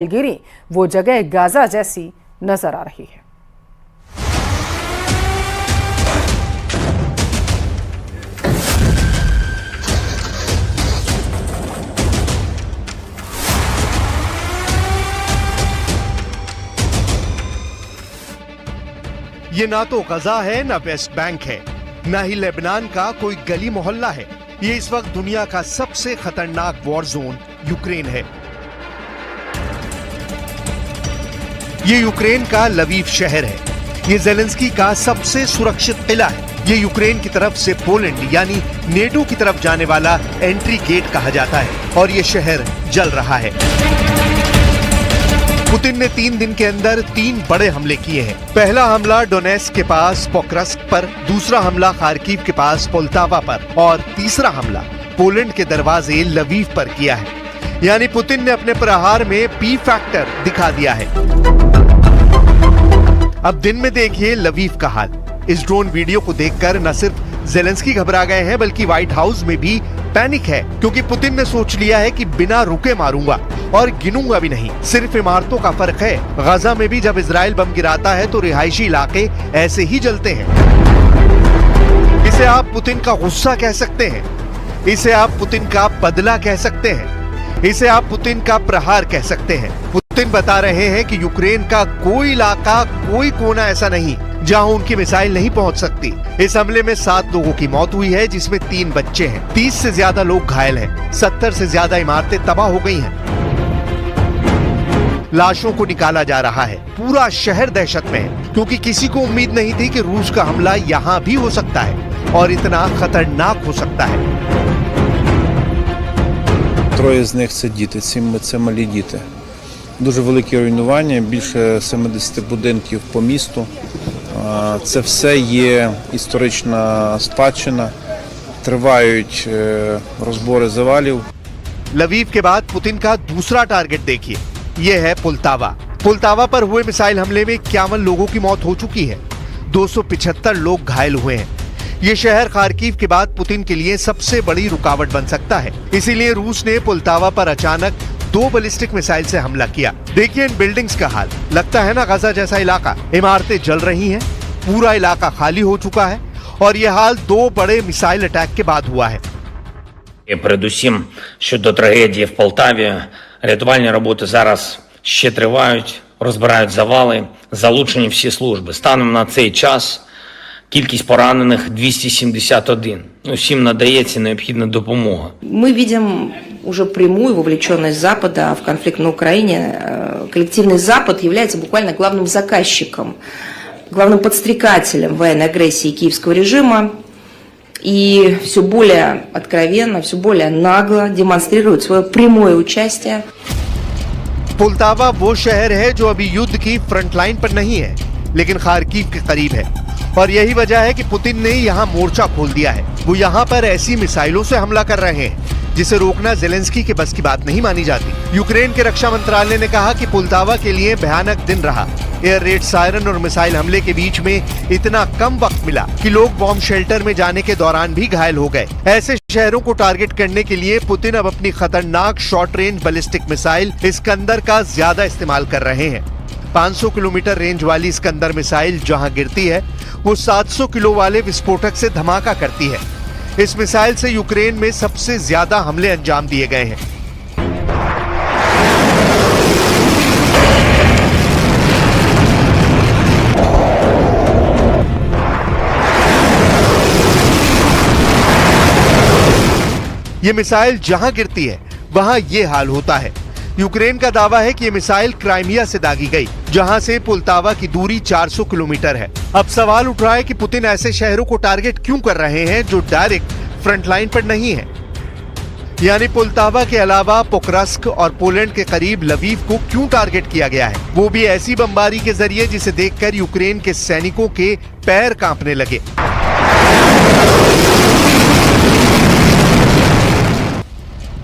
गिरी वो जगह गाजा जैसी नजर आ रही है। ये ना तो गजा है ना वेस्ट बैंक है, ना ही लेबनान का कोई गली मोहल्ला है। ये इस वक्त दुनिया का सबसे खतरनाक वॉर जोन यूक्रेन है। ये यूक्रेन का लवीव शहर है। ये जेलेंस्की का सबसे सुरक्षित किला है। ये यूक्रेन की तरफ से पोलैंड यानी नेटो की तरफ जाने वाला एंट्री गेट कहा जाता है और ये शहर जल रहा है। पुतिन ने 3 दिन के अंदर 3 बड़े हमले किए हैं। पहला हमला डोनेस्क के पास पोक्रस्क पर, दूसरा हमला खार्किव के पास पोल्टावा पर और तीसरा हमला पोलैंड के दरवाजे लवीव पर किया है। यानी पुतिन ने अपने प्रहार में पी फैक्टर दिखा दिया है। अब दिन में देखिए लवीव का हाल। इस ड्रोन वीडियो को देखकर न सिर्फ जेलेंस्की घबरा गए हैं बल्कि व्हाइट हाउस में भी पैनिक है, क्योंकि पुतिन ने सोच लिया है कि बिना रुके मारूंगा और गिनूंगा भी नहीं। सिर्फ इमारतों का फर्क है। गाजा में भी जब इजराइल बम गिराता है तो रिहायशी इलाके ऐसे ही जलते हैं। इसे आप पुतिन का गुस्सा कह सकते हैं, इसे आप पुतिन का बदला कह सकते हैं, इसे आप पुतिन का प्रहार कह सकते हैं। पुतिन बता रहे हैं कि यूक्रेन का कोई इलाका, कोई कोना ऐसा नहीं जहां उनकी मिसाइल नहीं पहुंच सकती। इस हमले में 7 लोगों की मौत हुई है, जिसमें 3 बच्चे हैं। 30 से ज्यादा लोग घायल हैं। 70 से ज्यादा इमारतें तबाह हो गई हैं। लाशों को निकाला जा रहा है। पूरा शहर दहशत में है, क्योंकि किसी को उम्मीद नहीं थी कि रूस का हमला यहां भी हो सकता है और इतना खतरनाक हो सकता है। 3 з них це діти, 7 це малі діти. Дуже великі руйнування, більше 70 будинків по місту. Це все є історична спадщина. Тривають розбори завалів. लवीव के बाद पुतिन का दूसरा टारगेट देखिए, ये है पोल्टावा। पोल्टावा पर हुए मिसाइल हमले में 51 लोगों की मौत हो चुकी है। 275 लोग घायल हुए हैं। ये शहर खार्किव के बाद पुतिन के लिए सबसे बड़ी रुकावट बन सकता है। इसीलिए रूस ने पोल्टावा पर अचानक 2 बैलिस्टिक मिसाइल से हमला किया। देखिए इन बिल्डिंग्स का हाल। लगता है ना गाजा जैसा इलाका। इमारतें जल रही हैं, पूरा इलाका खाली हो चुका है और ये हाल 2 बड़े मिसाइल अटैक के बाद हुआ है। Передусім, щодо трагедії в Полтаві, рятувальні роботи зараз ще тривають, розбирають завали, залучені всі служби. Станом на цей час кількість поранених 271. Всім надається необхідна допомога. Мы видим уже прямую вовлеченность Запада в конфликт на Украине. Коллективный Запад является буквально главным заказчиком, главным подстрекателем военной агрессии киевского режима и все более откровенно, все более нагло демонстрирует свое прямое участие. पोल्टावा वो शहर है जो अभी युद्ध की फ्रंट लाइन पर नहीं है, लेकिन खार्किव के करीब है और यही वजह है कि पुतिन ने यहाँ मोर्चा खोल दिया है। वो यहाँ पर ऐसी मिसाइलों से हमला कर रहे हैं जिसे रोकना जेलेंस्की के बस की बात नहीं मानी जाती। यूक्रेन के रक्षा मंत्रालय ने कहा कि पोल्टावा के लिए भयानक दिन रहा। एयर रेड, सायरन और मिसाइल हमले के बीच में इतना कम वक्त मिला कि लोग बॉम्ब शेल्टर में जाने के दौरान भी घायल हो गए। ऐसे शहरों को टारगेट करने के लिए पुतिन अब अपनी खतरनाक short range ballistic missile Iskander का ज्यादा इस्तेमाल कर रहे हैं। 500 किलोमीटर रेंज वाली इस्कंदर मिसाइल जहां गिरती है, वो 700 किलो वाले विस्फोटक से धमाका करती है। इस मिसाइल से यूक्रेन में सबसे ज्यादा हमले अंजाम दिए गए हैं। ये मिसाइल जहां गिरती है वहां ये हाल होता है। यूक्रेन का दावा है कि ये मिसाइल क्राइमिया से दागी गई, जहां से पोल्टावा की दूरी 400 किलोमीटर है। अब सवाल उठ रहा है कि पुतिन ऐसे शहरों को टारगेट क्यों कर रहे हैं जो डायरेक्ट फ्रंट लाइन पर नहीं है। यानी पोल्टावा के अलावा पोक्रस्क और पोलैंड के करीब लवीव को क्यों टारगेट किया गया है, वो भी ऐसी बमबारी के जरिए जिसे देखकर यूक्रेन के सैनिकों के पैर कांपने लगे।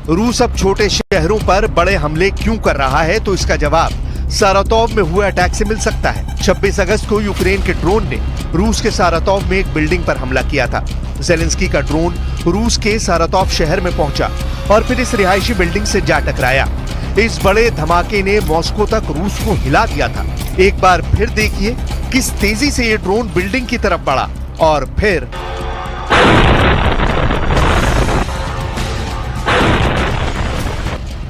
रूस अब छोटे शहरों पर बड़े हमले क्यों कर रहा है, तो इसका जवाब सारातोव में हुए अटैक से मिल सकता है। 26 अगस्त को यूक्रेन के ड्रोन ने रूस के सारातोव में एक बिल्डिंग पर हमला किया था। जेलेंस्की का ड्रोन रूस के सारातोव शहर में पहुंचा और फिर इस रिहायशी बिल्डिंग से जा टकराया। इस बड़े धमाके ने मॉस्को तक रूस को हिला दिया था। एक बार फिर देखिए किस तेजी से ये ड्रोन बिल्डिंग की तरफ बढ़ा और फिर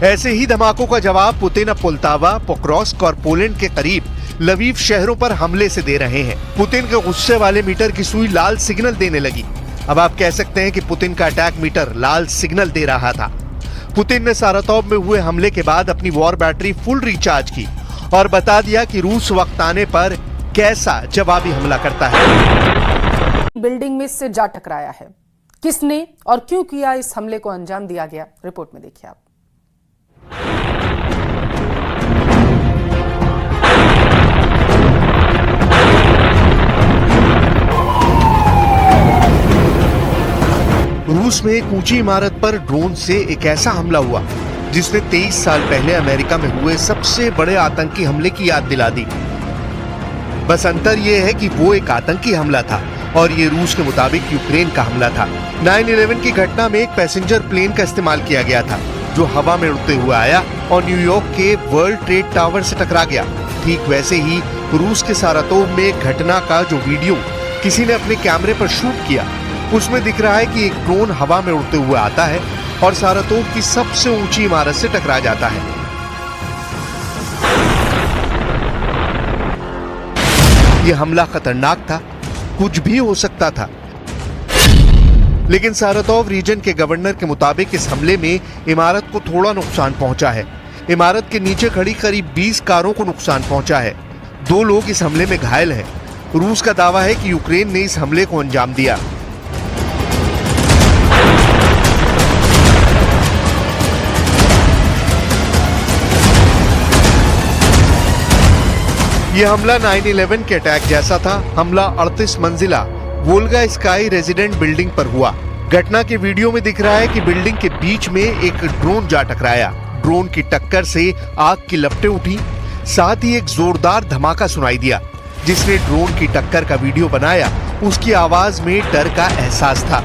ऐसे ही धमाकों का जवाब पुतिन अब पोल्टावा, पोक्रोस्क और पोलैंड के करीब लवीव शहरों पर हमले से दे रहे हैं। पुतिन के गुस्से वाले मीटर की सुई लाल सिग्नल देने लगी। अब आप कह सकते हैं कि पुतिन का अटैक मीटर लाल सिग्नल दे रहा था। पुतिन ने सारातोव में हुए हमले के बाद अपनी वॉर बैटरी फुल रिचार्ज की और बता दिया कि रूस वक्त आने पर कैसा जवाबी हमला करता है। बिल्डिंग में इससे जा टकराया है। किसने और क्यों किया इस हमले को अंजाम दिया गया, रिपोर्ट में देखिए आप। रूस में एक ऊंची इमारत पर ड्रोन से एक ऐसा हमला हुआ जिसने 23 साल पहले अमेरिका में हुए सबसे बड़े आतंकी हमले की याद दिला दी। बस अंतर यह है कि वो एक आतंकी हमला था और ये रूस के मुताबिक यूक्रेन का हमला था। 9/11 की घटना में एक पैसेंजर प्लेन का इस्तेमाल किया गया था जो हवा में उड़ते हुए आया और न्यूयॉर्क के वर्ल्ड ट्रेड टावर से टकरा गया। ठीक वैसे ही रूस के सारातोव में एक घटना का जो वीडियो किसी ने अपने कैमरे पर शूट किया, उसमें दिख रहा है कि एक ड्रोन हवा में उड़ते हुए आता है और सारातोव की सबसे ऊंची इमारत से टकरा जाता है। यह हमला खतरनाक था, कुछ भी हो सकता था, लेकिन सारातोव रीजन के गवर्नर के मुताबिक इस हमले में इमारत को थोड़ा नुकसान पहुंचा है। इमारत के नीचे खड़ी करीब 20 कारों को नुकसान पहुंचा है। 2 लोग इस हमले में घायल हैं। रूस का दावा है कि यूक्रेन ने इस हमले को अंजाम दिया। यह हमला 9/11 के अटैक जैसा था। हमला 38 मंजिला वोल्गा स्काई रेजिडेंट बिल्डिंग पर हुआ। घटना के वीडियो में दिख रहा है कि बिल्डिंग के बीच में एक ड्रोन जा टकराया। ड्रोन की टक्कर से आग की लपटें उठी, साथ ही एक जोरदार धमाका सुनाई दिया। जिसने ड्रोन की टक्कर का वीडियो बनाया, उसकी आवाज में डर का एहसास था।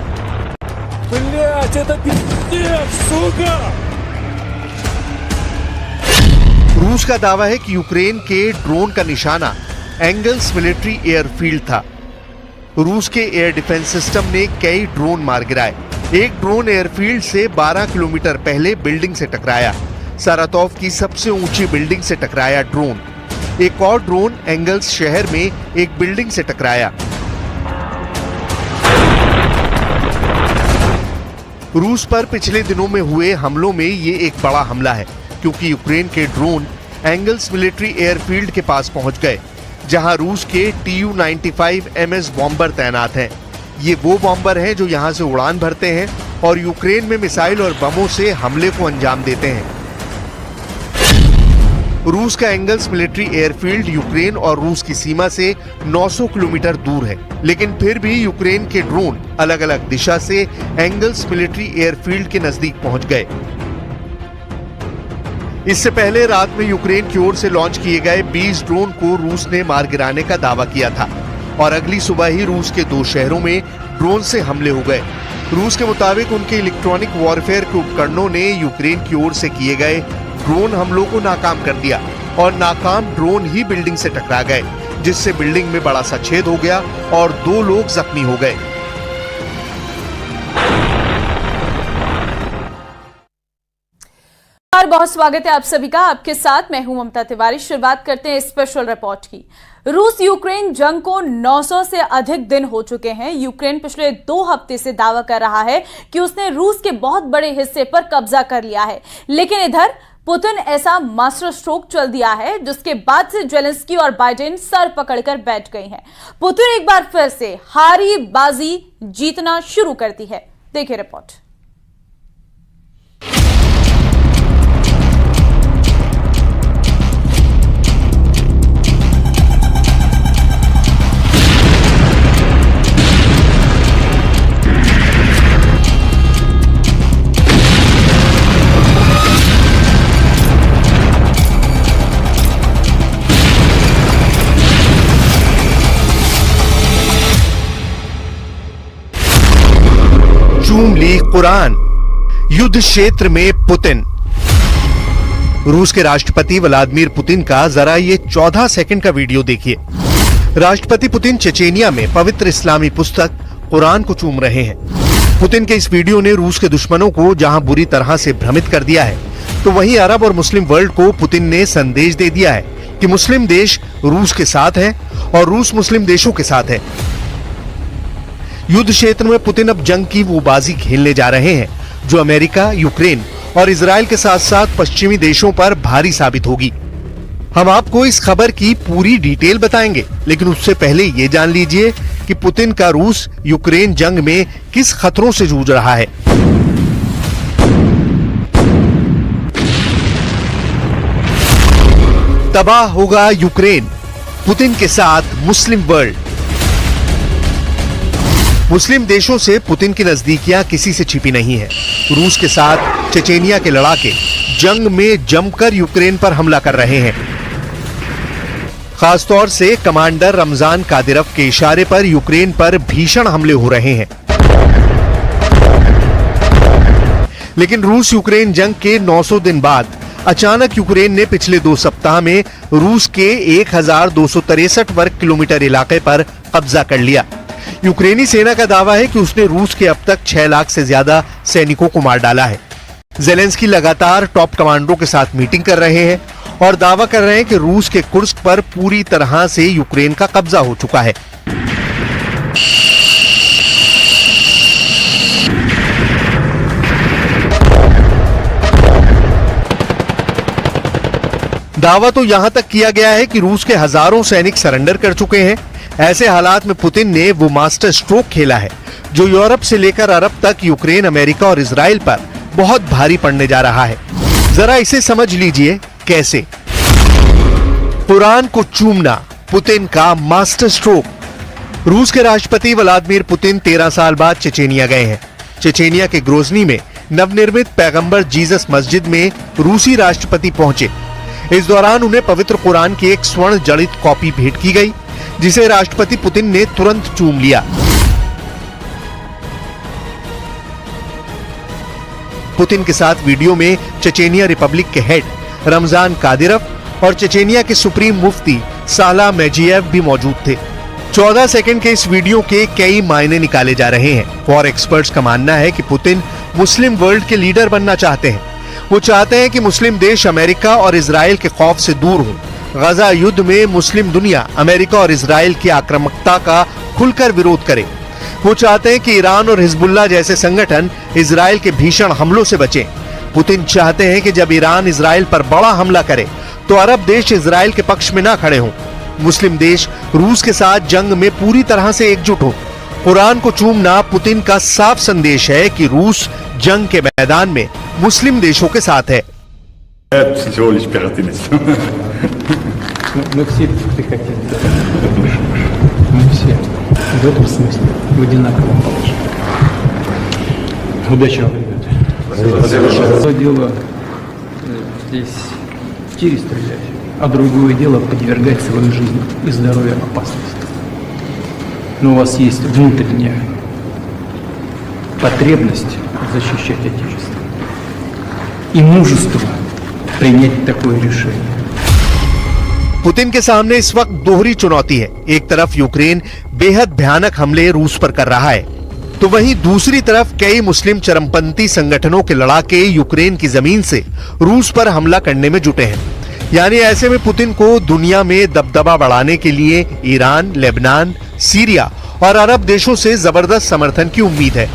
रूस का दावा है कि यूक्रेन के ड्रोन का निशाना एंगल्स मिलिट्री एयरफील्ड था। रूस के एयर डिफेंस सिस्टम ने कई ड्रोन मार गिराए। एक ड्रोन एयरफील्ड से 12 किलोमीटर पहले बिल्डिंग से टकराया। सारातोव की सबसे ऊंची बिल्डिंग से टकराया ड्रोन। एक और ड्रोन एंगल्स शहर में एक बिल्डिंग से टकराया। रूस पर पिछले दिनों में हुए हमलों में ये एक बड़ा हमला है, क्योंकि यूक्रेन के ड्रोन एंगल्स मिलिट्री एयरफील्ड के पास पहुंच गए, जहां रूस के Tu-95 MS बॉम्बर तैनात हैं। ये वो बॉम्बर हैं जो यहां से उड़ान भरते हैं और यूक्रेन में मिसाइल और बमों से हमले को अंजाम देते हैं। रूस का एंगल्स मिलिट्री एयरफील्ड यूक्रेन और रूस की सीमा से 900 किलोमीटर दूर है, लेकिन फिर भी यूक्रेन के ड्रोन अलग अलग दिशा से एंगल्स मिलिट्री एयरफील्ड के नजदीक पहुंच गए। इससे पहले रात में यूक्रेन की ओर से लॉन्च किए गए 20 ड्रोन को रूस ने मार गिराने का दावा किया था और अगली सुबह ही रूस के 2 शहरों में ड्रोन से हमले हो गए। रूस के मुताबिक उनके इलेक्ट्रॉनिक वॉरफेयर के उपकरणों ने यूक्रेन की ओर से किए गए ड्रोन हमलों को नाकाम कर दिया और नाकाम ड्रोन ही बिल्डिंग से टकरा गए, जिससे बिल्डिंग में बड़ा सा छेद हो गया और 2 लोग जख्मी हो गए। बहुत स्वागत है आप सभी का। आपके साथ मैं हूं ममता तिवारी। शुरुआत करते हैं स्पेशल रिपोर्ट की। रूस यूक्रेन जंग को 900 से अधिक दिन हो चुके हैं। यूक्रेन पिछले 2 हफ्ते से दावा कर रहा है कि उसने रूस के बहुत बड़े हिस्से पर कब्जा कर लिया है, लेकिन इधर पुतिन ऐसा मास्टर स्ट्रोक चल दिया है जिसके बाद से जेलेंस्की और बाइडेन सर पकड़कर बैठ गए हैं। पुतिन एक बार फिर से हारी बाजी जीतना शुरू करती है। देखिए रिपोर्ट। चूम ली कुरान, युद्ध क्षेत्र में पुतिन। रूस के राष्ट्रपति व्लादिमीर पुतिन का जरा ये 14 सेकंड का वीडियो देखिए। राष्ट्रपति पुतिन चेचेनिया में पवित्र इस्लामी पुस्तक कुरान को चूम रहे हैं। पुतिन के इस वीडियो ने रूस के दुश्मनों को जहां बुरी तरह से भ्रमित कर दिया है, तो वहीं अरब और मुस्लिम वर्ल्ड को पुतिन ने संदेश दे दिया है कि मुस्लिम देश रूस के साथ है और रूस मुस्लिम देशों के साथ है। युद्ध क्षेत्र में पुतिन अब जंग की वो बाजी खेलने जा रहे हैं जो अमेरिका, यूक्रेन और इजराइल के साथ साथ पश्चिमी देशों पर भारी साबित होगी। हम आपको इस खबर की पूरी डिटेल बताएंगे, लेकिन उससे पहले ये जान लीजिए कि पुतिन का रूस यूक्रेन जंग में किस खतरों से जूझ रहा है। तबाह होगा यूक्रेन, पुतिन के साथ मुस्लिम वर्ल्ड। मुस्लिम देशों से पुतिन की नजदीकियां किसी से छिपी नहीं है। रूस के साथ चेचेनिया के लड़ाके जंग में जमकर यूक्रेन पर हमला कर रहे हैं। खासतौर से कमांडर रमजान कादिरव के इशारे पर यूक्रेन पर भीषण हमले हो रहे हैं। लेकिन रूस यूक्रेन जंग के 900 दिन बाद अचानक यूक्रेन ने पिछले 2 सप्ताह में रूस के 1263 वर्ग किलोमीटर इलाके पर कब्जा कर लिया। यूक्रेनी सेना का दावा है कि उसने रूस के अब तक 6 लाख से ज्यादा सैनिकों को मार डाला है। ज़ेलेंस्की लगातार टॉप कमांडरों के साथ मीटिंग कर रहे हैं और दावा कर रहे हैं कि रूस के कुर्स्क पर पूरी तरह से यूक्रेन का कब्जा हो चुका है। दावा तो यहां तक किया गया है कि रूस के हजारों सैनिक सरेंडर कर चुके हैं। ऐसे हालात में पुतिन ने वो मास्टर स्ट्रोक खेला है जो यूरोप से लेकर अरब तक यूक्रेन, अमेरिका और इजराइल पर बहुत भारी पड़ने जा रहा है। जरा इसे समझ लीजिए कैसे। कुरान को चूमना पुतिन का मास्टर स्ट्रोक। रूस के राष्ट्रपति व्लादिमीर पुतिन 13 साल बाद चेचेनिया गए हैं। चेचेनिया के ग्रोजनी में नवनिर्मित पैगंबर जीसस मस्जिद में रूसी राष्ट्रपति पहुंचे। इस दौरान उन्हें पवित्र कुरान की एक स्वर्ण जड़ित कॉपी भेंट की गई, जिसे राष्ट्रपति पुतिन ने तुरंत चूम लिया। पुतिन के साथ वीडियो में चेचेनिया रिपब्लिक के हेड रमजान कादिरव और चेचेनिया के सुप्रीम मुफ्ती साला मेजियेव भी मौजूद थे। 14 सेकंड के इस वीडियो के कई मायने निकाले जा रहे हैं। वॉर एक्सपर्ट्स का मानना है कि पुतिन मुस्लिम वर्ल्ड के लीडर बनना चाहते हैं। वो चाहते हैं कि मुस्लिम देश अमेरिका और इजराइल के खौफ से दूर हो। गजा युद्ध में मुस्लिम दुनिया अमेरिका और इजराइल की आक्रामकता का खुलकर विरोध करे। वो चाहते हैं कि ईरान और हिजबुल्लाह जैसे संगठन इजराइल के भीषण हमलों से बचें। पुतिन चाहते हैं कि जब ईरान इजराइल पर बड़ा हमला करे तो अरब देश इजराइल के पक्ष में ना खड़े हों। मुस्लिम देश रूस के साथ जंग में पूरी तरह से एकजुट हो। कुरान को चूमना पुतिन का साफ संदेश है कि रूस जंग के मैदान में मुस्लिम देशों के साथ है। Всего лишь пиротинность. Мы все хотим. Мы все. В этом смысле. В одинаковом положении. Удачи вам, ребята. Одно дело здесь в тире стрелять, а другое дело подвергать свою жизнь и здоровье опасности. Но у вас есть внутренняя потребность защищать Отечество и мужество принять такое решение. पुतिन के सामने इस वक्त दोहरी चुनौती है। एक तरफ यूक्रेन बेहद भयानक हमले रूस पर कर रहा है, तो वहीं दूसरी तरफ कई मुस्लिम चरमपंथी संगठनों के लड़ाके यूक्रेन की जमीन से रूस पर हमला करने में जुटे हैं। यानी ऐसे में पुतिन को दुनिया में दबदबा बढ़ाने के लिए ईरान, लेबनान, सीरिया और अरब देशों से जबरदस्त समर्थन की उम्मीद है।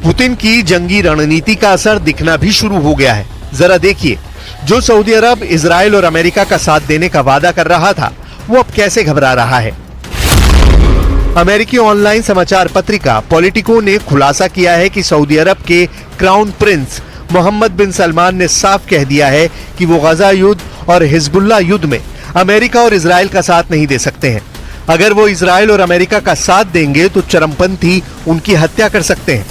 पुतिन की जंगी रणनीति का असर दिखना भी शुरू हो गया है। जरा देखिए, जो सऊदी अरब, इजराइल और अमेरिका का साथ देने का वादा कर रहा था, वो अब कैसे घबरा रहा है। अमेरिकी ऑनलाइन समाचार पत्रिका पॉलिटिको ने खुलासा किया है कि सऊदी अरब के क्राउन प्रिंस मोहम्मद बिन सलमान ने साफ कह दिया है कि वो गजा युद्ध और हिजबुल्लाह युद्ध में अमेरिका और इजराइल का साथ नहीं दे सकते हैं। अगर वो इजराइल और अमेरिका का साथ देंगे तो चरमपंथी उनकी हत्या कर सकते हैं।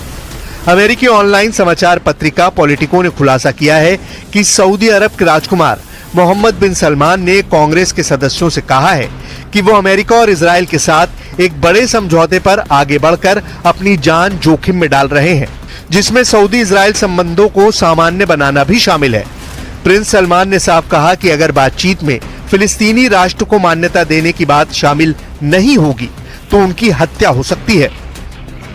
अमेरिकी ऑनलाइन समाचार पत्रिका पॉलिटिको ने खुलासा किया है कि सऊदी अरब के राजकुमार मोहम्मद बिन सलमान ने कांग्रेस के सदस्यों से कहा है कि वो अमेरिका और इजराइल के साथ एक बड़े समझौते पर आगे बढ़कर अपनी जान जोखिम में डाल रहे हैं, जिसमें सऊदी इजराइल संबंधों को सामान्य बनाना भी शामिल है। प्रिंस सलमान ने साफ कहा कि अगर बातचीत में फिलिस्तीनी राष्ट्र को मान्यता देने की बात शामिल नहीं होगी तो उनकी हत्या हो सकती है।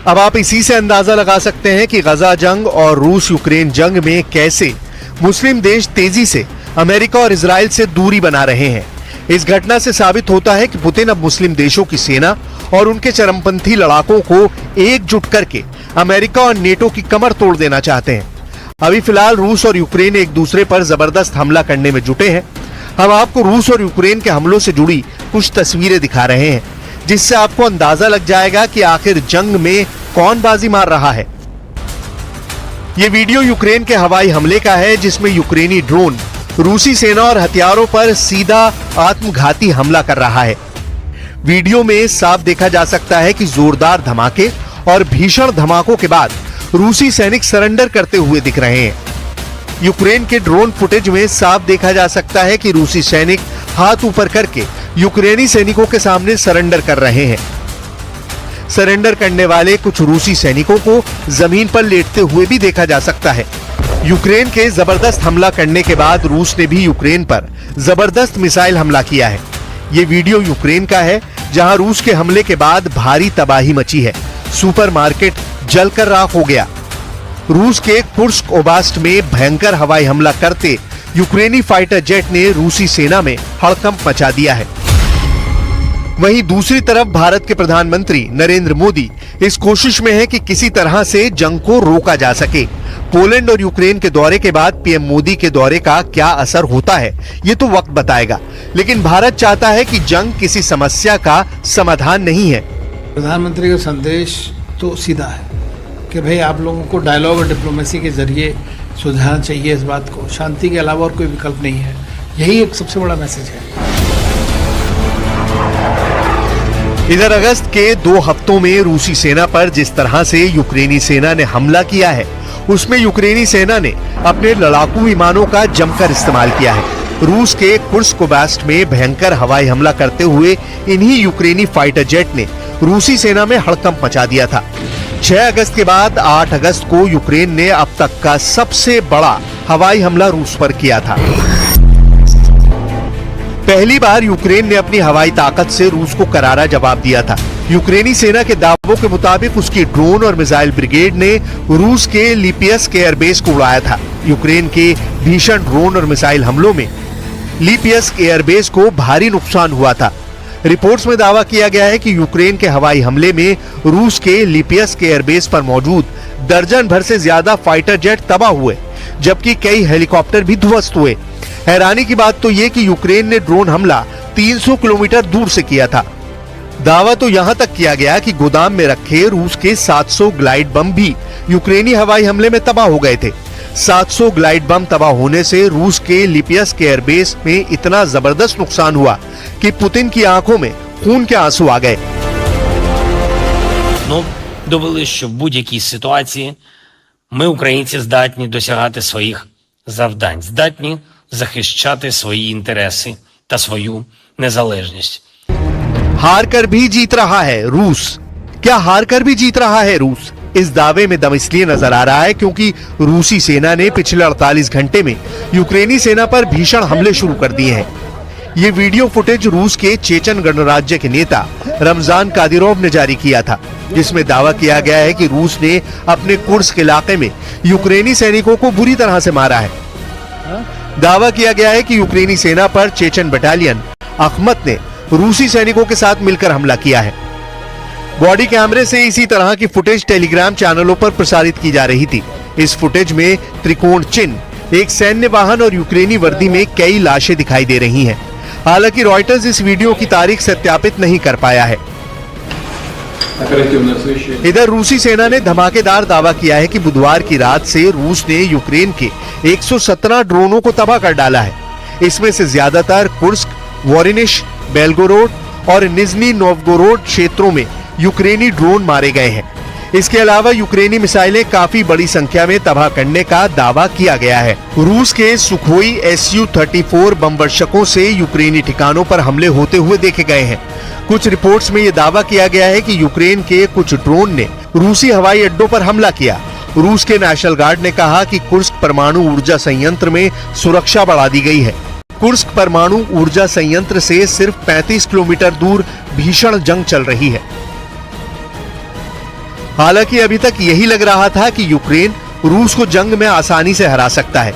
अब आप इसी से अंदाजा लगा सकते हैं कि गजा जंग और रूस यूक्रेन जंग में कैसे मुस्लिम देश तेजी से अमेरिका और इजराइल से दूरी बना रहे हैं। इस घटना से साबित होता है कि पुतिन अब मुस्लिम देशों की सेना और उनके चरमपंथी लड़ाकों को एकजुट करके अमेरिका और नेटो की कमर तोड़ देना चाहते हैं। अभी फिलहाल रूस और यूक्रेन एक दूसरे पर जबरदस्त हमला करने में जुटे हैं। हम आपको रूस और यूक्रेन के हमलों से जुड़ी कुछ तस्वीरें दिखा रहे हैं, जिससे आपको अंदाजा लग जाएगा कि आखिर जंग में कौन बाजी मार रहा है। ये वीडियो यूक्रेन के हवाई हमले का है, जिसमें यूक्रेनी ड्रोन रूसी सेना और हथियारों पर सीधा आत्मघाती हमला कर रहा है। वीडियो में साफ देखा जा सकता है कि जोरदार धमाके और भीषण धमाकों के बाद रूसी सैनिक सरेंडर करते हुए दिख रहे हैं। यूक्रेन के ड्रोन फुटेज में साफ देखा जा सकता है कि रूसी सैनिक हाथ ऊपर करके यूक्रेनी सैनिकों के सामने सरेंडर कर रहे हैं। सरेंडर करने वाले कुछ रूसी सैनिकों को जमीन पर लेटते हुए भी देखा जा सकता है। यूक्रेन के जबरदस्त हमला करने के बाद रूस ने भी यूक्रेन पर जबरदस्त मिसाइल हमला किया है। ये वीडियो यूक्रेन का है, जहां रूस के हमले के बाद भारी तबाही मची है। सुपरमार्केट जलकर राख हो गया। रूस के कुर्स्क ओब्लास्ट में भयंकर हवाई हमला करते यूक्रेनी फाइटर जेट ने रूसी सेना में हड़कंप मचा दिया है। वहीं दूसरी तरफ भारत के प्रधानमंत्री नरेंद्र मोदी इस कोशिश में है कि किसी तरह से जंग को रोका जा सके। पोलैंड और यूक्रेन के दौरे के बाद पीएम मोदी के दौरे का क्या असर होता है, ये तो वक्त बताएगा, लेकिन भारत चाहता है कि जंग किसी समस्या का समाधान नहीं है। प्रधानमंत्री का संदेश तो सीधा है कि भाई आप लोगों को डायलॉग और डिप्लोमेसी के जरिए सुलझाना चाहिए इस बात को। शांति के अलावा और कोई विकल्प नहीं है। यही एक सबसे बड़ा मैसेज है। इधर अगस्त के 2 हफ्तों में रूसी सेना पर जिस तरह से यूक्रेनी सेना ने हमला किया है, उसमें यूक्रेनी सेना ने अपने लड़ाकू विमानों का जमकर इस्तेमाल किया है। रूस के कुर्स्क ओब्लास्ट में भयंकर हवाई हमला करते हुए इन्हीं यूक्रेनी फाइटर जेट ने रूसी सेना में हड़कंप मचा दिया था। 6 अगस्त के बाद 8 अगस्त को यूक्रेन ने अब तक का सबसे बड़ा हवाई हमला रूस पर किया था। पहली बार यूक्रेन ने अपनी हवाई ताकत से रूस को करारा जवाब दिया था। यूक्रेनी सेना के दावों के मुताबिक उसकी ड्रोन और मिसाइल ब्रिगेड ने रूस के लिपियस्क एयरबेस को उड़ाया था। यूक्रेन के भीषण ड्रोन और मिसाइल हमलों में लिपियस्क एयरबेस को भारी नुकसान हुआ था। रिपोर्ट्स में दावा किया गया है कि यूक्रेन के हवाई हमले में रूस के लिपियस्क एयरबेस पर मौजूद दर्जन भर से ज्यादा फाइटर जेट तबाह हुए, जबकि कई हेलीकॉप्टर भी ध्वस्त हुए। हैरानी की बात तो ये कि यूक्रेन ने ड्रोन हमला 300 किलोमीटर दूर से किया था। दावा तो यहां तक किया गया कि गोदाम में रखे रूस के 700 ग्लाइड बम भी यूक्रेनी हवाई हमले में तबाह हो गए थे। 700 ग्लाइड बम तबाह होने से रूस के लिपियस्क एयरबेस में इतना जबरदस्त नुकसान हुआ कि पुतिन की आंखों में खून के आंसू आ गए। Довели, що в будь-якій ситуації ми, українці, здатні досягати своїх завдань, здатні захищати свої інтереси та свою незалежність. हार कर भी जीत रहा है रूस। क्या हार कर भी जीत रहा है रूस? इस दावे में दम इसलिए नजर आ रहा है क्योंकि रूसी सेना ने पिछले 48 घंटे में यूक्रेनी सेना पर भीषण हमले शुरू कर दिए हैं। ये वीडियो फुटेज रूस के चेचन गणराज्य के नेता रमजान कादिरोव ने जारी किया था, जिसमें दावा किया गया है कि रूस ने अपने कुर्स्क इलाके में यूक्रेनी सैनिकों को बुरी तरह से मारा है। दावा किया गया है कि यूक्रेनी सेना पर चेचन बटालियन अखमत ने रूसी सैनिकों के साथ मिलकर हमला किया है। बॉडी कैमरे से इसी तरह की फुटेज टेलीग्राम चैनलों पर प्रसारित की जा रही थी। इस फुटेज में त्रिकोण चिन्ह, एक सैन्य वाहन और यूक्रेनी वर्दी में कई लाशें दिखाई दे रही हैं। हालांकि रॉयटर्स इस वीडियो की तारीख सत्यापित नहीं कर पाया है। इधर रूसी सेना ने धमाकेदार दावा किया है कि बुधवार की रात से रूस ने यूक्रेन के 117 ड्रोनों को तबाह कर डाला है। इसमें से ज्यादातर कुर्स्क, वोरोनिश, बेलगोरोड और निज़नी नोवगोरोड क्षेत्रों में यूक्रेनी ड्रोन मारे गए हैं। इसके अलावा यूक्रेनी मिसाइलें काफी बड़ी संख्या में तबाह करने का दावा किया गया है। रूस के सुखोई Su-34 बमवर्षकों से यूक्रेनी ठिकानों पर हमले होते हुए देखे गए हैं। कुछ रिपोर्ट्स में यह दावा किया गया है कि यूक्रेन के कुछ ड्रोन ने रूसी हवाई अड्डों पर हमला किया रूस के नेशनल गार्ड ने कहा कि कुर्स्क परमाणु ऊर्जा संयंत्र में सुरक्षा बढ़ा दी गई है। कुर्स्क परमाणु ऊर्जा संयंत्र से सिर्फ 35 किलोमीटर दूर भीषण जंग चल रही है। हालांकि अभी तक यही लग रहा था कि यूक्रेन रूस को जंग में आसानी से हरा सकता है,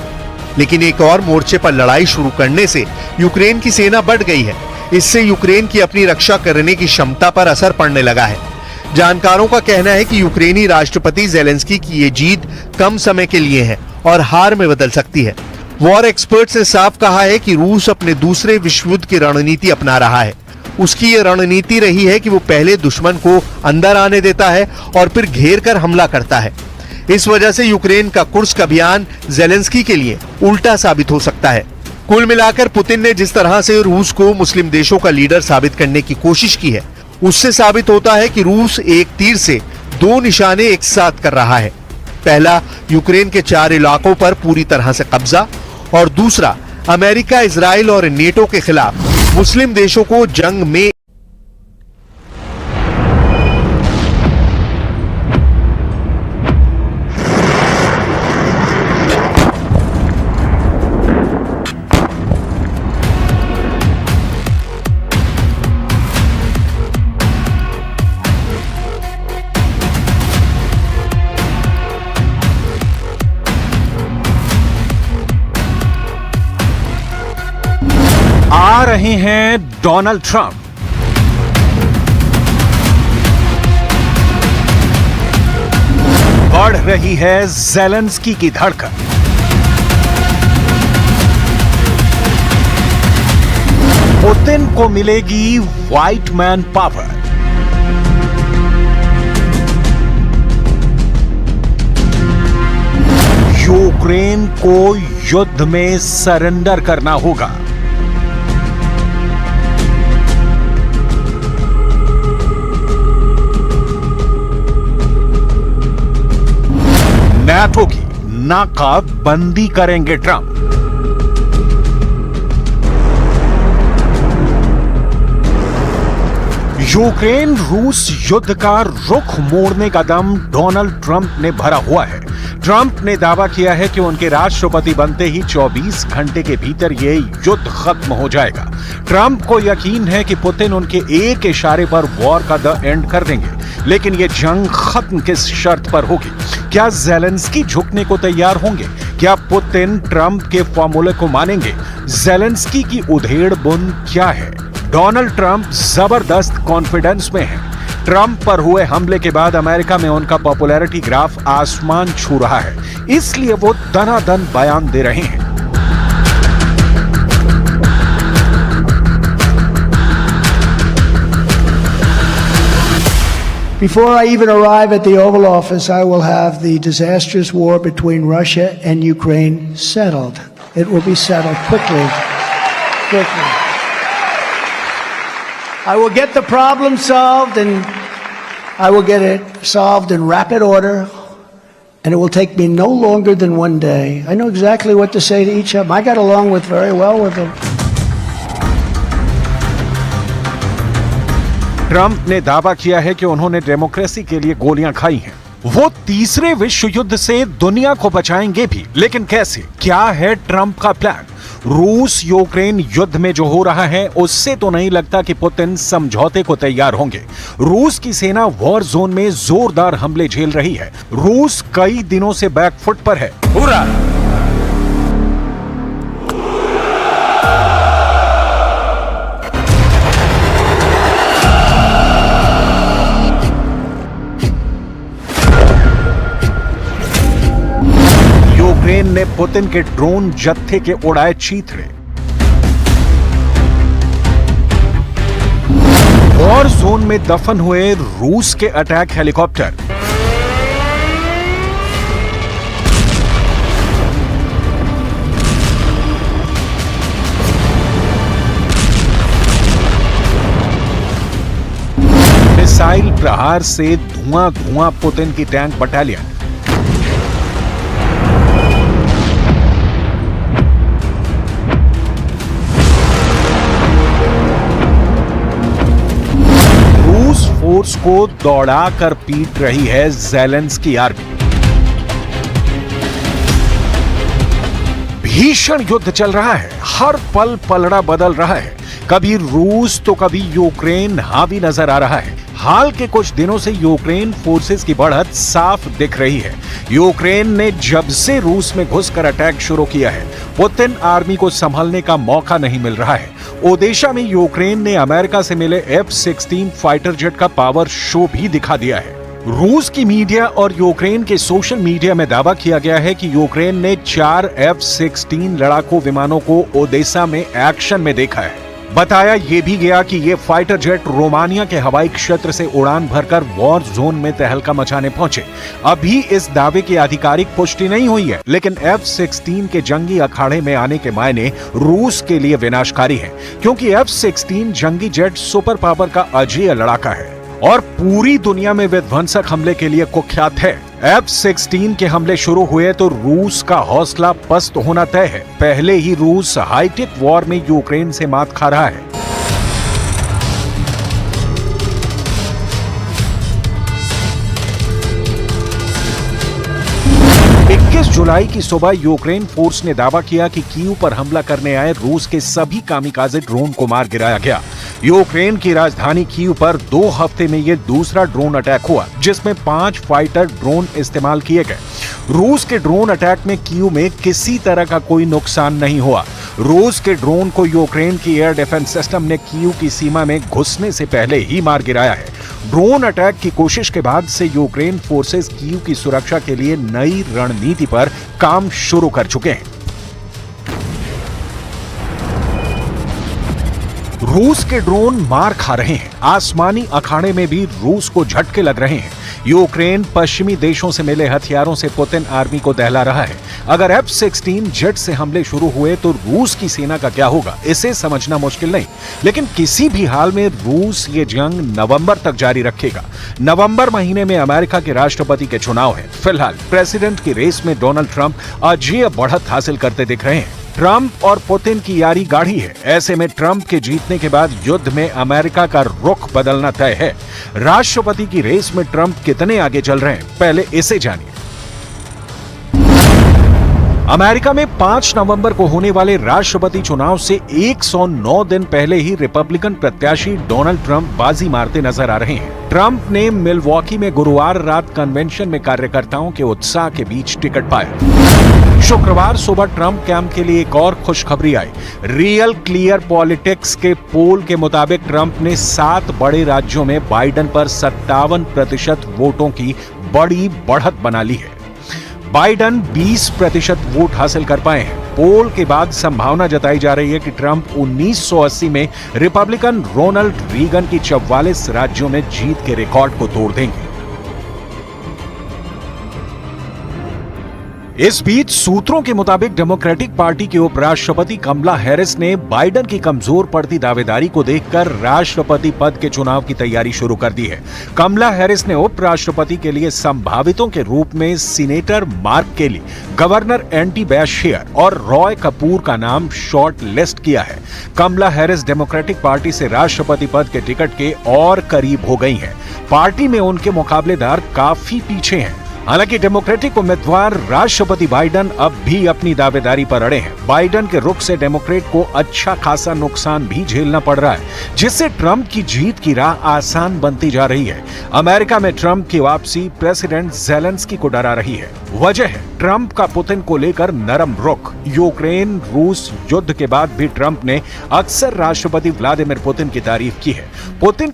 लेकिन एक और मोर्चे पर लड़ाई शुरू करने से यूक्रेन की सेना बढ़ गई है। इससे यूक्रेन की अपनी रक्षा करने की क्षमता पर असर पड़ने लगा है। जानकारों का कहना है कि यूक्रेनी राष्ट्रपति ज़ेलेंस्की की ये जीत कम समय के लिए है और हार में बदल सकती है। वॉर एक्सपर्ट्स ने साफ कहा है कि रूस अपने दूसरे विश्व युद्ध की रणनीति अपना रहा है। उसकी ये रणनीति रही है कि वो पहले दुश्मन को अंदर आने देता है और फिर घेर कर हमला करता है। इस वजह से यूक्रेन का कुर्स्क अभियान ज़ेलेंस्की के लिए उल्टा साबित हो सकता है। कुल मिलाकर पुतिन ने जिस तरह से रूस को मुस्लिम देशों का लीडर साबित करने की कोशिश की है, उससे साबित होता है कि रूस एक तीर से दो निशाने एक साथ कर रहा है। पहला, यूक्रेन के 4 इलाकों पर पूरी तरह से कब्जा, और दूसरा, अमेरिका, इजराइल और नेटो के खिलाफ मुस्लिम देशों को जंग में आ रहे हैं डोनाल्ड ट्रंप। बढ़ रही है ज़ेलेंस्की की धड़कन। पुतिन को मिलेगी व्हाइट मैन पावर। यूक्रेन को युद्ध में सरेंडर करना होगा। नाटो की नाकाबंदी करेंगे ट्रंप। यूक्रेन रूस युद्ध का रुख मोड़ने का दम डोनाल्ड ट्रंप ने भरा हुआ है। ट्रंप ने दावा किया है कि उनके राष्ट्रपति बनते ही 24 घंटे के भीतर यह युद्ध खत्म हो जाएगा। ट्रंप को यकीन है कि पुतिन उनके एक इशारे पर वॉर का द एंड कर देंगे, लेकिन यह जंग खत्म किस शर्त पर होगी? क्या ज़ेलेंस्की झुकने को तैयार होंगे? क्या पुतिन ट्रंप के फॉर्मूले को मानेंगे? ज़ेलेंस्की की उधेड़ बुन क्या है? डोनाल्ड ट्रंप जबरदस्त कॉन्फिडेंस में है। ट्रंप पर हुए हमले के बाद अमेरिका में उनका पॉपुलैरिटी ग्राफ आसमान छू रहा है, इसलिए वो दनादन बयान दे रहे हैं। Before I even arrive at the Oval Office, I will have the disastrous war between Russia and Ukraine settled. It will be settled quickly. I will get the problem solved, and I will get it solved in rapid order, and it will take me no longer than one day. I know exactly what to say to each of them. I got along very well with them. Trump ने दावा किया है कि उन्होंने democracy के लिए गोलियां खाई हैं। वो तीसरे विश्व युद्ध से दुनिया को बचाएंगे भी, लेकिन कैसे? क्या है ट्रंप का प्लान? रूस यूक्रेन युद्ध में जो हो रहा है उससे तो नहीं लगता कि पुतिन समझौते को तैयार होंगे। रूस की सेना वॉर जोन में जोरदार हमले झेल रही है। रूस कई दिनों से बैकफुट पर है। पूरा यूक्रेन ने पुतिन के ड्रोन जत्थे के उड़ाए चीथड़े। वॉर जोन में दफन हुए रूस के अटैक हेलीकॉप्टर। मिसाइल प्रहार से धुआं पुतिन की टैंक बटालियन। फोर्स को दौड़ाकर पीट रही है ज़ेलेंस्की आर्मी। भीषण युद्ध चल रहा है, हर पल पलड़ा बदल रहा है। कभी रूस तो कभी यूक्रेन हावी नजर आ रहा है। हाल के कुछ दिनों से यूक्रेन फोर्सेस की बढ़त साफ दिख रही है। यूक्रेन ने जब से रूस में घुसकर अटैक शुरू किया है, पुतिन आर्मी को संभलने का मौका नहीं मिल रहा है। ओडेशा में यूक्रेन ने अमेरिका से मिले F-16 फाइटर जेट का पावर शो भी दिखा दिया है। रूस की मीडिया और यूक्रेन के सोशल मीडिया में दावा किया गया है कि यूक्रेन ने 4 F-16 लड़ाकू विमानों को ओडेसा में एक्शन में देखा है। बताया यह भी गया कि ये फाइटर जेट रोमानिया के हवाई क्षेत्र से उड़ान भरकर वॉर जोन में तहलका मचाने पहुंचे। अभी इस दावे की आधिकारिक पुष्टि नहीं हुई है, लेकिन F-16 के जंगी अखाड़े में आने के मायने रूस के लिए विनाशकारी है, क्योंकि F-16 जंगी जेट सुपर पावर का अजेय लड़ाका है और पूरी दुनिया में विध्वंसक हमले के लिए कुख्यात है। F-16 के हमले शुरू हुए तो रूस का हौसला पस्त होना तय है। पहले ही रूस हाईटेक वॉर में यूक्रेन से मात खा रहा है। जुलाई की सुबह यूक्रेन फोर्स ने दावा किया कि कीव पर हमला करने आए रूस के सभी कामिकाज़े ड्रोन को मार गिराया गया। यूक्रेन की राजधानी कीव पर 2 हफ्ते में यह दूसरा ड्रोन अटैक हुआ, जिसमें 5 फाइटर ड्रोन इस्तेमाल किए गए। रूस के ड्रोन अटैक में कीव में किसी तरह का कोई नुकसान नहीं हुआ। रूस के ड्रोन को यूक्रेन की एयर डिफेंस सिस्टम ने कीव की सीमा में घुसने से पहले ही मार गिराया है। ड्रोन अटैक की कोशिश के बाद से यूक्रेन फोर्सेस कीव की सुरक्षा के लिए नई रणनीति पर काम शुरू कर चुके हैं। रूस के ड्रोन मार खा रहे हैं। आसमानी अखाड़े में भी रूस को झटके लग रहे हैं। यूक्रेन पश्चिमी देशों से मिले हथियारों से पुतिन आर्मी को दहला रहा है। अगर F-16 जेट से हमले शुरू हुए तो रूस की सेना का क्या होगा, इसे समझना मुश्किल नहीं। लेकिन किसी भी हाल में रूस ये जंग नवंबर तक जारी रखेगा। नवंबर महीने में अमेरिका के राष्ट्रपति के चुनाव है। फिलहाल प्रेसिडेंट की रेस में डोनाल्ड ट्रंप अजेय बढ़त हासिल करते दिख रहे हैं। ट्रंप और पुतिन की यारी गाढ़ी है। ऐसे में ट्रंप के जीतने के बाद युद्ध में अमेरिका का रुख बदलना तय है। राष्ट्रपति की रेस में ट्रंप कितने आगे चल रहे हैं, पहले इसे जानिए। अमेरिका में 5 नवंबर को होने वाले राष्ट्रपति चुनाव से 109 दिन पहले ही रिपब्लिकन प्रत्याशी डोनाल्ड ट्रंप बाजी मारते नजर आ रहे हैं। ट्रंप ने मिलवॉकी में गुरुवार रात कन्वेंशन में कार्यकर्ताओं के उत्साह के बीच टिकट पाया। शुक्रवार सुबह ट्रंप कैंप के लिए एक और खुशखबरी आई। रियल क्लियर पॉलिटिक्स के पोल के मुताबिक ट्रंप ने 7 बड़े राज्यों में बाइडेन पर 57% वोटों की बड़ी बढ़त बना ली है। बाइडेन 20% वोट हासिल कर पाए हैं। पोल के बाद संभावना जताई जा रही है कि ट्रंप 1980 में रिपब्लिकन रोनाल्ड रीगन की 44 राज्यों में जीत के रिकॉर्ड को तोड़ देंगे। इस बीच सूत्रों के मुताबिक डेमोक्रेटिक पार्टी के उपराष्ट्रपति कमला हैरिस ने बाइडेन की कमजोर पड़ती दावेदारी को देखकर राष्ट्रपति पद के चुनाव की तैयारी शुरू कर दी है। कमला हैरिस ने उपराष्ट्रपति के लिए संभावितों के रूप में सीनेटर मार्क केली, गवर्नर एंटी बैशेयर और रॉय कपूर का नाम शॉर्ट लिस्ट किया है। कमला हैरिस डेमोक्रेटिक पार्टी से राष्ट्रपति पद के टिकट के और करीब हो गई हैं। पार्टी में उनके मुकाबलेदार काफी पीछे हैं। हालांकि डेमोक्रेटिक उम्मीदवार राष्ट्रपति बाइडेन अब भी अपनी दावेदारी पर अड़े हैं। बाइडेन के रुख से डेमोक्रेट को अच्छा खासा नुकसान भी झेलना पड़ रहा है, जिससे ट्रंप की जीत की राह आसान बनती जा रही है। अमेरिका में ट्रंप की वापसी प्रेसिडेंट ज़ेलेंस्की को डरा रही है। वजह है ट्रंप का पुतिन को लेकर नरम रुख। यूक्रेन रूस युद्ध के बाद भी ट्रंप ने अक्सर राष्ट्रपति व्लादिमीर पुतिन की तारीफ की है। पुतिन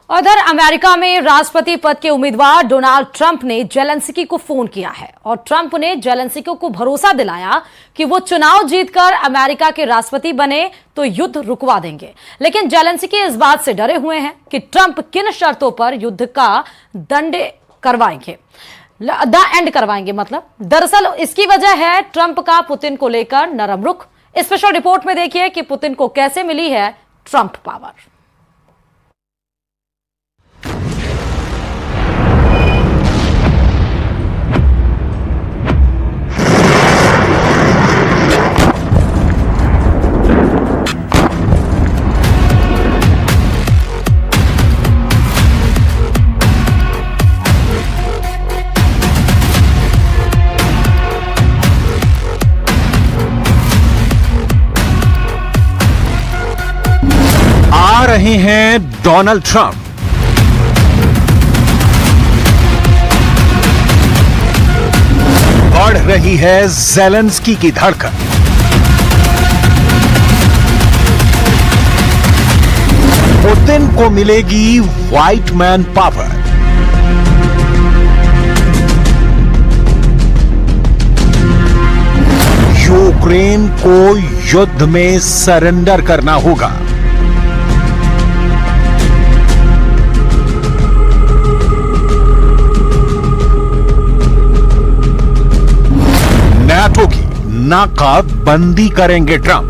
उधर अमेरिका में राष्ट्रपति पद के उम्मीदवार डोनाल्ड ट्रंप ने जेलेंस्की को फोन किया है और ट्रंप ने जेलेंस्की को भरोसा दिलाया कि वो चुनाव जीतकर अमेरिका के राष्ट्रपति बने तो युद्ध रुकवा देंगे। लेकिन जेलेंस्की इस बात से डरे हुए हैं कि ट्रंप किन शर्तों पर युद्ध का द एंड करवाएंगे। मतलब दरअसल इसकी वजह है ट्रंप का पुतिन को लेकर नरम रुख। स्पेशल रिपोर्ट में देखिए कि पुतिन को कैसे मिली है ट्रंप पावर। आ रहे हैं डोनाल्ड ट्रंप। बढ़ रही है ज़ेलेंस्की की धड़कन। पुतिन को मिलेगी व्हाइट मैन पावर। यूक्रेन को युद्ध में सरेंडर करना होगा। नाटो की नाकाबंदी करेंगे ट्रंप।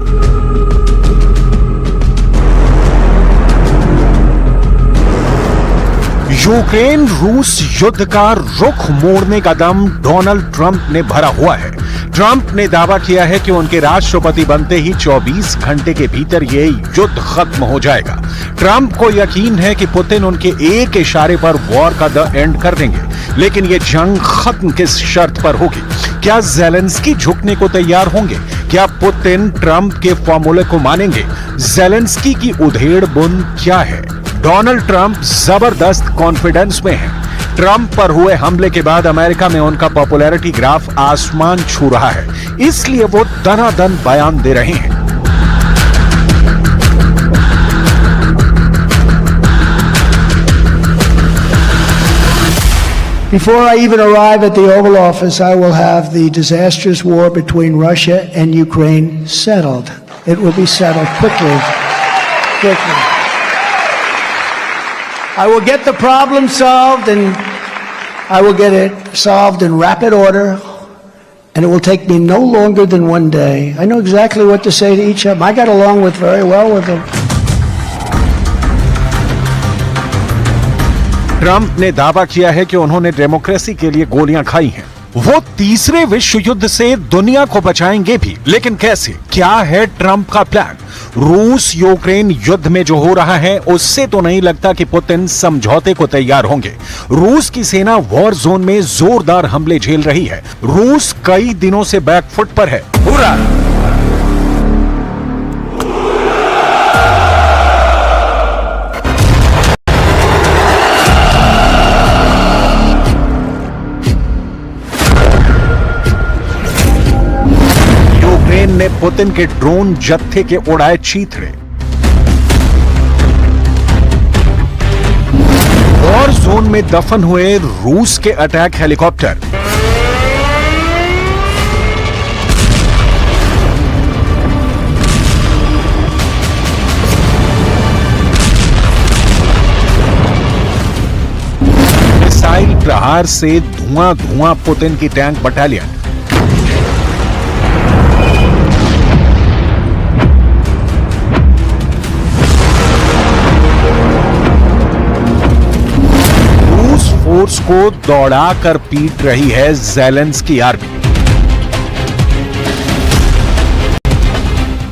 यूक्रेन रूस युद्ध का रुख मोड़ने का दम डोनाल्ड ट्रंप ने भरा हुआ है। ट्रंप ने दावा किया है कि उनके राष्ट्रपति बनते ही 24 घंटे के भीतर ये युद्ध खत्म हो जाएगा। ट्रंप को यकीन है कि पुतिन उनके एक इशारे पर वॉर का द एंड कर देंगे, लेकिन ये जंग खत्म किस शर्त पर होगी? क्या ज़ेलेंस्की झुकने को तैयार होंगे? क्या पुतिन ट्रंप के फॉर्मूले को मानेंगे? ज़ेलेंस्की की उधेड़ बुन क्या है? डोनाल्ड ट्रंप जबरदस्त कॉन्फिडेंस में है। ट्रंप पर हुए हमले के बाद अमेरिका में उनका पॉपुलैरिटी ग्राफ आसमान छू रहा है, इसलिए वो दनादन बयान दे रहे हैं। Before I even arrive at the Oval Office, I will have the disastrous war between Russia and Ukraine settled. It will be settled quickly. Quickly. I will get the problem solved, and I will get it solved in rapid order, and it will take me no longer than one day. I know exactly what to say to each of them. I got along very well with them. Trump ने दावा किया है कि उन्होंने democracy के लिए गोलियां खाई हैं। वो तीसरे विश्व युद्ध से दुनिया को बचाएंगे भी, लेकिन कैसे? क्या है ट्रंप का प्लान? रूस यूक्रेन युद्ध में जो हो रहा है उससे तो नहीं लगता कि पुतिन समझौते को तैयार होंगे। रूस की सेना वॉर जोन में जोरदार हमले झेल रही है। रूस कई दिनों से बैकफुट पर है। पूरा ने पुतिन के ड्रोन जत्थे के उड़ाए चीथड़े। वॉर जोन में दफन हुए रूस के अटैक हेलीकॉप्टर। मिसाइल प्रहार से धुआं धुआं पुतिन की टैंक बटालियन। फोर्स को दौड़ाकर पीट रही है ज़ेलेंस्की आर्मी।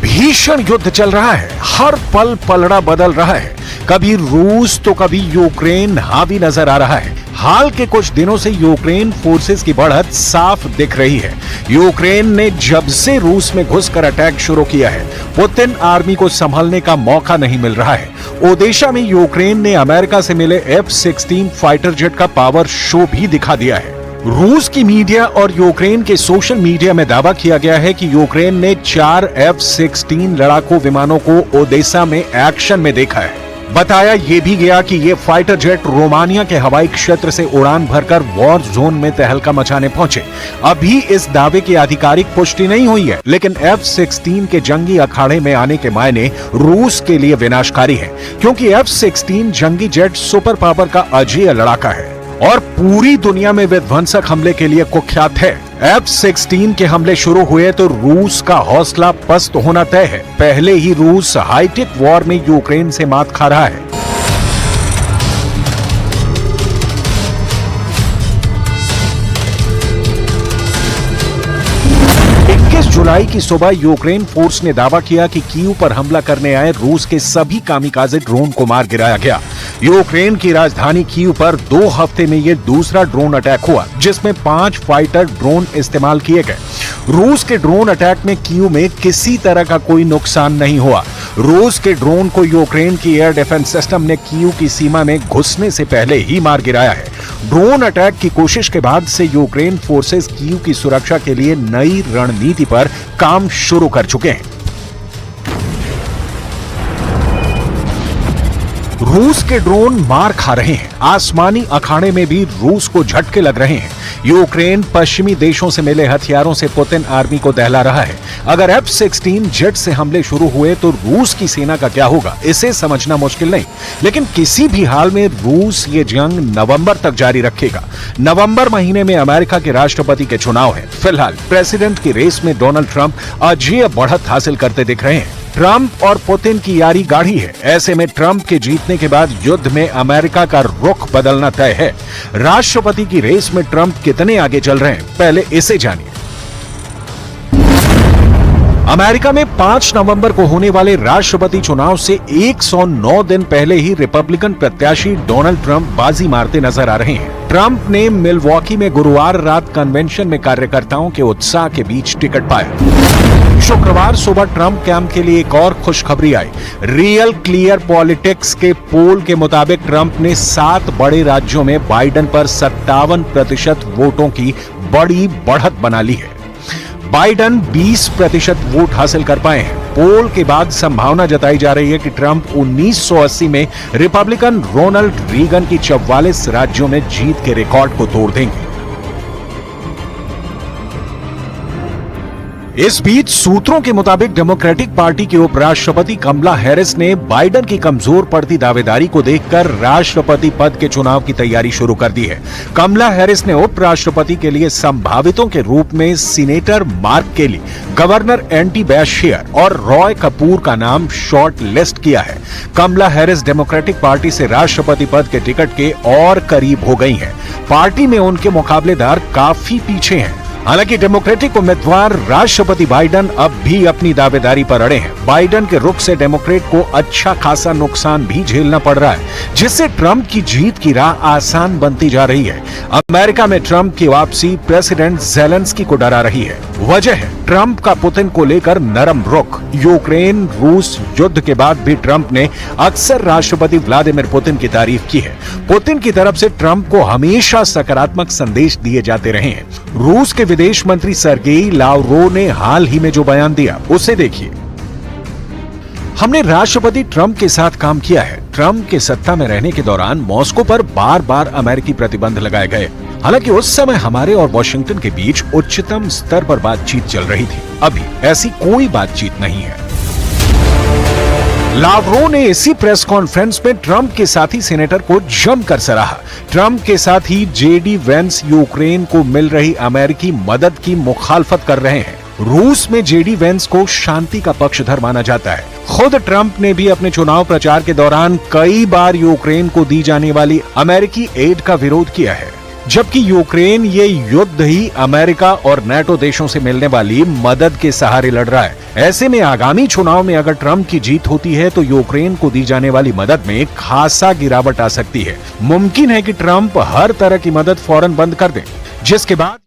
भीषण युद्ध चल रहा है, हर पल पलड़ा बदल रहा है। कभी रूस तो कभी यूक्रेन हावी नजर आ रहा है। हाल के कुछ दिनों से यूक्रेन फोर्सेस की बढ़त साफ दिख रही है। यूक्रेन ने जब से रूस में घुसकर अटैक शुरू किया है, पुतिन आर्मी को संभलने का मौका नहीं मिल रहा है। ओडेशा में यूक्रेन ने अमेरिका से मिले F-16 फाइटर जेट का पावर शो भी दिखा दिया है। रूस की मीडिया और यूक्रेन के सोशल मीडिया में दावा किया गया है कि यूक्रेन ने 4 F-16 लड़ाकू विमानों को ओडेशा में एक्शन में देखा है। बताया यह भी गया कि ये फाइटर जेट रोमानिया के हवाई क्षेत्र से उड़ान भरकर वॉर जोन में तहलका मचाने पहुंचे। अभी इस दावे की आधिकारिक पुष्टि नहीं हुई है, लेकिन F-16 के जंगी अखाड़े में आने के मायने रूस के लिए विनाशकारी है, क्योंकि F-16 जंगी जेट सुपर पावर का अजेय लड़ाका है और पूरी दुनिया में विध्वंसक हमले के लिए कुख्यात है। F-16 के हमले शुरू हुए तो रूस का हौसला पस्त होना तय है। पहले ही रूस हाईटेक वॉर में यूक्रेन से मात खा रहा है। 21 जुलाई की सुबह यूक्रेन फोर्स ने दावा किया कि कीव पर हमला करने आए रूस के सभी कामिकाज़े ड्रोन को मार गिराया गया। यूक्रेन की राजधानी कीव पर 2 हफ्ते में यह दूसरा ड्रोन अटैक हुआ, जिसमें 5 फाइटर ड्रोन इस्तेमाल किए गए। रूस के ड्रोन अटैक में कीव में किसी तरह का कोई नुकसान नहीं हुआ। रूस के ड्रोन को यूक्रेन की एयर डिफेंस सिस्टम ने कीव की सीमा में घुसने से पहले ही मार गिराया है। ड्रोन अटैक की कोशिश के बाद से यूक्रेन फोर्सेस कीव की सुरक्षा के लिए नई रणनीति पर काम शुरू कर चुके हैं। रूस के ड्रोन मार खा रहे हैं। आसमानी अखाड़े में भी रूस को झटके लग रहे हैं। यूक्रेन पश्चिमी देशों से मिले हथियारों से पुतिन आर्मी को दहला रहा है। अगर F-16 जेट से हमले शुरू हुए तो रूस की सेना का क्या होगा, इसे समझना मुश्किल नहीं। लेकिन किसी भी हाल में रूस ये जंग नवंबर तक जारी रखेगा। नवंबर महीने में अमेरिका के राष्ट्रपति के चुनाव है। फिलहाल प्रेसिडेंट की रेस में डोनाल्ड ट्रंप अजेय बढ़त हासिल करते दिख रहे हैं। ट्रंप और पुतिन की यारी गाढ़ी है। ऐसे में ट्रंप के जीतने के बाद युद्ध में अमेरिका का रुख बदलना तय है। राष्ट्रपति की रेस में ट्रंप कितने आगे चल रहे हैं, पहले इसे जानिए। अमेरिका में 5 नवंबर को होने वाले राष्ट्रपति चुनाव से 109 दिन पहले ही रिपब्लिकन प्रत्याशी डोनाल्ड ट्रंप बाजी मारते नजर आ रहे हैं। ट्रंप ने मिलवॉकी में गुरुवार रात कन्वेंशन में कार्यकर्ताओं के उत्साह के बीच टिकट पाया। शुक्रवार सुबह ट्रंप कैंप के लिए एक और खुशखबरी आई। रियल क्लियर पॉलिटिक्स के पोल के मुताबिक ट्रंप ने 7 बड़े राज्यों में बाइडेन पर 57% वोटों की बड़ी बढ़त बना ली है। बाइडेन 20% वोट हासिल कर पाए हैं। पोल के बाद संभावना जताई जा रही है कि ट्रंप 1980 में रिपब्लिकन रोनाल्ड रीगन की 44 राज्यों में जीत के रिकॉर्ड को तोड़ देंगे। इस बीच सूत्रों के मुताबिक डेमोक्रेटिक पार्टी की उपराष्ट्रपति कमला हैरिस ने बाइडेन की कमजोर पड़ती दावेदारी को देखकर राष्ट्रपति पद के चुनाव की तैयारी शुरू कर दी है। कमला हैरिस ने उपराष्ट्रपति के लिए संभावितों के रूप में सीनेटर मार्क केली, गवर्नर एंटी बैशियर और रॉय कपूर का नाम शॉर्ट लिस्ट किया है। कमला हैरिस डेमोक्रेटिक पार्टी से राष्ट्रपति पद के टिकट के और करीब हो गई हैं। पार्टी में उनके मुकाबलेदार काफी पीछे हैं। हालांकि डेमोक्रेटिक उम्मीदवार राष्ट्रपति बाइडेन अब भी अपनी दावेदारी पर अड़े हैं। बाइडेन के रुख से डेमोक्रेट को अच्छा खासा नुकसान भी झेलना पड़ रहा है, जिससे ट्रंप की जीत की राह आसान बनती जा रही है। अमेरिका में ट्रंप की वापसी प्रेसिडेंट ज़ेलेंस्की को डरा रही है। वजह है ट्रंप का पुतिन को लेकर नरम रुख। यूक्रेन रूस युद्ध के बाद भी ट्रंप ने अक्सर राष्ट्रपति व्लादिमीर पुतिन की तारीफ की है। पुतिन की तरफ से ट्रंप को हमेशा सकारात्मक संदेश दिए जाते रहे हैं। रूस के विदेश मंत्री सर्गेई लावरोव ने हाल ही में जो बयान दिया, उसे देखिए। हमने राष्ट्रपति ट्रंप के साथ काम किया है। ट्रंप के सत्ता में रहने के दौरान मॉस्को पर बार बार अमेरिकी प्रतिबंध लगाए गए। हालांकि उस समय हमारे और वॉशिंगटन के बीच उच्चतम स्तर पर बातचीत चल रही थी। अभी ऐसी कोई बातचीत नहीं है। लावरोव ने इसी प्रेस कॉन्फ्रेंस में ट्रंप के साथी सेनेटर को जमकर सराहा। ट्रंप के साथ ही जेडी वेंस यूक्रेन को मिल रही अमेरिकी मदद की मुखालफत कर रहे हैं। रूस में जेडी वेंस को शांति का पक्षधर माना जाता है। खुद ट्रंप ने भी अपने चुनाव प्रचार के दौरान कई बार यूक्रेन को दी जाने वाली अमेरिकी एड का विरोध किया है, जबकि यूक्रेन ये युद्ध ही अमेरिका और नेटो देशों से मिलने वाली मदद के सहारे लड़ रहा है। ऐसे में आगामी चुनाव में अगर ट्रंप की जीत होती है तो यूक्रेन को दी जाने वाली मदद में खासा गिरावट आ सकती है। मुमकिन है कि ट्रंप हर तरह की मदद फौरन बंद कर दें, जिसके बाद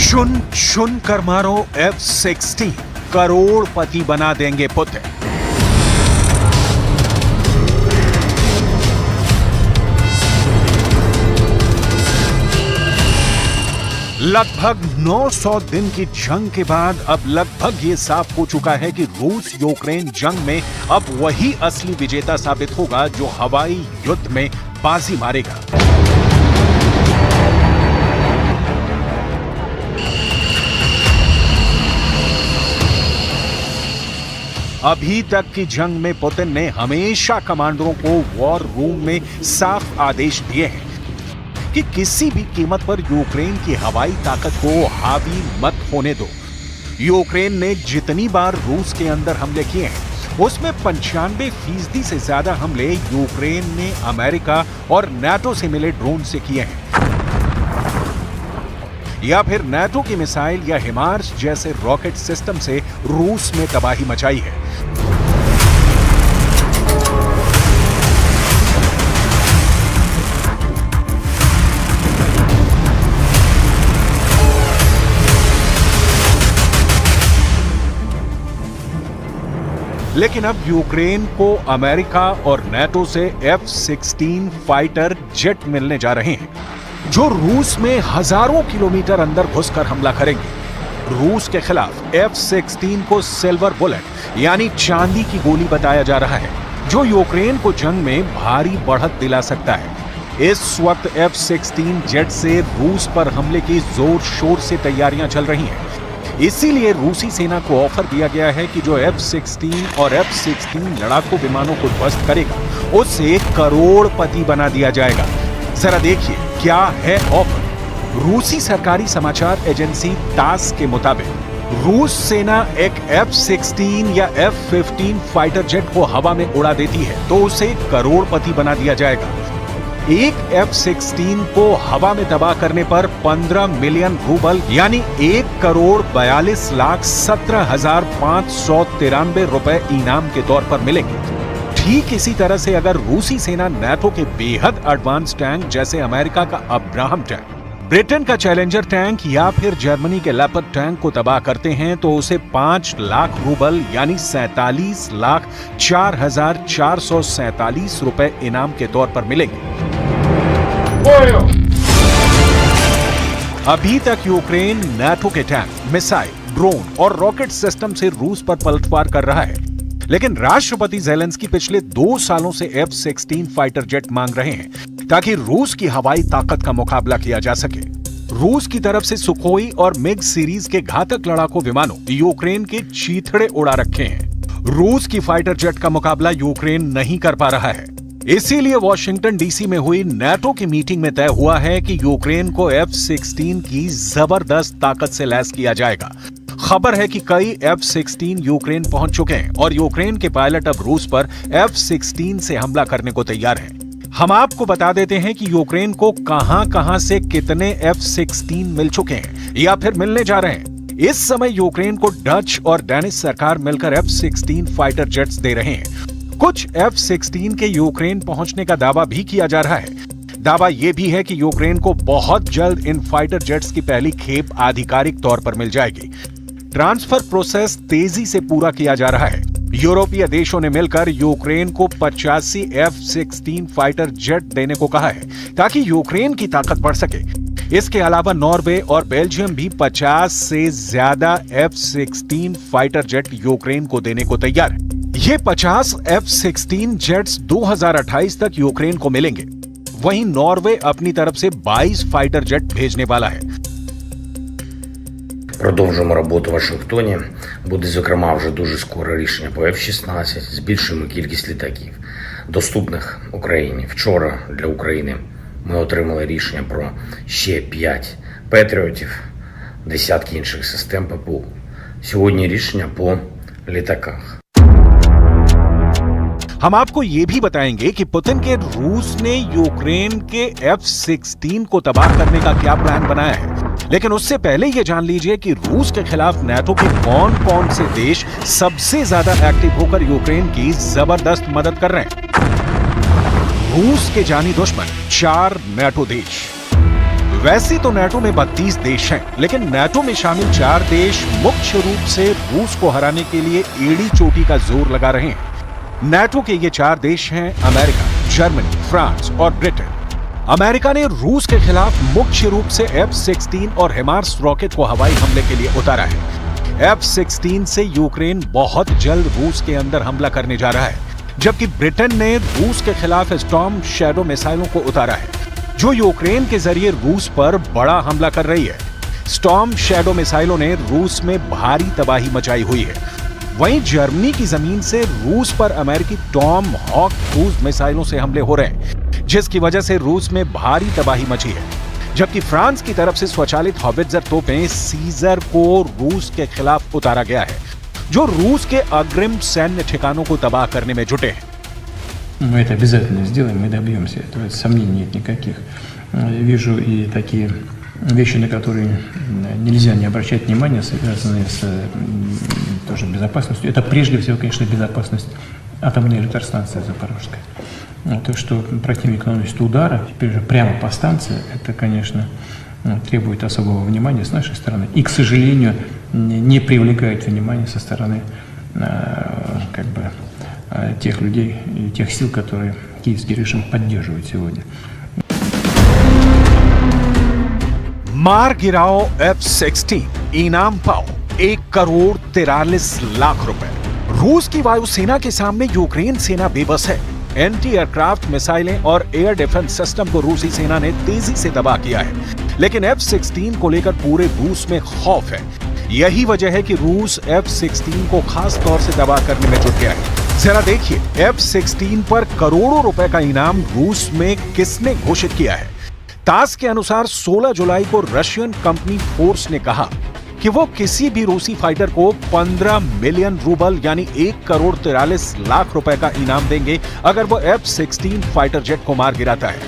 चुन चुन कर मारो F-16, करोड़पति बना देंगे पुतिन। लगभग 900 दिन की जंग के बाद अब लगभग ये साफ हो चुका है कि रूस यूक्रेन जंग में अब वही असली विजेता साबित होगा जो हवाई युद्ध में बाजी मारेगा। अभी तक की जंग में पुतिन ने हमेशा कमांडरों को वॉर रूम में साफ आदेश दिए हैं कि किसी भी कीमत पर यूक्रेन की हवाई ताकत को हावी मत होने दो। यूक्रेन ने जितनी बार रूस के अंदर हमले किए हैं उसमें 95% से ज्यादा हमले यूक्रेन ने अमेरिका और नाटो से मिले ड्रोन से किए हैं, या फिर नाटो की मिसाइल या हिमार्स जैसे रॉकेट सिस्टम से रूस में तबाही मचाई है। लेकिन अब यूक्रेन को अमेरिका और नाटो से F-16 फाइटर जेट मिलने जा रहे हैं जो रूस में हजारों किलोमीटर अंदर घुसकर हमला करेंगे। रूस के खिलाफ F-16 को सिल्वर बुलेट यानी चांदी की गोली बताया जा रहा है, जो यूक्रेन को जंग में भारी बढ़त दिला सकता है। इस वक्त F-16 जेट से रूस पर हमले की जोर शोर से तैयारियां चल रही हैं। इसीलिए रूसी सेना को ऑफर दिया गया है कि जो F-16 और F-16 लड़ाकू विमानों को ध्वस्त करेगा उसे करोड़पति बना दिया जाएगा। जरा देखिए क्या है ऑफर। रूसी सरकारी समाचार एजेंसी तास के मुताबिक रूस सेना एक F-16 या F-15 फाइटर जेट को हवा में उड़ा देती है तो उसे करोड़पति बना दिया जाएगा। एक F-16 को हवा में तबाह करने पर 15 मिलियन रूबल यानी 1,42,17,593 रुपए इनाम के तौर पर मिलेंगे। ठीक इसी तरह से अगर रूसी सेना नाटो के बेहद एडवांस टैंक जैसे अमेरिका का अब्राहम टैंक, ब्रिटेन का चैलेंजर टैंक या फिर जर्मनी के लेपर्ड टैंक को तबाह करते हैं तो उसे 5 लाख रूबल यानी 47,04,447 रुपए इनाम के तौर पर मिलेंगे। अभी तक यूक्रेन नाटो के टैंक, मिसाइल, ड्रोन और रॉकेट सिस्टम से रूस पर पलटवार कर रहा है, लेकिन राष्ट्रपति ज़ेलेंस्की पिछले 2 सालों से F-16 फाइटर जेट मांग रहे हैं ताकि रूस की हवाई ताकत का मुकाबला किया जा सके। रूस की तरफ से सुखोई और मिग सीरीज के घातक लड़ाकू विमानों यूक्रेन के चीथड़े उड़ा रखे हैं। रूस की फाइटर जेट का मुकाबला यूक्रेन नहीं कर पा रहा है। इसीलिए वॉशिंगटन डीसी में हुई नाटो की मीटिंग में तय हुआ है कि यूक्रेन को F-16 की जबरदस्त ताकत से लैस किया जाएगा। खबर है कि कई F-16 यूक्रेन पहुंच चुके हैं और यूक्रेन के पायलट अब रूस पर F-16 से हमला करने को तैयार हैं। हम आपको बता देते हैं कि यूक्रेन को कहां-कहां से कितने F-16 मिल चुके हैं या फिर मिलने जा रहे हैं। इस समय यूक्रेन को डच और डेनिश सरकार मिलकर F-16 फाइटर जेट्स दे रहे हैं। कुछ F-16 के यूक्रेन पहुंचने का दावा भी किया जा रहा है। दावा यह भी है कि यूक्रेन को बहुत जल्द इन फाइटर जेट्स की पहली खेप आधिकारिक तौर पर मिल जाएगी। ट्रांसफर प्रोसेस तेजी से पूरा किया जा रहा है। यूरोपीय देशों ने मिलकर यूक्रेन को 85 F-16 फाइटर जेट देने को कहा है ताकि यूक्रेन की ताकत बढ़ सके। इसके अलावा नॉर्वे और बेल्जियम भी 50 से ज्यादा F-16 फाइटर जेट यूक्रेन को देने को तैयार है। ये 50 F-16 जेट्स 2028 तक यूक्रेन को मिलेंगे। वहीं नॉर्वे अपनी तरफ से 22 फाइटर जेट भेजने वाला है। Продовжуємо роботу в Вашингтоні. Буде, зокрема, вже дуже скоро рішення по F-16. Збільшуємо кількість літаків, доступних Україні. Вчора для України ми отримали рішення про ще 5 Петріотів, десятки інших систем ППО. Сьогодні рішення по літаках. हम आपको ये भी बताएंगे कि पुतिन के रूस ने यूक्रेन के F-16 को तबाह करने का क्या प्लान बनाया है। लेकिन उससे पहले ये जान लीजिए कि रूस के खिलाफ नाटो के कौन-कौन से देश सबसे ज्यादा एक्टिव होकर यूक्रेन की जबरदस्त मदद कर रहे हैं। रूस के जानी दुश्मन 4 नाटो देश। वैसे तो नाटो में 32 देश हैं, लेकिन नाटो में शामिल 4 देश मुख्य रूप से रूस को हराने के लिए एड़ी चोटी का जोर लगा रहे हैं। नाटो के ये 4 देश हैं अमेरिका, जर्मनी, फ्रांस और ब्रिटेन। अमेरिका ने रूस के खिलाफ मुख्य रूप से F-16 और हिमार्स रॉकेट को हवाई हमले के लिए उतारा है। F-16 से यूक्रेन बहुत जल्द रूस के अंदर हमला करने जा रहा है, जबकि ब्रिटेन ने रूस के खिलाफ स्टॉर्म शैडो मिसाइलों को उतारा है, जो यूक्रेन के जरिए रूस पर बड़ा हमला कर रही है। स्टॉर्म शैडो मिसाइलों ने रूस में भारी तबाही मचाई हुई है। वहीं जर्मनी की जमीन से रूस पर अमेरिकी टॉम हॉक क्रूज मिसाइलों से हमले हो रहे हैं, जिसकी वजह से रूस में भारी तबाही मची है। जबकि फ्रांस की तरफ से स्वचालित हॉवित्जर तोपें सीजर को रूस के खिलाफ उतारा गया है, जो रूस के अग्रिम सैन्य ठिकानों को तबाह करने में जुटे हैं। Мы это обязательно сделаем, мы добьемся этого, сомнений нет никаких. Вижу и такие вещи, на которые нельзя не обращать внимания, связанные с тоже безопасностью. Это прежде всего, конечно, безопасность атомной электростанции Запорожской. То, что противник наносит удары, теперь же прямо по станции, это, конечно, требует особого внимания с нашей стороны. И, к сожалению, не привлекает внимания со стороны тех людей и тех сил, которые киевский режим поддерживает сегодня. मार गिराओ F-16, इनाम पाओ 1,43,00,000 रुपए। रूस की वायुसेना के सामने यूक्रेन सेना बेबस है। एंटी एयरक्राफ्ट मिसाइलें और एयर डिफेंस सिस्टम को रूसी सेना ने तेजी से तबाह किया है, लेकिन F-16 को लेकर पूरे रूस में खौफ है। यही वजह है कि रूस F-16 को खास तौर से तबाह करने में जुट गया है। जरा देखिए F-16 पर करोड़ों रुपए का इनाम रूस में किसने घोषित किया है। तास के अनुसार 16 जुलाई को रशियन कंपनी फोर्स ने कहा कि वो किसी भी रूसी फाइटर को 15 मिलियन रूबल यानी 1,43,00,000 रुपए का इनाम देंगे अगर वो F-16 फाइटर जेट को मार गिराता है।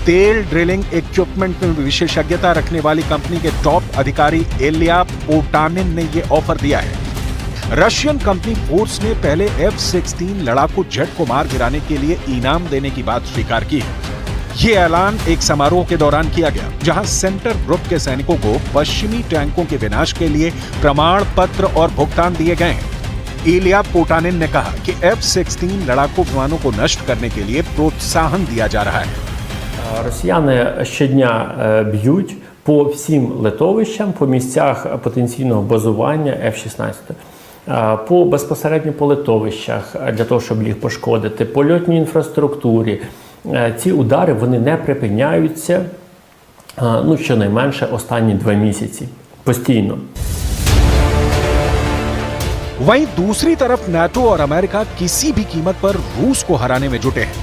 तेल ड्रिलिंग इक्विपमेंट में विशेषज्ञता रखने वाली कंपनी के टॉप अधिकारी इलिया पोटानिन ने ये ऑफर दिया है। रशियन कंपनी फोर्स ने पहले F-16 लड़ाकू जेट को मार गिराने के लिए इनाम देने की बात स्वीकार की है। ये ऐलान एक समारोह के दौरान किया गया, जहां सेंटर ग्रुप के सैनिकों को पश्चिमी टैंकों के विनाश के लिए प्रमाण पत्र और भुगतान दिए गए हैं। इलिया पोटानिन ने कहा कि F-16 लड़ाकू विमानों को नष्ट करने के लिए प्रोत्साहन दिया जा रहा है। Росіяни щодня б'ють по всім литовищам, по місцях потенційного базування F-16. Безпосередньо по литовищах, для того, щоб їх пошкодити, по льотній інфраструктурі. Ці удари, вони не припиняються, щонайменше останні 2 місяці. Постійно. वहीं दूसरी तरफ नाटो और अमेरिका किसी भी कीमत पर रूस को हराने में जुटे हैं।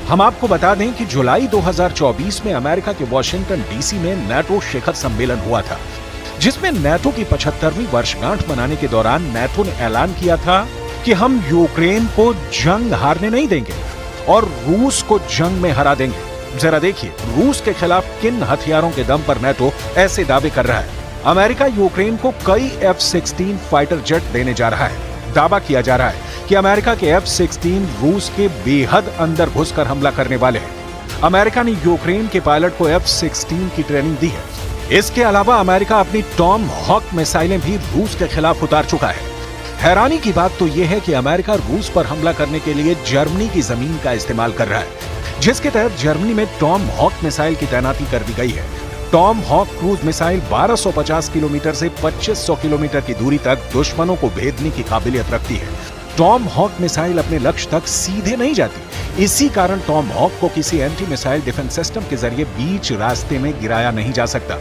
हम आपको बता दें कि जुलाई 2024 में अमेरिका के वॉशिंगटन डीसी में नाटो शिखर सम्मेलन हुआ था, जिसमें नाटो की 75वीं वर्षगांठ मनाने के दौरान नाटो ने ऐलान किया था कि हम यूक्रेन को जंग हारने नहीं देंगे और रूस को जंग में हरा देंगे। जरा देखिए रूस के खिलाफ किन हथियारों के दम पर नाटो ऐसे दावे कर रहा है। अमेरिका यूक्रेन को कई F-16 फाइटर जेट देने जा रहा है। दावा किया जा रहा है कि अमेरिका के F-16 रूस के बेहद अंदर घुसकर हमला करने वाले हैं। अमेरिका ने यूक्रेन के पायलट को F-16 की ट्रेनिंग दी है। इसके अलावा अमेरिका अपनी टॉम हॉक मिसाइलें भी रूस के खिलाफ उतार चुका है। हैरानी की बात तो यह है कि अमेरिका रूस पर हमला करने के लिए जर्मनी की जमीन का इस्तेमाल कर रहा है, जिसके तहत जर्मनी में टॉम हॉक मिसाइल की तैनाती कर दी गई है। Tomahawk cruise missile 1250 kilometre से 2500 किलोमीटर की दूरी तक दुश्मनों को भेदने की काबिलियत रखती है। टॉम हॉक मिसाइल अपने लक्ष्य तक सीधे नहीं जाती, इसी कारण टॉम हॉक को किसी एंटी मिसाइल डिफेंस सिस्टम के जरिए बीच रास्ते में गिराया नहीं जा सकता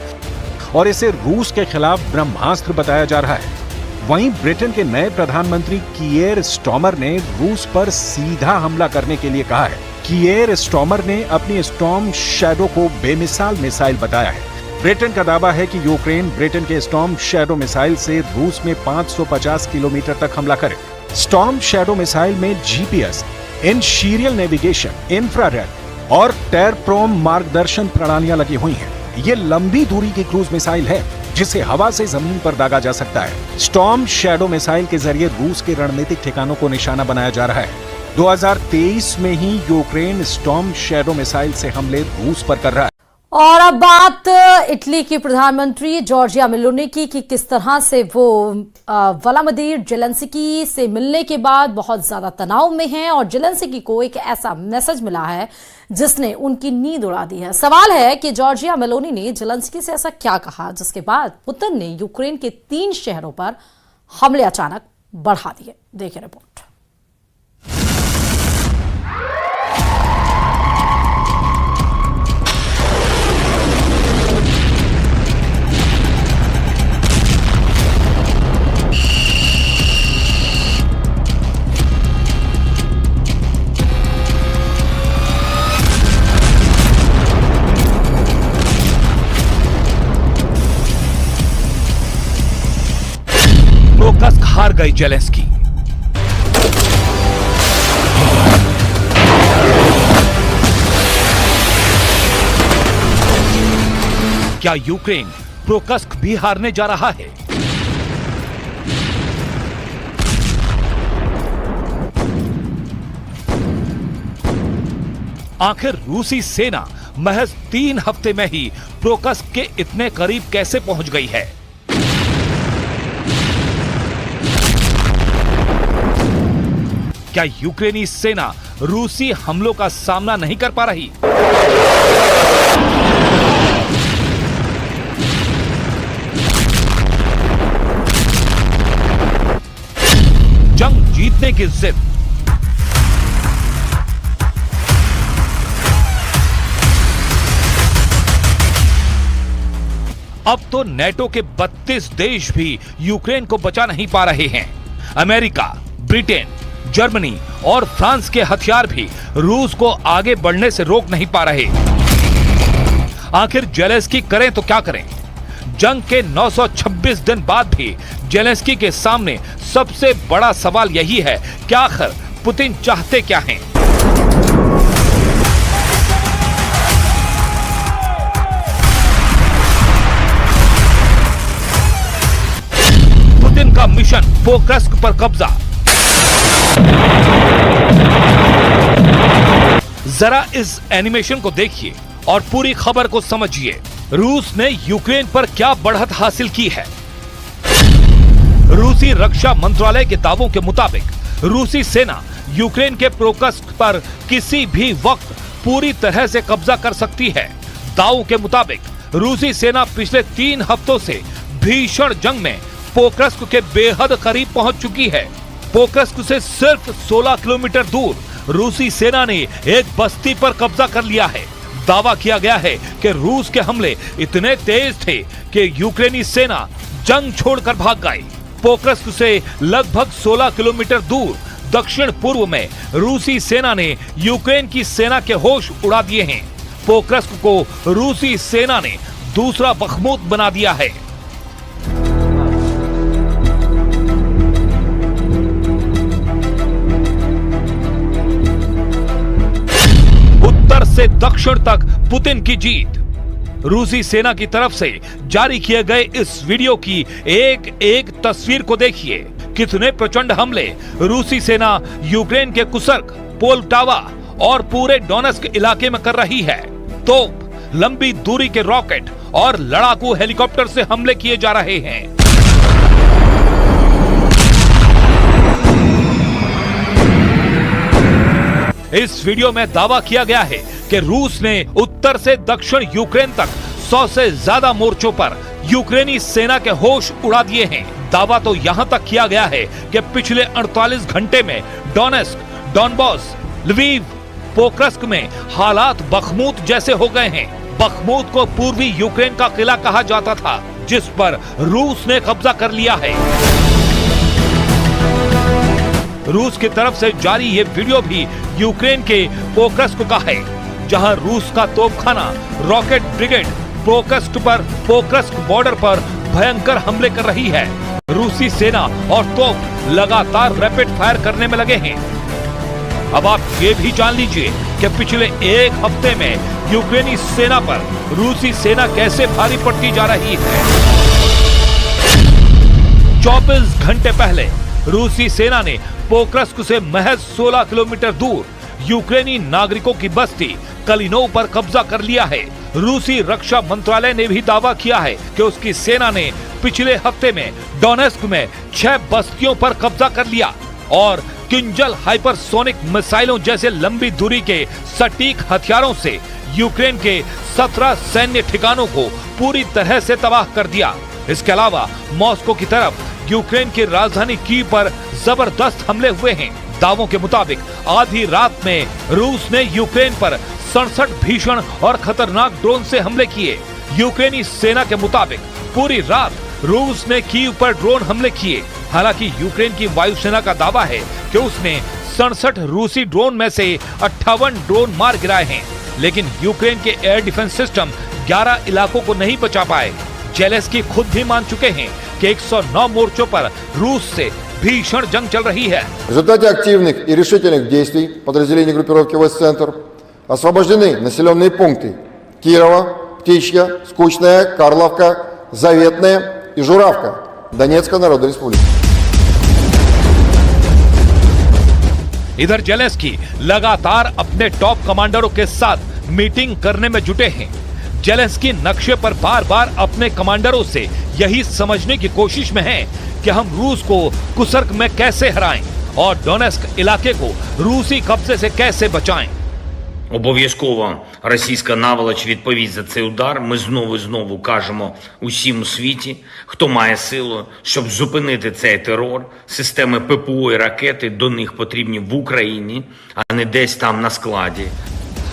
और इसे रूस के खिलाफ ब्रह्मास्त्र बताया जा रहा है। वहीं ब्रिटेन के नए प्रधानमंत्री कीयर स्टॉमर ने रूस पर सीधा हमला करने के लिए कहा है। कीयर स्टॉमर ने अपनी स्टॉर्म शैडो को बेमिसाल मिसाइल बताया है। ब्रिटेन का दावा है कि यूक्रेन ब्रिटेन के स्टॉर्म शैडो मिसाइल से रूस में 550 किलोमीटर तक हमला करे। स्टॉर्म शैडो मिसाइल में GPS, in serial navigation, infrared और टेरप्रोम मार्गदर्शन प्रणालियां लगी हुई हैं। ये लंबी दूरी की क्रूज मिसाइल है जिसे हवा से जमीन पर दागा जा सकता है। स्टॉर्म शैडो मिसाइल के जरिए रूस के रणनीतिक ठिकानों को निशाना बनाया जा रहा है। 2023 में ही यूक्रेन स्टॉर्म शैडो मिसाइल से हमले रूस पर कर रहा है। और अब बात इटली की प्रधानमंत्री जॉर्जिया मेलोनी की कि किस तरह से वो व्लादिमीर जेलेंस्की से मिलने के बाद बहुत ज्यादा तनाव में हैं और जेलेंस्की को एक ऐसा मैसेज मिला है जिसने उनकी नींद उड़ा दी है। सवाल है कि जॉर्जिया मेलोनी ने जेलेंस्की से ऐसा क्या कहा जिसके बाद पुतिन ने यूक्रेन के 3 शहरों पर हमले अचानक बढ़ा दिए। देखिए रिपोर्ट। गए जेलेंस्की। क्या यूक्रेन प्रोकस्क भी हारने जा रहा है? आखिर रूसी सेना महज 3 हफ्ते में ही प्रोकस्क के इतने करीब कैसे पहुंच गई है? क्या यूक्रेनी सेना रूसी हमलों का सामना नहीं कर पा रही? जंग जीतने की जिद, अब तो नेटो के 32 देश भी यूक्रेन को बचा नहीं पा रहे हैं। अमेरिका, ब्रिटेन, जर्मनी और फ्रांस के हथियार भी रूस को आगे बढ़ने से रोक नहीं पा रहे। आखिर जेलेंस्की करें तो क्या करें? जंग के 926 दिन बाद भी जेलेंस्की के सामने सबसे बड़ा सवाल यही है कि आखिर पुतिन चाहते क्या हैं? पुतिन का मिशन पोक्रस्क पर कब्जा। जरा इस एनिमेशन को देखिए और पूरी खबर को समझिए। रूस ने यूक्रेन पर क्या बढ़त हासिल की है? रूसी रक्षा मंत्रालय के दावों के मुताबिक रूसी सेना यूक्रेन के प्रोकस्क पर किसी भी वक्त पूरी तरह से कब्जा कर सकती है। दावों के मुताबिक रूसी सेना पिछले 3 हफ्तों से भीषण जंग में पोक्रस्क के बेहद करीब पहुंच चुकी है। पोक्रस्क से सिर्फ 16 किलोमीटर दूर रूसी सेना ने एक बस्ती पर कब्जा कर लिया है। दावा किया गया है कि रूस के हमले इतने तेज थे कि यूक्रेनी सेना जंग छोड़कर भाग गई। पोक्रस्क से लगभग 16 किलोमीटर दूर दक्षिण पूर्व में रूसी सेना ने यूक्रेन की सेना के होश उड़ा दिए हैं। पोक्रस्क को रूसी सेना ने दूसरा बखमूत बना दिया है। उत्तर से दक्षिण तक पुतिन की जीत। रूसी सेना की तरफ से जारी किए गए इस वीडियो की एक एक तस्वीर को देखिए। कितने प्रचंड हमले रूसी सेना यूक्रेन के कुर्स्क, पोल्टावा और पूरे डोनेस्क इलाके में कर रही है। तोप, लंबी दूरी के रॉकेट और लड़ाकू हेलीकॉप्टर से हमले किए जा रहे हैं। इस वीडियो में दावा किया गया है कि रूस ने उत्तर से दक्षिण यूक्रेन तक 100 से ज्यादा मोर्चों पर यूक्रेनी सेना के होश उड़ा दिए हैं। दावा तो यहां तक किया गया है कि पिछले 48 घंटे में डोनेस्क, डॉनबॉस, लवीव, पोक्रस्क में हालात बखमूत जैसे हो गए हैं। बखमूत को पूर्वी यूक्रेन का किला कहा जाता था, जिस पर रूस ने कब्जा कर लिया है। रूस की तरफ से जारी ये वीडियो भी यूक्रेन के पोक्रस्क का है, जहां रूस का तोपखाना रॉकेट ब्रिगेड पोक्रस्क बॉर्डर पर भयंकर हमले कर रही है। रूसी सेना और तोप लगातार रैपिड फायर करने में लगे हैं। अब आप ये भी जान लीजिए कि पिछले 1 हफ्ते में यूक्रेनी सेना पर रूसी सेना कैसे भारी पड़ती जा रही है। 24 घंटे पहले रूसी सेना ने पोक्रस्क से महज 16 किलोमीटर दूर यूक्रेनी नागरिकों की बस्ती कलिनोव पर कब्जा कर लिया है। रूसी रक्षा मंत्रालय ने भी दावा किया है कि उसकी सेना ने पिछले हफ्ते में डोनेस्क में 6 बस्तियों पर कब्जा कर लिया और किंजल हाइपरसोनिक मिसाइलों जैसे लंबी दूरी के सटीक हथियारों से यूक्रेन के 17 सैन्य ठिकानों को पूरी तरह से तबाह कर दिया। इसके अलावा मॉस्को की तरफ यूक्रेन की राजधानी कीव पर जबरदस्त हमले हुए हैं। दावों के मुताबिक आधी रात में रूस ने यूक्रेन पर 67 भीषण और खतरनाक ड्रोन से हमले किए। यूक्रेनी सेना के मुताबिक पूरी रात रूस ने कीव पर ड्रोन हमले किए। हालांकि यूक्रेन की वायुसेना का दावा है कि उसने 67 रूसी ड्रोन में से 58 ड्रोन मार गिराए हैं, लेकिन यूक्रेन के एयर डिफेंस सिस्टम 11 इलाकों को नहीं बचा पाए। जेलेंस्की खुद भी मान चुके हैं कि 109 मोर्चों पर रूस से भीषण जंग चल रही है। В результате активных и решительных действий подразделений группировки войск «Центр» освобождены населенные пункты Кирова, Птичья, Скучная, Карловка, Заветная и Журавка Донецкой Народной Республики. इधर जेलेंस्की लगातार अपने टॉप कमांडरों के साथ मीटिंग करने में जुटे हैं। जेलेंस्की नक्शे पर बार बार अपने कमांडरों से यही समझने की कोशिश में हैं कि हम रूस को कुर्स्क में कैसे हराएं और डोनेस्क इलाके को रूसी कब्जे से कैसे बचाएं। Обов'язково російська наволоч відповість за цей удар. Ми знову і знову кажемо усім у світі, хто має силу, щоб зупинити цей терор. Системи ППО і ракети до них потрібні в Україні, а не десь там на складі.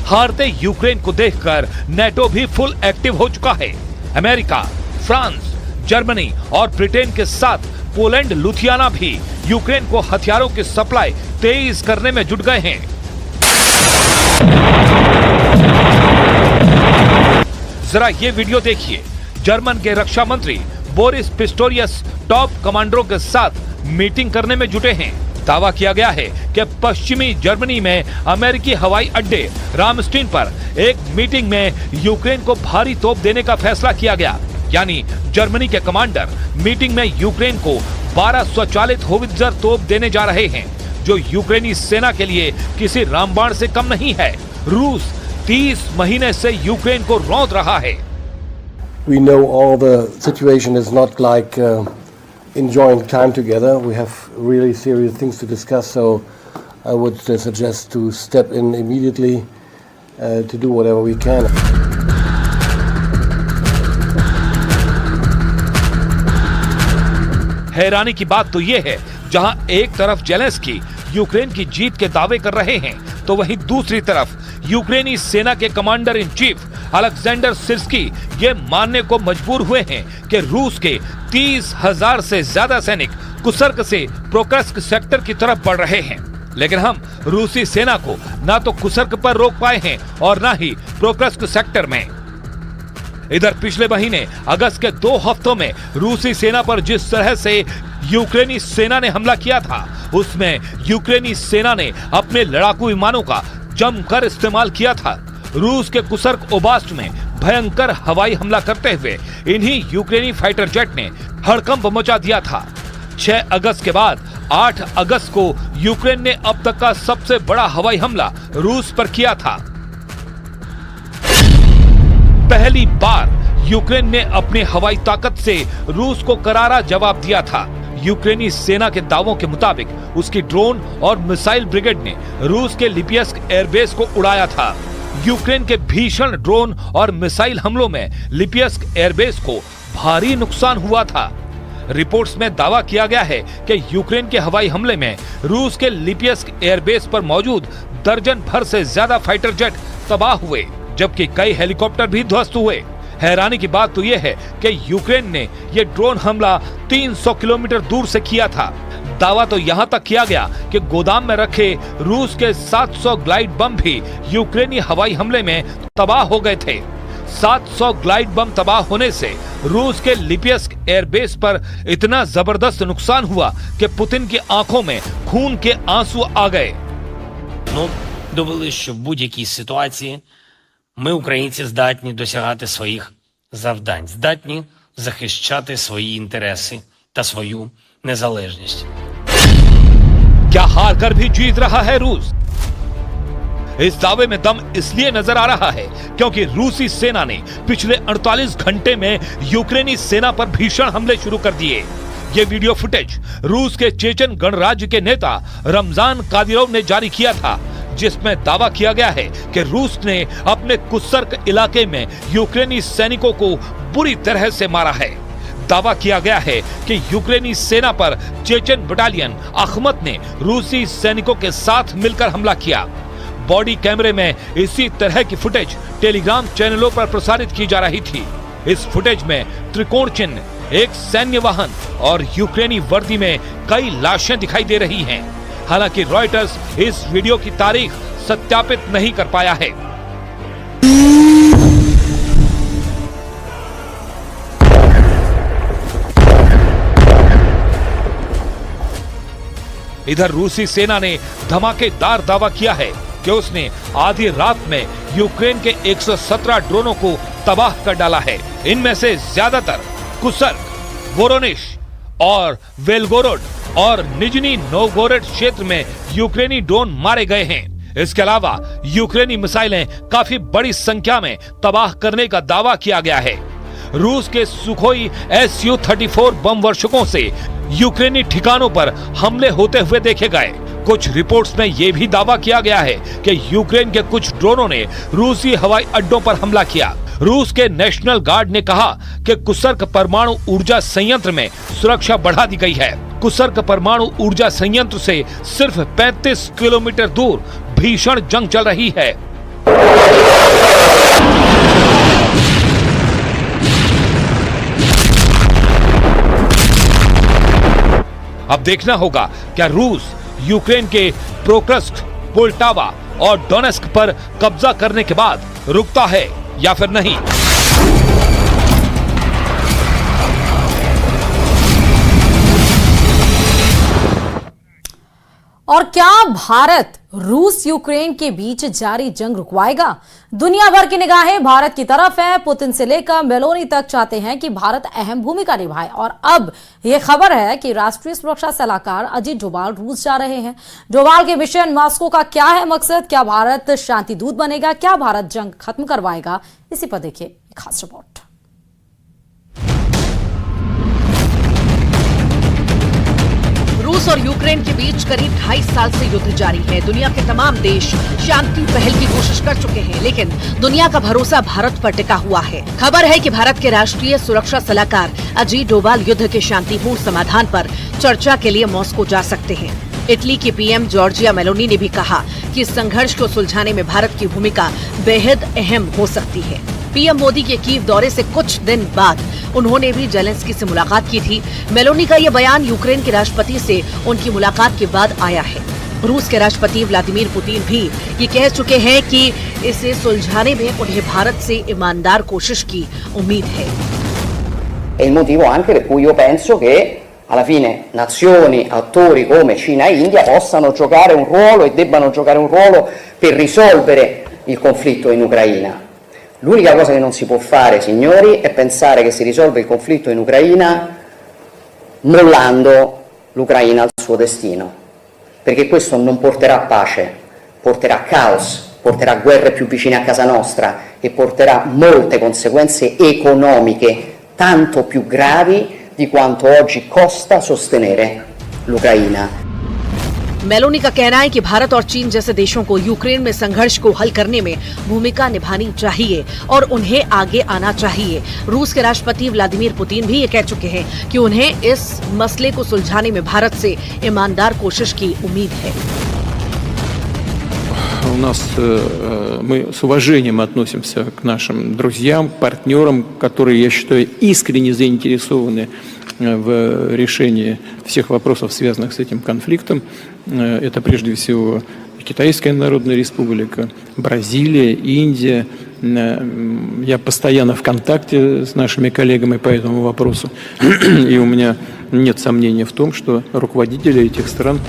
हारते यूक्रेन को देखकर नेटो भी फुल एक्टिव हो चुका है। अमेरिका, फ्रांस, जर्मनी और ब्रिटेन के साथ पोलैंड, लुथियाना भी यूक्रेन को हथियारों की सप्लाई तेज करने में जुट गए हैं। जरा ये वीडियो देखिए। जर्मन के रक्षा मंत्री बोरिस पिस्टोरियस टॉप कमांडरों के साथ मीटिंग करने में जुटे हैं। दावा किया गया है कि पश्चिमी जर्मनी में अमेरिकी हवाई अड्डे रामस्टीन पर एक मीटिंग में यूक्रेन को भारी तोप देने का फैसला किया गया। यानी जर्मनी के कमांडर मीटिंग में यूक्रेन को 12 स्वचालित होवित्जर तोप देने जा रहे हैं, जो यूक्रेनी सेना के लिए किसी रामबाण से कम नहीं है। रूस 30 महीने से यूक्रेन को रौंद रहा है। We know all the situation is not like enjoying time together. We have really serious things to discuss, so I would suggest to step in immediately to do whatever we can. हैरानी की बात तो यह है, जहां एक तरफ Zelensky Ukraine की जीत के दावे कर रहे हैं, तो वहीं दूसरी तरफ यूक्रेनी सेना के commander in chief Alexander Syrskyi ये मानने को मजबूर हुए हैं कि रूस के 30,000 से ज्यादा सैनिक कुर्स्क से प्रोकर्स्क सेक्टर की तरफ बढ़ रहे हैं। लेकिन हम रूसी सेना को ना तो कुर्स्क पर रोक पाए हैं और ना ही प्रोकर्स्क सेक्टर में। इधर पिछले महीने अगस्त के 2 हफ्तों में रूसी सेना पर जिस तरह से यूक्रेनी सेना ने हमला किया था, उसमें यूक्रेनी सेना ने अपने लड़ाकू विमानों का जमकर इस्तेमाल किया था। रूस के कुर्स्क ओब्लास्ट में भयंकर हवाई हमला करते हुए इन्हीं यूक्रेनी फाइटर जेट ने हड़कंप मचा दिया था। 6 अगस्त के बाद 8 अगस्त को यूक्रेन ने अब तक का सबसे बड़ा हवाई हमला रूस पर किया था। पहली बार यूक्रेन ने अपनी हवाई ताकत से रूस को करारा जवाब दिया था। यूक्रेनी सेना के दावों के मुताबिक उसकी ड्रोन और मिसाइल ब्रिगेड ने रूस के लिपियस्क एयरबेस को उड़ाया था। यूक्रेन के भीषण ड्रोन और मिसाइल हमलों में लिपियस्क एयरबेस को भारी नुकसान हुआ था। रिपोर्ट्स में दावा किया गया है कि यूक्रेन के हवाई हमले में रूस के लिपियस्क एयरबेस पर मौजूद दर्जन भर से ज्यादा फाइटर जेट तबाह हुए, जबकि कई हेलीकॉप्टर भी ध्वस्त हुए। हैरानी की बात तो यह है कि यूक्रेन ने यह ड्रोन हमला 300 किलोमीटर दूर से किया था। दावा तो यहां तक किया गया कि गोदाम में रखे रूस के 700 ग्लाइड बम भी यूक्रेनी हवाई हमले में तबाह हो गए थे। 700 ग्लाइड बम तबाह होने से रूस के लिपियस्क एयरबेस पर इतना जबरदस्त नुकसान हुआ कि पुतिन की आंखों में खून के आंसू आ गए। Довели, що в будь-якій ситуації ми, українці, здатні досягати своїх завдань, здатні захищати свої інтереси та свою незалежність. क्या हार कर भी जीत रहा है रूस? इस दावे में दम इसलिए नजर आ रहा है क्योंकि रूसी सेना ने पिछले 48 घंटे में यूक्रेनी सेना पर भीषण हमले शुरू कर दिए। ये वीडियो फुटेज रूस के चेचन गणराज्य के नेता रमजान कादिरोव ने जारी किया था, जिसमें दावा किया गया है कि रूस ने अपने कुर्स्क इलाके में यूक्रेनी सैनिकों को बुरी तरह से मारा है। दावा किया गया है कि यूक्रेनी सेना पर चेचन बटालियन अखमत ने रूसी सैनिकों के साथ मिलकर हमला किया। बॉडी कैमरे में इसी तरह की फुटेज टेलीग्राम चैनलों पर प्रसारित की जा रही थी। इस फुटेज में त्रिकोण चिन्ह, एक सैन्य वाहन और यूक्रेनी वर्दी में कई लाशें दिखाई दे रही हैं। हालांकि रॉयटर्स इस वीडियो की तारीख सत्यापित नहीं कर पाया है। इधर रूसी सेना ने धमाकेदार दावा किया है कि उसने आधी रात में यूक्रेन के 117 ड्रोनों को तबाह कर डाला है। इनमें से ज्यादातर कुर्स्क, वोरोनिश और वेलगोरोड और निजनी नोवगोरोड क्षेत्र में यूक्रेनी ड्रोन मारे गए हैं। इसके अलावा यूक्रेनी मिसाइलें काफी बड़ी संख्या में तबाह करने का दावा किया गया है। रूस के सुखोई Su-34 बम वर्षकों से यूक्रेनी ठिकानों पर हमले होते हुए देखे गए। कुछ रिपोर्ट्स में यह भी दावा किया गया है कि यूक्रेन के कुछ ड्रोनों ने रूसी हवाई अड्डों पर हमला किया। रूस के नेशनल गार्ड ने कहा कि कुर्स्क परमाणु ऊर्जा संयंत्र में सुरक्षा बढ़ा दी गई है। कुर्स्क परमाणु ऊर्जा संयंत्र से सिर्फ 35 किलोमीटर दूर भीषण जंग चल रही है। अब देखना होगा क्या रूस यूक्रेन के पोक्रस्क, पोल्टावा और डोनेस्क पर कब्जा करने के बाद रुकता है या फिर नहीं। और क्या भारत रूस यूक्रेन के बीच जारी जंग रुकवाएगा? दुनिया भर की निगाहें भारत की तरफ है। पुतिन से लेकर मेलोनी तक चाहते हैं कि भारत अहम भूमिका निभाए। और अब यह खबर है कि राष्ट्रीय सुरक्षा सलाहकार अजीत डोभाल रूस जा रहे हैं। डोभाल के मिशन मॉस्को का क्या है मकसद? क्या भारत शांति दूत बनेगा? क्या भारत जंग खत्म करवाएगा? इसी पर देखिए खास रिपोर्ट। रूस और यूक्रेन के बीच करीब 2.5 साल से युद्ध जारी है। दुनिया के तमाम देश शांति पहल की कोशिश कर चुके हैं, लेकिन दुनिया का भरोसा भारत पर टिका हुआ है। खबर है कि भारत के राष्ट्रीय सुरक्षा सलाहकार अजीत डोभाल युद्ध के शांतिपूर्ण समाधान पर चर्चा के लिए मॉस्को जा सकते हैं। इटली की पीएम जॉर्जिया मेलोनी ने भी कहा कि इस संघर्ष को सुलझाने में भारत की भूमिका बेहद अहम हो सकती है। पीएम मोदी के कीव दौरे से कुछ दिन बाद उन्होंने भी जेलेंस्की से मुलाकात की थी। मेलोनी का ये बयान यूक्रेन के राष्ट्रपति से उनकी मुलाकात के बाद आया है। रूस के राष्ट्रपति व्लादिमीर पुतिन भी ये कह चुके हैं कि इसे सुलझाने में उन्हें भारत से ईमानदार कोशिश की उम्मीद है। il motivo anche per cui io penso che alla fine nazioni, attori come Cina e India possano giocare un ruolo e debbano giocare un ruolo per risolvere il conflitto in Ucraina. L'unica cosa che non si può fare, signori, è pensare che si risolve il conflitto in Ucraina mollando l'Ucraina al suo destino, perché questo non porterà pace, porterà caos, porterà guerre più vicine a casa nostra e porterà molte conseguenze economiche tanto più gravi di quanto oggi costa sostenere l'Ucraina. Meloni का कहना है कि भारत और चीन जैसे देशों को Ukraine में संघर्ष को हल करने में भूमिका निभानी चाहिए और उन्हें आगे आना चाहिए। रूस के राष्ट्रपति व्लादिमीर पुतिन भी ये कह चुके हैं कि उन्हें इस मसले को सुलझाने में भारत से ईमानदार कोशिश की उम्मीद है। Мы с уважением относимся к нашим друзьям, партнерам, которые, я считаю, искренне заинтересованы в решении всех вопросов, связанных с этим конфликтом. Это прежде всего Китайская Народная Республика, Бразилия, Индия. Я постоянно в контакте с нашими коллегами по этому вопросу. И у меня нет сомнения в том, что руководители этих стран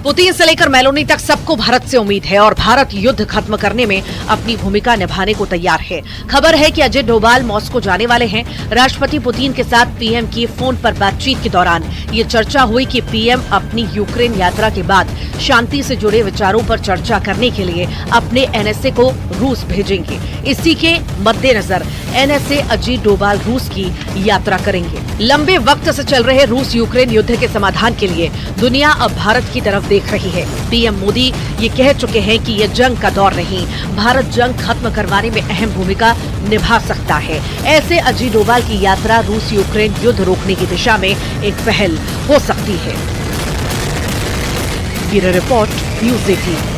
पुतिन से लेकर मेलोनी तक सबको भारत से उम्मीद है और भारत युद्ध खत्म करने में अपनी भूमिका निभाने को तैयार है। खबर है कि अजीत डोभाल मॉस्को जाने वाले हैं। राष्ट्रपति पुतिन के साथ पीएम की फोन पर बातचीत के दौरान ये चर्चा हुई कि पीएम अपनी यूक्रेन यात्रा के बाद शांति से जुड़े विचारों पर चर्चा करने के लिए अपने एनएसए को रूस भेजेंगे। इसी के मद्देनजर एनएसए अजीत डोभाल रूस की यात्रा करेंगे। लंबे वक्त से चल रहे रूस यूक्रेन युद्ध के समाधान के लिए दुनिया अब भारत की तरफ देख रही है। पीएम मोदी ये कह चुके हैं कि यह जंग का दौर नहीं, भारत जंग खत्म करवाने में अहम भूमिका निभा सकता है। ऐसे अजीत डोभाल की यात्रा रूस यूक्रेन युद्ध रोकने की दिशा में एक पहल हो सकती है। Bureau report, news 18।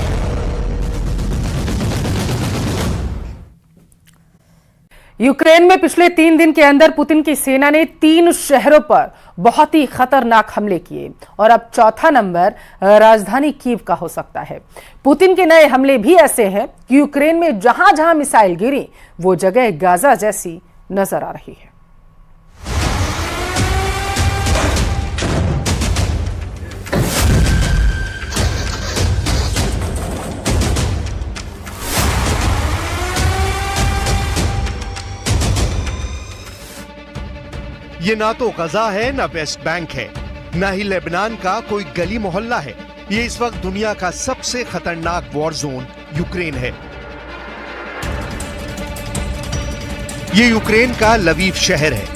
यूक्रेन में पिछले 3 दिन के अंदर पुतिन की सेना ने 3 शहरों पर बहुत ही खतरनाक हमले किए और अब चौथा नंबर राजधानी कीव का हो सकता है। पुतिन के नए हमले भी ऐसे हैं कि यूक्रेन में जहां जहां मिसाइल गिरी वो जगह गाजा जैसी नजर आ रही है। ये ना तो गजा है ना वेस्ट बैंक है, ना ही लेबनान का कोई गली मोहल्ला है। ये इस वक्त दुनिया का सबसे खतरनाक वॉर जोन यूक्रेन है। ये यूक्रेन का लवीव शहर है।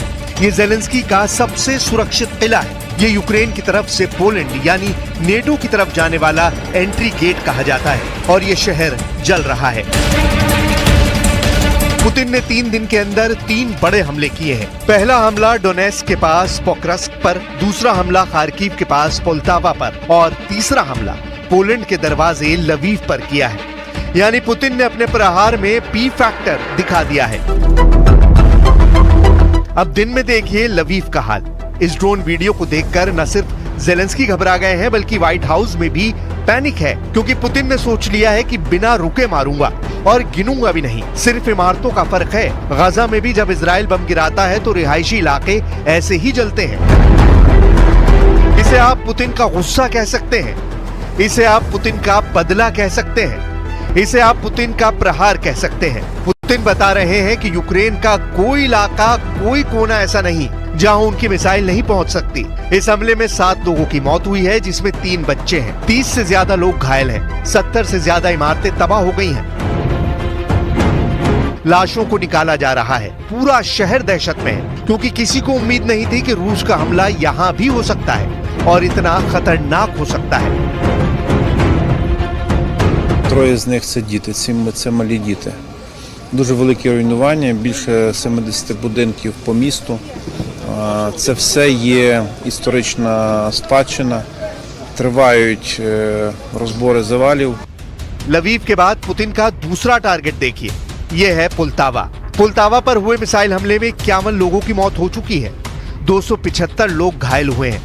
ये जेलेंस्की का सबसे सुरक्षित किला है। ये यूक्रेन की तरफ से पोलैंड यानी नेटो की तरफ जाने वाला एंट्री गेट कहा जाता है और ये शहर जल रहा है। पुतिन ने 3 दिन के अंदर 3 बड़े हमले किए हैं। पहला हमला डोनेस्क के पास पोक्रास्क पर, दूसरा हमला खार्किव के पास पोल्टावा पर और तीसरा हमला पोलैंड के दरवाजे लवीव पर किया है। यानी पुतिन ने अपने प्रहार में पी फैक्टर दिखा दिया है। अब दिन में देखिए लवीव का हाल। इस ड्रोन वीडियो को देखकर न सिर्फ जेलेंस्की घबरा गए हैं बल्कि व्हाइट हाउस में भी पैनिक है, क्योंकि पुतिन ने सोच लिया है कि बिना रुके मारूंगा और गिनूंगा भी नहीं। सिर्फ इमारतों का फर्क है। गजा में भी जब इजराइल बम गिराता है तो रिहायशी इलाके ऐसे ही जलते हैं। इसे आप पुतिन का गुस्सा कह सकते हैं, इसे आप पुतिन का बदला कह सकते हैं, इसे आप पुतिन का प्रहार कह सकते हैं। पुतिन बता रहे हैं कि यूक्रेन का कोई इलाका, कोई कोना ऐसा नहीं जहां उनकी मिसाइल नहीं पहुंच सकती। इस हमले में 7 लोगों की मौत हुई है, जिसमें 3 बच्चे हैं। 30 से ज्यादा लोग घायल हैं। 70 से ज्यादा इमारतें तबाह हो गई हैं। लाशों को निकाला जा रहा है। पूरा शहर दहशत में है, क्योंकि किसी को उम्मीद नहीं थी कि रूस का हमला यहाँ भी हो सकता है और इतना खतरनाक हो सकता है। 3 з них це діти, 7 це малі діти. Дуже великі руйнування, більше 70 будинків по місту. Це все є історична спадщина. Тривають розбори завалів. लवीव के बाद पुतिन का दूसरा टारगेट देखिए, ये है पुल्तावा। पुल्तावा पर हुए मिसाइल हमले में 51 लोगों की मौत हो चुकी है। 275 लोग घायल हुए हैं।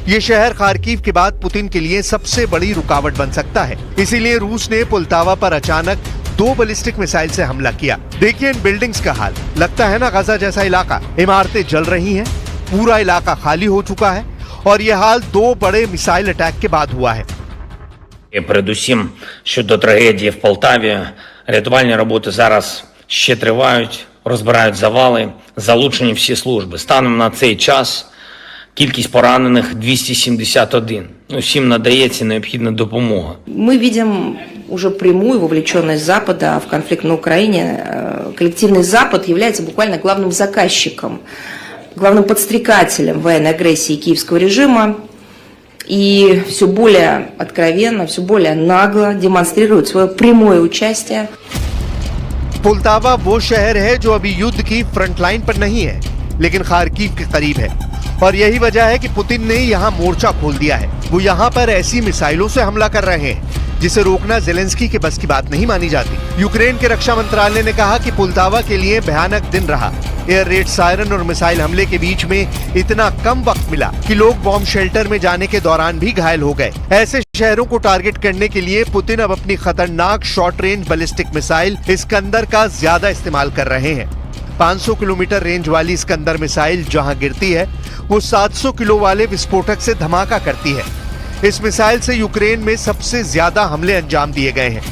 ये शहर खार्किव के बाद पुतिन के लिए सबसे बड़ी रुकावट बन सकता है। इसीलिए रूस ने पुल्तावा पर अचानक 2 बैलिस्टिक मिसाइल से हमला किया। देखिए इन बिल्डिंग्स का हाल। लगता है ना गजा जैसा इलाका। इमारतें जल रही हैं, पूरा इलाका खाली हो चुका है और ये हाल 2 बड़े मिसाइल अटैक के बाद हुआ है। Передусім, щодо трагедії в Полтаві, рятувальні роботи зараз ще тривають, розбирають завали, залучені всі служби. Станом на цей час кількість поранених 271. Усім надається необхідна допомога. Мы видим уже прямую вовлеченность Запада в конфликт на Украине. Коллективный Запад является буквально главным заказчиком, главным подстрекателем военной агрессии киевского режима и все более откровенно, все более нагло демонстрирует свое прямое участие. पुल्तावा वो शहर है जो अभी युद्ध की फ्रंट लाइन पर नहीं है, लेकिन खार्किव के करीब है और यही वजह है कि पुतिन ने यहाँ मोर्चा खोल दिया है। वो यहाँ पर ऐसी मिसाइलों से हमला कर रहे हैं जिसे रोकना जेलेंस्की के बस की बात नहीं मानी जाती। यूक्रेन के रक्षा मंत्रालय ने कहा कि पुल्तावा के लिए भयानक दिन रहा। एयर रेड सायरन और मिसाइल हमले के बीच में इतना कम वक्त मिला कि लोग बॉम्ब शेल्टर में जाने के दौरान भी घायल हो गए। ऐसे शहरों को टारगेट करने के लिए पुतिन अब अपनी खतरनाक short range ballistic missile Iskander का ज्यादा इस्तेमाल कर रहे हैं। 500 किलोमीटर रेंज वाली इस्कंदर मिसाइल जहां गिरती है, वो 700 किलो वाले विस्फोटक से धमाका करती है। इस मिसाइल से यूक्रेन में सबसे ज्यादा हमले अंजाम दिए गए हैं।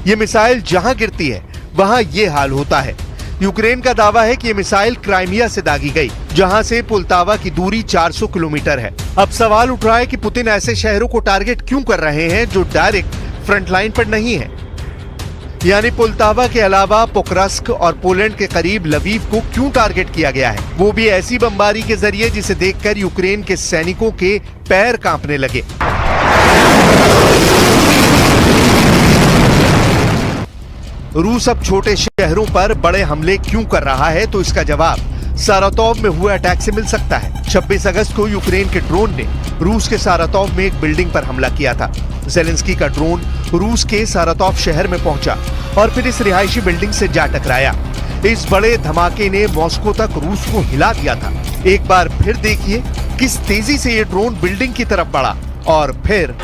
ये मिसाइल जहां गिरती है वहां ये हाल होता है। यूक्रेन का दावा है कि ये मिसाइल क्राइमिया से दागी गई, जहां से पुल्तावा की दूरी 400 किलोमीटर है। अब सवाल उठ रहा है कि पुतिन ऐसे शहरों को टारगेट क्यों कर रहे हैं जो डायरेक्ट फ्रंट लाइन पर नहीं है। यानी पुल्तावा के अलावा पोक्रास्क और पोलैंड के करीब लवीव को क्यों टारगेट किया गया है, वो भी ऐसी बमबारी के जरिए जिसे देखकर यूक्रेन के सैनिकों के पैर कांपने लगे। रूस अब छोटे शहरों पर बड़े हमले क्यों कर रहा है, तो इसका जवाब सारातोव में हुए अटैक से मिल सकता है। 26 अगस्त को यूक्रेन के ड्रोन ने रूस के सारातोव में एक बिल्डिंग पर हमला किया था। जेलेंस्की का ड्रोन रूस के सारातोव शहर में पहुंचा और फिर इस रिहायशी बिल्डिंग से जा टकराया। इस बड़े धमाके ने मॉस्को तक रूस को हिला दिया था। एक बार फिर देखिए किस तेजी से ये ड्रोन बिल्डिंग की तरफ बढ़ा और फिर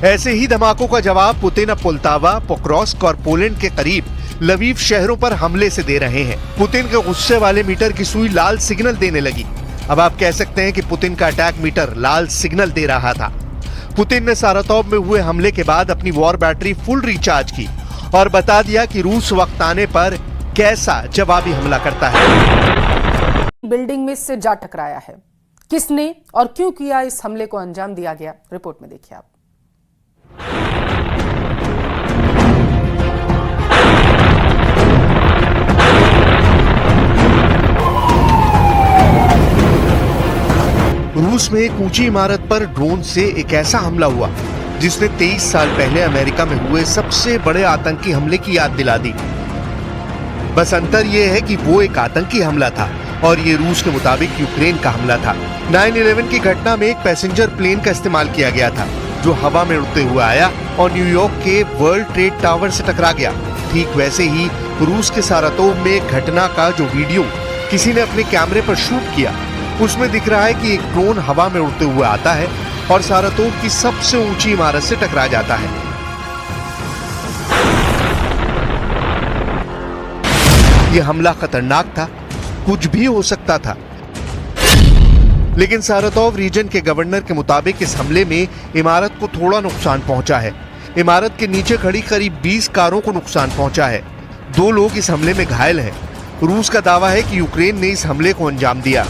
ऐसे ही धमाकों का जवाब पुतिन अब पुल्तावा, पोक्रोस्क और पोलैंड के करीब लवीव शहरों पर हमले से दे रहे हैं। पुतिन के गुस्से वाले मीटर की सुई लाल सिग्नल देने लगी। अब आप कह सकते हैं कि पुतिन का अटैक मीटर लाल सिग्नल दे रहा था। पुतिन ने सारातोव में हुए हमले के बाद अपनी वॉर बैटरी फुल रिचार्ज की और बता दिया कि रूस वक्त आने पर कैसा जवाबी हमला करता है। बिल्डिंग में इससे जा टकराया है। किसने और क्यों किया इस हमले को अंजाम दिया गया, रिपोर्ट में देखिए आप। रूस में एक ऊंची इमारत पर ड्रोन से एक ऐसा हमला हुआ जिसने 23 साल पहले अमेरिका में हुए सबसे बड़े आतंकी हमले की याद दिला दी। बस अंतर यह है कि वो एक आतंकी हमला था और ये रूस के मुताबिक यूक्रेन का हमला था। 9/11 की घटना में एक पैसेंजर प्लेन का इस्तेमाल किया गया था जो हवा में उड़ते हुए आया और न्यूयॉर्क के वर्ल्ड ट्रेड टावर से टकरा गया। ठीक वैसे ही रूस के सारातोव में एक घटना का जो वीडियो किसी ने अपने कैमरे पर शूट किया, उसमें दिख रहा है कि एक ड्रोन हवा में उड़ते हुए आता है और सारातोव की सबसे ऊंची इमारत से टकरा जाता है। यह हमला खतरनाक था, कुछ भी हो सकता था। लेकिन सारातोव रीजन के गवर्नर के मुताबिक इस हमले में इमारत को थोड़ा नुकसान पहुंचा है। इमारत के नीचे खड़ी करीब 20 कारों को नुकसान पहुंचा है। 2 लोग इस हमले में घायल हैं। रूस का दावा है कि यूक्रेन ने इस हमले को अंजाम दिया।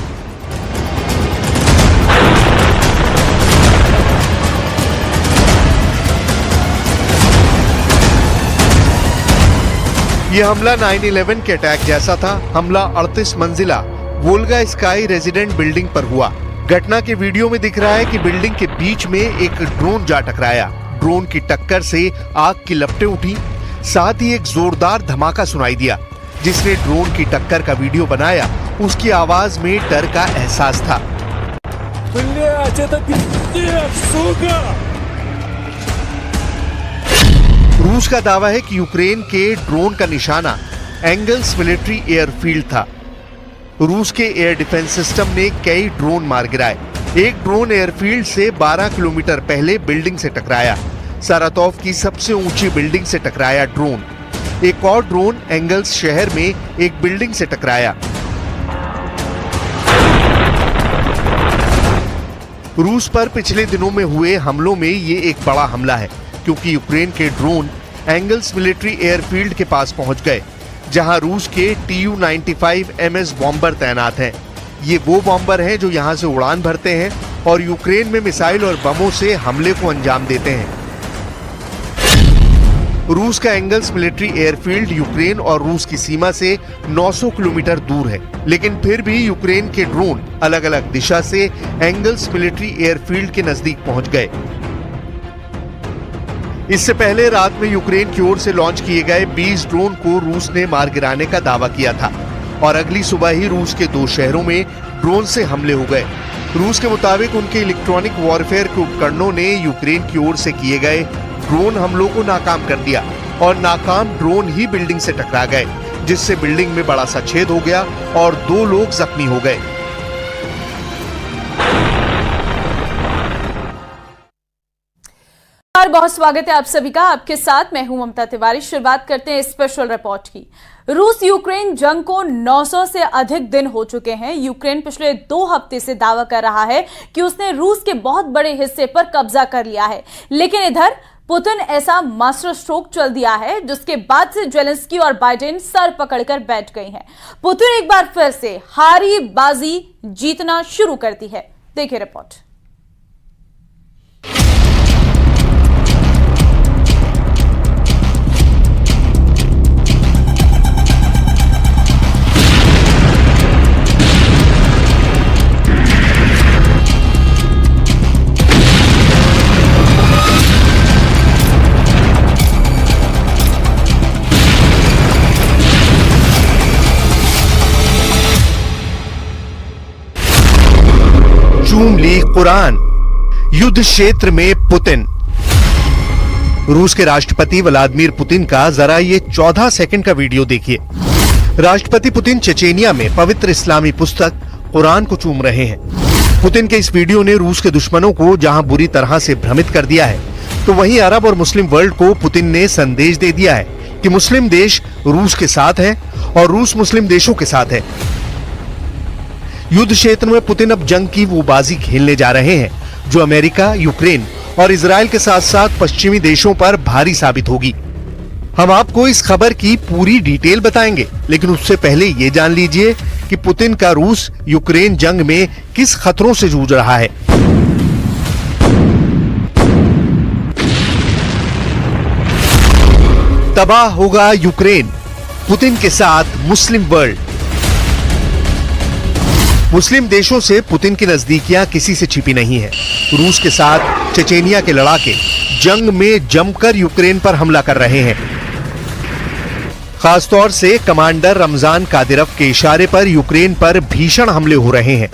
यह हमला 9/11 के अटैक जैसा था। हमला 38 मंजिला वोल्गा स्काई रेजिडेंट बिल्डिंग पर हुआ। घटना के वीडियो में दिख रहा है कि बिल्डिंग के बीच में एक ड्रोन जा टकराया। ड्रोन की टक्कर से आग की लपटें उठी, साथ ही एक जोरदार धमाका सुनाई दिया। जिसने ड्रोन की टक्कर का वीडियो बनाया, उसकी आवाज में डर का एहसास था। रूस का दावा है कि यूक्रेन के ड्रोन का निशाना एंगल्स मिलिट्री एयरफील्ड था। रूस के एयर डिफेंस सिस्टम ने कई ड्रोन मार गिराए। एक ड्रोन एयरफील्ड से 12 किलोमीटर पहले बिल्डिंग से टकराया। सारातोव की सबसे ऊंची बिल्डिंग से टकराया ड्रोन। एक और ड्रोन एंगल्स शहर में एक बिल्डिंग से टकराया। रूस पर पिछले दिनों में हुए हमलों में ये एक बड़ा हमला है, क्योंकि यूक्रेन के ड्रोन एंगल्स मिलिट्री एयरफील्ड के पास पहुंच गए, जहां रूस के Tu-95 MS बॉम्बर तैनात हैं। ये वो बॉम्बर हैं जो यहां से उड़ान भरते हैं और यूक्रेन में मिसाइल और बमों से हमले को अंजाम देते हैं। रूस का एंगल्स मिलिट्री एयरफील्ड यूक्रेन और रूस की सीमा से 900 किलोमीटर दूर है, लेकिन फिर भी यूक्रेन के ड्रोन अलग अलग दिशा से एंगल्स मिलिट्री एयरफील्ड के नजदीक पहुंच गए। इससे पहले रात में यूक्रेन की ओर से लॉन्च किए गए 20 ड्रोन को रूस ने मार गिराने का दावा किया था और अगली सुबह ही रूस के 2 शहरों में ड्रोन से हमले हो गए। रूस के मुताबिक उनके इलेक्ट्रॉनिक वॉरफेयर के उपकरणों ने यूक्रेन की ओर से किए गए ड्रोन हमलों को नाकाम कर दिया और नाकाम ड्रोन ही बिल्डिंग से टकरा गए, जिससे बिल्डिंग में बड़ा सा छेद हो गया और 2 लोग जख्मी हो गए। बहुत स्वागत है आप सभी का। आपके साथ मैं हूं ममता तिवारी। शुरुआत करते हैं स्पेशल रिपोर्ट की। रूस यूक्रेन जंग को 900 से अधिक दिन हो चुके हैं। यूक्रेन पिछले 2 हफ्ते से दावा कर रहा है कि उसने रूस के बहुत बड़े हिस्से पर कब्जा कर लिया है, लेकिन इधर पुतिन ऐसा मास्टर स्ट्रोक चल दिया है जिसके बाद से जेलेंस्की और बाइडेन सर पकड़कर बैठ गए हैं। पुतिन एक बार फिर से हारी बाजी जीतना शुरू करती है। देखिए रिपोर्ट। चूम ली कुरान, युद्ध क्षेत्र में पुतिन। रूस के राष्ट्रपति व्लादिमीर पुतिन का जरा ये 14 सेकंड का वीडियो देखिए। राष्ट्रपति पुतिन चेचेनिया में पवित्र इस्लामी पुस्तक कुरान को चूम रहे हैं। पुतिन के इस वीडियो ने रूस के दुश्मनों को जहां बुरी तरह से भ्रमित कर दिया है, तो वहीं अरब और मुस्लिम वर्ल्ड को पुतिन ने संदेश दे दिया है कि मुस्लिम देश रूस के साथ है और रूस मुस्लिम देशों के साथ है। युद्ध क्षेत्र में पुतिन अब जंग की वो बाजी खेलने जा रहे हैं जो अमेरिका, यूक्रेन और इजराइल के साथ साथ पश्चिमी देशों पर भारी साबित होगी। हम आपको इस खबर की पूरी डिटेल बताएंगे, लेकिन उससे पहले ये जान लीजिए कि पुतिन का रूस यूक्रेन जंग में किस खतरों से जूझ रहा है। तबाह होगा यूक्रेन, पुतिन के साथ मुस्लिम वर्ल्ड। मुस्लिम देशों से पुतिन की नजदीकियां किसी से छिपी नहीं है। रूस के साथ चेचेनिया के लड़ाके जंग में जमकर यूक्रेन पर हमला कर रहे हैं। खासतौर से कमांडर रमजान कादिरव के इशारे पर यूक्रेन पर भीषण हमले हो रहे हैं।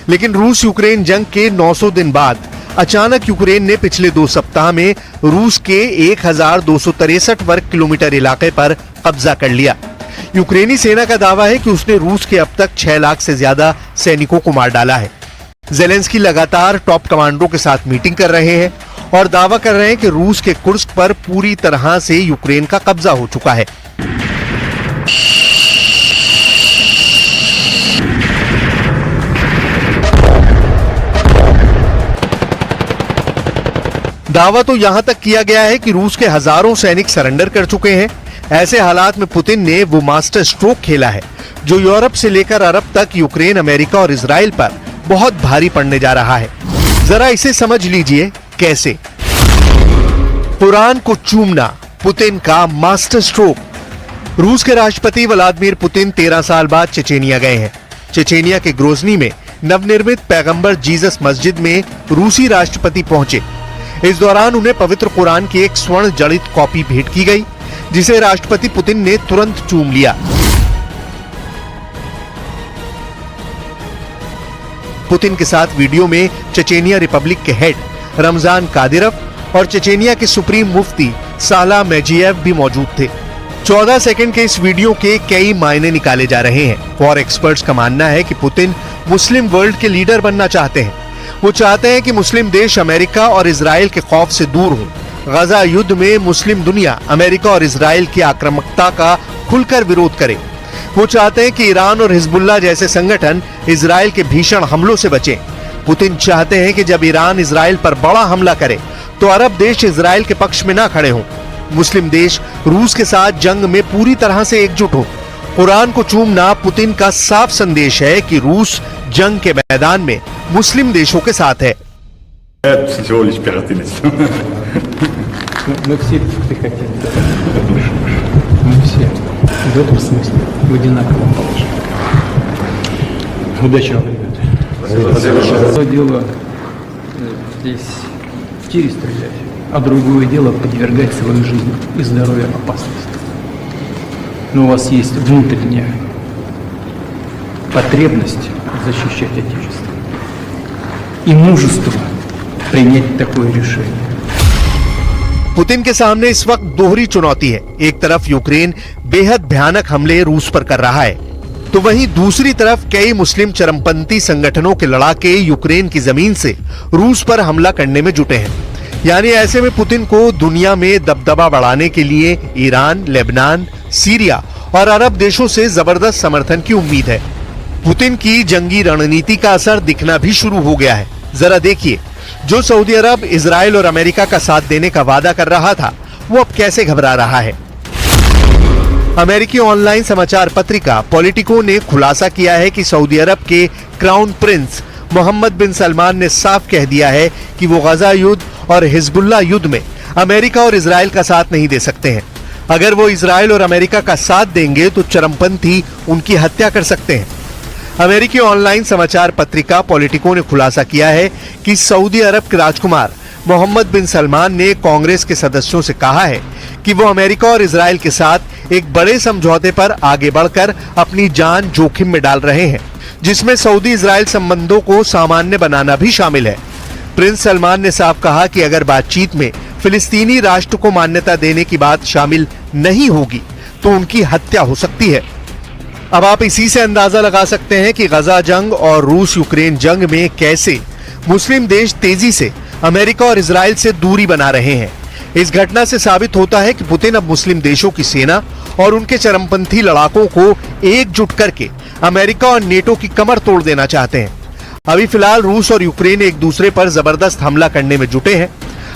लेकिन रूस यूक्रेन जंग के 900 दिन बाद अचानक यूक्रेन ने पिछले 2 सप्ताह में रूस के 1263 वर्ग किलोमीटर इलाके पर कब्जा कर लिया। यूक्रेनी सेना का दावा है कि उसने रूस के अब तक 6 लाख से ज्यादा सैनिकों को मार डाला है। ज़ेलेंस्की लगातार टॉप कमांडरों के साथ मीटिंग कर रहे हैं और दावा कर रहे हैं कि रूस के कुर्स्क पर पूरी तरह से यूक्रेन का कब्जा हो चुका है। दावा तो यहां तक किया गया है कि रूस के हजारों सैनिक सरेंडर कर चुके हैं। ऐसे हालात में पुतिन ने वो मास्टर स्ट्रोक खेला है जो यूरोप से लेकर अरब तक यूक्रेन, अमेरिका और इजराइल पर बहुत भारी पड़ने जा रहा है। जरा इसे समझ लीजिए कैसे। कुरान को चूमना पुतिन का मास्टर स्ट्रोक। रूस के राष्ट्रपति व्लादिमीर पुतिन 13 साल बाद चेचेनिया गए हैं। चेचेनिया के ग्रोजनी में नवनिर्मित पैगंबर जीसस मस्जिद में रूसी राष्ट्रपति पहुंचे। इस दौरान उन्हें पवित्र कुरान की एक स्वर्ण जड़ित कॉपी भेंट की गई, जिसे राष्ट्रपति पुतिन ने तुरंत चूम लिया। पुतिन के साथ वीडियो में चेचेनिया रिपब्लिक के हेड रमजान कादिरव और चेचेनिया के सुप्रीम मुफ्ती साला मेजियेव भी मौजूद थे। 14 सेकंड के इस वीडियो के कई मायने निकाले जा रहे हैं। वॉर एक्सपर्ट्स का मानना है कि पुतिन मुस्लिम वर्ल्ड के लीडर बनना चाहते हैं। वो चाहते हैं कि मुस्लिम देश अमेरिका और इजराइल के खौफ से दूर हों। गजा युद्ध में मुस्लिम दुनिया अमेरिका और इजराइल की आक्रामकता का खुलकर विरोध करे। वो चाहते हैं कि ईरान और हिजबुल्लाह जैसे संगठन इजराइल के भीषण हमलों से बचें। पुतिन चाहते हैं कि जब ईरान इजराइल पर बड़ा हमला करे तो अरब देश इजराइल के पक्ष में ना खड़े हों। मुस्लिम देश रूस के साथ जंग में पूरी तरह से एकजुट हो। कुरान को चूमना पुतिन का साफ संदेश है कि रूस जंग के मैदान में मुस्लिम देशों के साथ है। Мы все хотим, да. Мы все в этом смысле в одинаковом положении. Удачи вам, ребята. Одно дело здесь в тире стрелять, а другое дело подвергать свою жизнь и здоровье опасности. Но у вас есть внутренняя потребность защищать Отечество и мужество принять такое решение. पुतिन के सामने इस वक्त दोहरी चुनौती है। एक तरफ यूक्रेन बेहद भयानक हमले रूस पर कर रहा है, तो वहीं दूसरी तरफ कई मुस्लिम चरमपंथी संगठनों के लड़ाके यूक्रेन की जमीन से रूस पर हमला करने में जुटे हैं। यानी ऐसे में पुतिन को दुनिया में दबदबा बढ़ाने के लिए ईरान, लेबनान, सीरिया और अरब देशों से जबरदस्त समर्थन की उम्मीद है। पुतिन की जंगी रणनीति का असर दिखना भी शुरू हो गया है। जरा देखिए, जो सऊदी अरब, इजराइल और अमेरिका का साथ देने का वादा कर रहा था, वो अब कैसे घबरा रहा है। अमेरिकी ऑनलाइन समाचार पत्रिका पॉलिटिको ने खुलासा किया है कि सऊदी अरब के क्राउन प्रिंस मोहम्मद बिन सलमान ने साफ कह दिया है कि वो गजा युद्ध और हिजबुल्लाह युद्ध में अमेरिका और इजराइल का साथ नहीं दे सकते हैं। अगर वो इजराइल और अमेरिका का साथ देंगे तो चरमपंथी उनकी हत्या कर सकते हैं। अमेरिकी ऑनलाइन समाचार पत्रिका पॉलिटिको ने खुलासा किया है कि सऊदी अरब के राजकुमार मोहम्मद बिन सलमान ने कांग्रेस के सदस्यों से कहा है कि वो अमेरिका और इजराइल के साथ एक बड़े समझौते पर आगे बढ़कर अपनी जान जोखिम में डाल रहे हैं, जिसमें सऊदी इजराइल संबंधों को सामान्य बनाना भी शामिल है। प्रिंस सलमान ने साफ कहा कि अगर बातचीत में फिलिस्तीनी राष्ट्र को मान्यता देने की बात शामिल नहीं होगी तो उनकी हत्या हो सकती है। अब आप इसी से अंदाजा लगा सकते हैं कि गजा जंग और रूस यूक्रेन जंग में कैसे मुस्लिम देश तेजी से अमेरिका और इजराइल से दूरी बना रहे हैं। इस घटना से साबित होता है कि पुतिन अब मुस्लिम देशों की सेना और उनके चरमपंथी लड़ाकों को एकजुट करके अमेरिका और नेटो की कमर तोड़ देना चाहते हैं। अभी फिलहाल रूस और यूक्रेन एक दूसरे पर जबरदस्त हमला करने में जुटे हैं।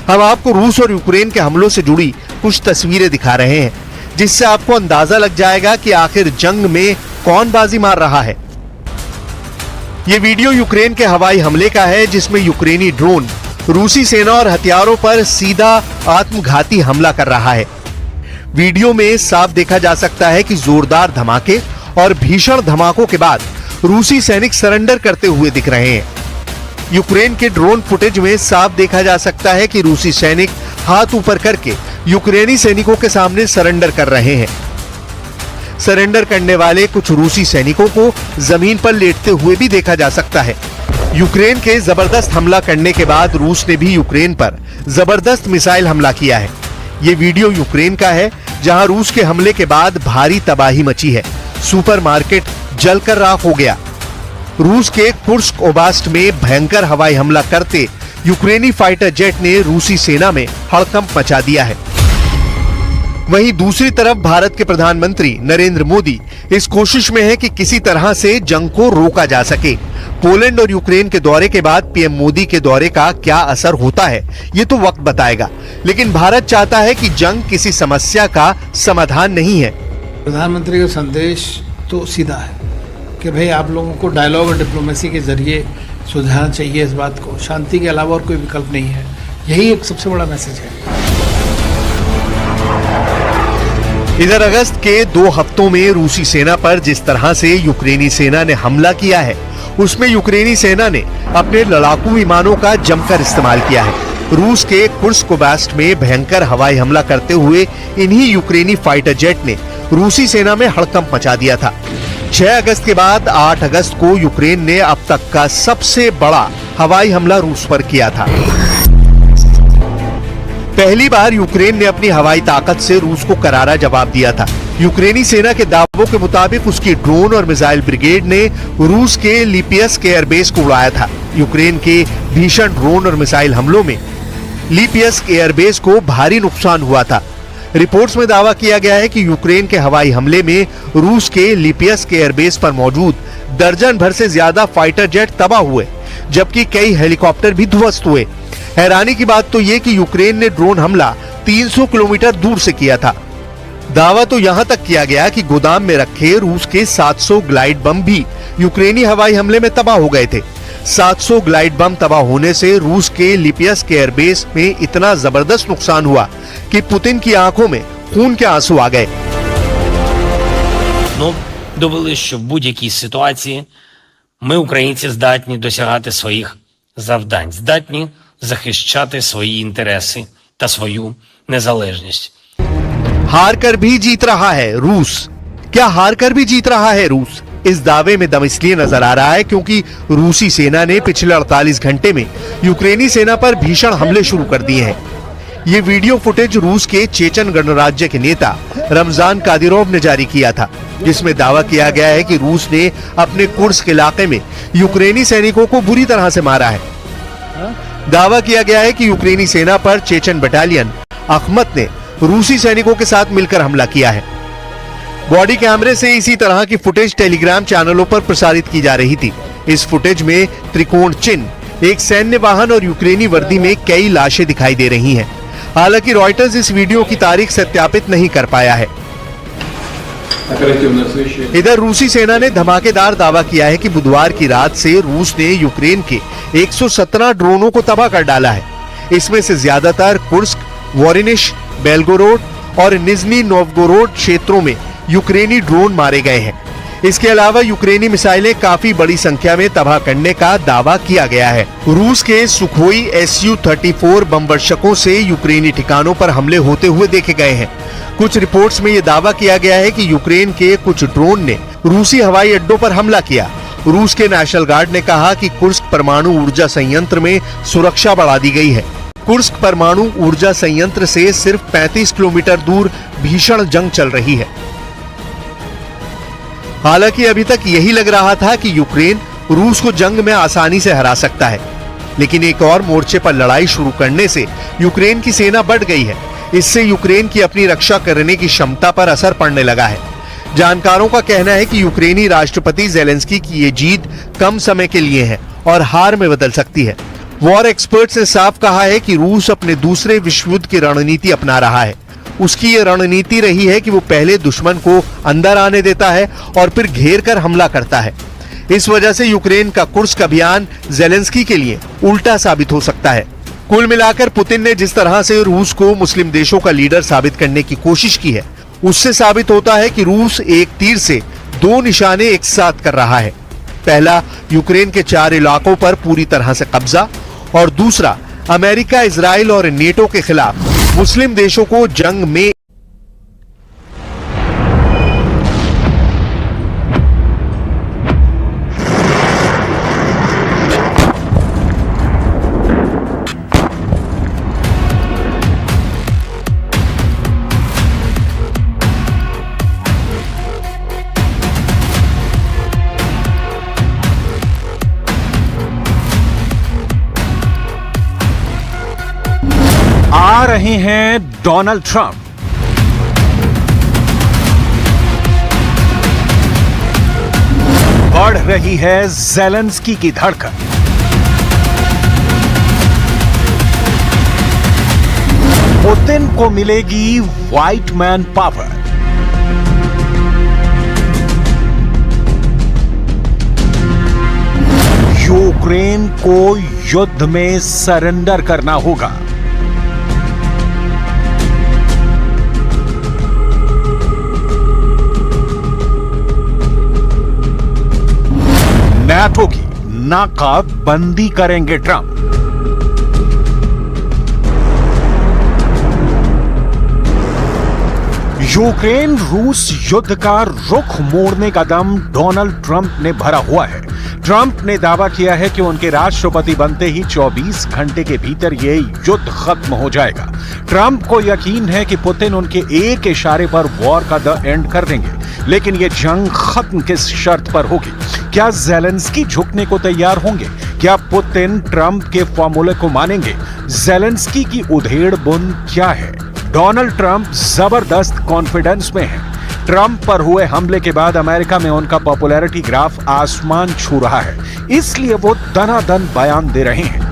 हम आपको रूस और यूक्रेन के हमलों से जुड़ी कुछ तस्वीरें दिखा रहे हैं, जिससे आपको अंदाजा लग जाएगा कि आखिर जंग में कौन बाजी मार रहा है। ये वीडियो यूक्रेन के हवाई हमले का है, जिसमें यूक्रेनी ड्रोन रूसी सेना और हथियारों पर सीधा आत्मघाती हमला कर रहा है। वीडियो में साफ देखा जा सकता है कि जोरदार धमाके और भीषण धमाकों के बाद रूसी सैनिक सरेंडर करते हुए दिख रहे हैं। यूक्रेन के ड्रोन फुटेज में साफ देखा जा सकता है कि रूसी सैनिक हाथ ऊपर करके यूक्रेनी सैनिकों के सामने सरेंडर कर रहे हैं। सरेंडर करने वाले कुछ रूसी सैनिकों को जमीन पर लेटते हुए भी देखा जा सकता है। यूक्रेन के जबरदस्त हमला करने के बाद रूस ने भी यूक्रेन पर जबरदस्त मिसाइल हमला किया है। ये वीडियो यूक्रेन का है, जहां रूस के हमले के बाद भारी तबाही मची है। सुपरमार्केट जलकर राख हो गया। रूस के कुर्स्क ओब्लास्ट में भयंकर हवाई हमला करते यूक्रेनी फाइटर जेट ने रूसी सेना में हड़कंप मचा दिया है। वहीं दूसरी तरफ भारत के प्रधानमंत्री नरेंद्र मोदी इस कोशिश में है कि किसी तरह से जंग को रोका जा सके। पोलैंड और यूक्रेन के दौरे के बाद पीएम मोदी के दौरे का क्या असर होता है, ये तो वक्त बताएगा, लेकिन भारत चाहता है कि जंग किसी समस्या का समाधान नहीं है। प्रधानमंत्री का संदेश तो सीधा है कि भाई आप लोगों को डायलॉग और डिप्लोमेसी के जरिए सुलझाना चाहिए इस बात को। शांति के अलावा और कोई विकल्प नहीं है। यही एक सबसे बड़ा मैसेज है। इधर अगस्त के 2 हफ्तों में रूसी सेना पर जिस तरह से यूक्रेनी सेना ने हमला किया है, उसमें यूक्रेनी सेना ने अपने लड़ाकू विमानों का जमकर इस्तेमाल किया है। रूस के कुर्स्क ओब्लास्ट में भयंकर हवाई हमला करते हुए इन्हीं यूक्रेनी फाइटर जेट ने रूसी सेना में हड़कंप मचा दिया था। 6 अगस्त के बाद 8 अगस्त को यूक्रेन ने अब तक का सबसे बड़ा हवाई हमला रूस पर किया था। पहली बार यूक्रेन ने अपनी हवाई ताकत से रूस को करारा जवाब दिया था। यूक्रेनी सेना के दावों के मुताबिक उसकी ड्रोन और मिसाइल ब्रिगेड ने रूस के लिपियस्क एयरबेस को उड़ाया था। यूक्रेन के भीषण ड्रोन और मिसाइल हमलों में लिपियस्क एयरबेस को भारी नुकसान हुआ था। रिपोर्ट्स में दावा किया गया है कि यूक्रेन के हवाई हमले में रूस के लिपियस्क एयरबेस पर मौजूद दर्जन भर से ज्यादा फाइटर जेट तबाह हुए, जबकि कई हेलीकॉप्टर भी ध्वस्त हुए। हैरानी की बात तो ये कि यूक्रेन ने ड्रोन हमला 300 किलोमीटर दूर से किया था। दावा तो यहां तक किया गया कि गोदाम में रखे रूस के 700 ग्लाइड बम भी यूक्रेनी हवाई हमले में तबाह हो गए थे। 700 ग्लाइड बम तबाह होने से रूस के लिपियस्क एयरबेस में इतना जबरदस्त नुकसान हुआ कि पुतिन की आंखों में खून के आंसू आ गए। Довели, що в будь-якій ситуації ми, українці, здатні досягати своїх завдань, здатні захищати свої інтереси та свою незалежність. हार कर भी जीत रहा है रूस। क्या हार कर भी जीत रहा है रूस? इस दावे में दम इसलिए नजर आ रहा है क्योंकि रूसी सेना ने पिछले 48 घंटे में यूक्रेनी सेना पर भीषण हमले शुरू कर दिए हैं। ये वीडियो फुटेज रूस के चेचन गणराज्य के नेता रमजान कादिरोव ने जारी किया था, जिसमें दावा किया गया है कि रूस ने अपने कुर्स्क इलाके में यूक्रेनी सैनिकों को बुरी तरह से मारा है। दावा किया गया है कि यूक्रेनी सेना पर चेचन बटालियन अखमत ने रूसी सैनिकों के साथ मिलकर हमला किया है। बॉडी कैमरे से इसी तरह की फुटेज टेलीग्राम चैनलों पर प्रसारित की जा रही थी। इस फुटेज में त्रिकोण चिन्ह, एक सैन्य वाहन और यूक्रेनी वर्दी में कई लाशें दिखाई दे रही हैं। हालांकि रॉयटर्स इस वीडियो की तारीख सत्यापित नहीं कर पाया है। इधर रूसी सेना ने धमाकेदार दावा किया है कि बुधवार की रात से रूस ने यूक्रेन के 117 ड्रोनों को तबाह कर डाला है। इसमें से ज्यादातर कुर्स्क, वोरोनिश, बेलगोरोड और निज़नी नोवगोरोड क्षेत्रों में यूक्रेनी ड्रोन मारे गए हैं। इसके अलावा यूक्रेनी मिसाइलें काफी बड़ी संख्या में तबाह करने का दावा किया गया है। रूस के सुखोई Su-34 बमवर्षकों से यूक्रेनी ठिकानों पर हमले होते हुए देखे गए हैं। कुछ रिपोर्ट्स में यह दावा किया गया है कि यूक्रेन के कुछ ड्रोन ने रूसी हवाई अड्डों पर हमला किया। रूस के नेशनल गार्ड ने कहा कि कुर्स्क परमाणु ऊर्जा संयंत्र में सुरक्षा बढ़ा दी गई है। कुर्स्क परमाणु ऊर्जा संयंत्र से सिर्फ 35 किलोमीटर दूर भीषण जंग चल रही है। हालांकि अभी तक यही लग रहा था कि यूक्रेन रूस को जंग में आसानी से हरा सकता है, लेकिन एक और मोर्चे पर लड़ाई शुरू करने से यूक्रेन की सेना बढ़ गई है। इससे यूक्रेन की अपनी रक्षा करने की क्षमता पर असर पड़ने लगा है। जानकारों का कहना है कि यूक्रेनी राष्ट्रपति जेलेंस्की की ये जीत कम समय के लिए है और हार में बदल सकती है। वॉर एक्सपर्ट्स ने साफ कहा है कि रूस अपने दूसरे विश्व युद्ध की रणनीति अपना रहा है। उसकी ये रणनीति रही है कि वो पहले दुश्मन को अंदर आने देता है और फिर घेर कर हमला करता है। इस वजह से यूक्रेन का कुर्स्क अभियान जेलेंस्की के लिए उल्टा साबित हो सकता है। कुल मिलाकर पुतिन ने जिस तरह से रूस को मुस्लिम देशों का लीडर साबित करने की कोशिश की है, उससे साबित होता है कि रूस एक तीर से दो निशाने एक साथ कर रहा है। पहला, यूक्रेन के 4 इलाकों पर पूरी तरह से कब्जा, और दूसरा, अमेरिका, इजराइल और नेटो के खिलाफ मुस्लिम देशों को जंग में आ रहे हैं डोनाल्ड ट्रंप। बढ़ रही है जेलेंस्की की धड़कन। पुतिन को मिलेगी व्हाइट मैन पावर। यूक्रेन को युद्ध में सरेंडर करना होगा। नाटो की नाकाबंदी करेंगे ट्रंप। यूक्रेन रूस युद्ध का रुख मोड़ने का दम डोनाल्ड ट्रंप ने भरा हुआ है। ट्रंप ने दावा किया है कि उनके राष्ट्रपति बनते ही 24 घंटे के भीतर ये युद्ध खत्म हो जाएगा। ट्रंप को यकीन है कि पुतिन उनके एक इशारे पर वॉर का द एंड कर देंगे, लेकिन ये जंग खत्म किस शर्त पर होगी? क्या जेलेंस्की झुकने को तैयार होंगे? क्या पुतिन ट्रंप के फॉर्मूले को मानेंगे? जेलेंस्की की उधेड़ बुन क्या है? डोनाल्ड ट्रंप जबरदस्त कॉन्फिडेंस में है। ट्रंप पर हुए हमले के बाद अमेरिका में उनका पॉपुलैरिटी ग्राफ आसमान छू रहा है, इसलिए वो दनादन बयान दे रहे हैं।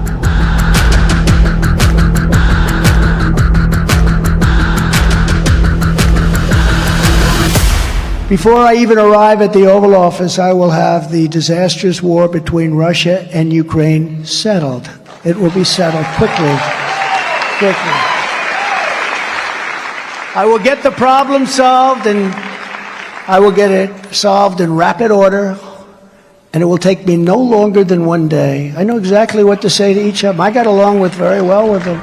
Before I even arrive at the Oval Office, I will have the disastrous war between Russia and Ukraine settled. It will be settled quickly. I will get the problem solved, and I will get it solved in rapid order, and it will take me no longer than one day. I know exactly what to say to each of them. I got along very well with them.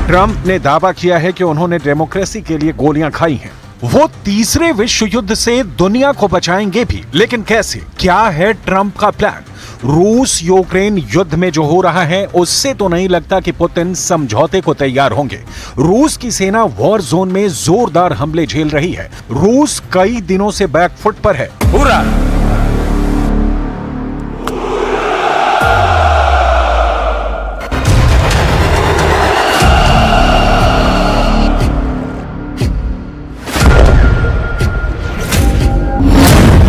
Trump ने दावा किया है कि उन्होंने democracy के लिए गोलियां खाई हैं। वो तीसरे विश्व युद्ध से दुनिया को बचाएंगे भी, लेकिन कैसे? क्या है ट्रंप का प्लान? रूस यूक्रेन युद्ध में जो हो रहा है, उससे तो नहीं लगता कि पुतिन समझौते को तैयार होंगे। रूस की सेना वॉर जोन में जोरदार हमले झेल रही है। रूस कई दिनों से बैकफुट पर है। पूरा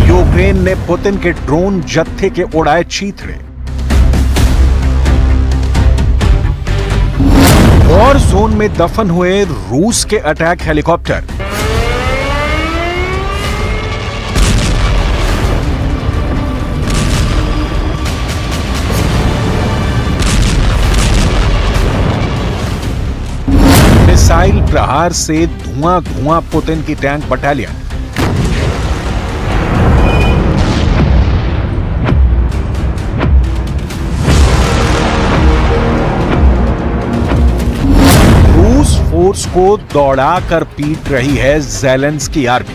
यूक्रेन ने पुतिन के ड्रोन जत्थे के उड़ाए चीथड़े। वॉर जोन में दफन हुए रूस के अटैक हेलीकॉप्टर। मिसाइल प्रहार से धुआं धुआं पुतिन की टैंक बटालियन। फोर्स को दौड़ाकर पीट रही है जेलेंस्की आर्मी।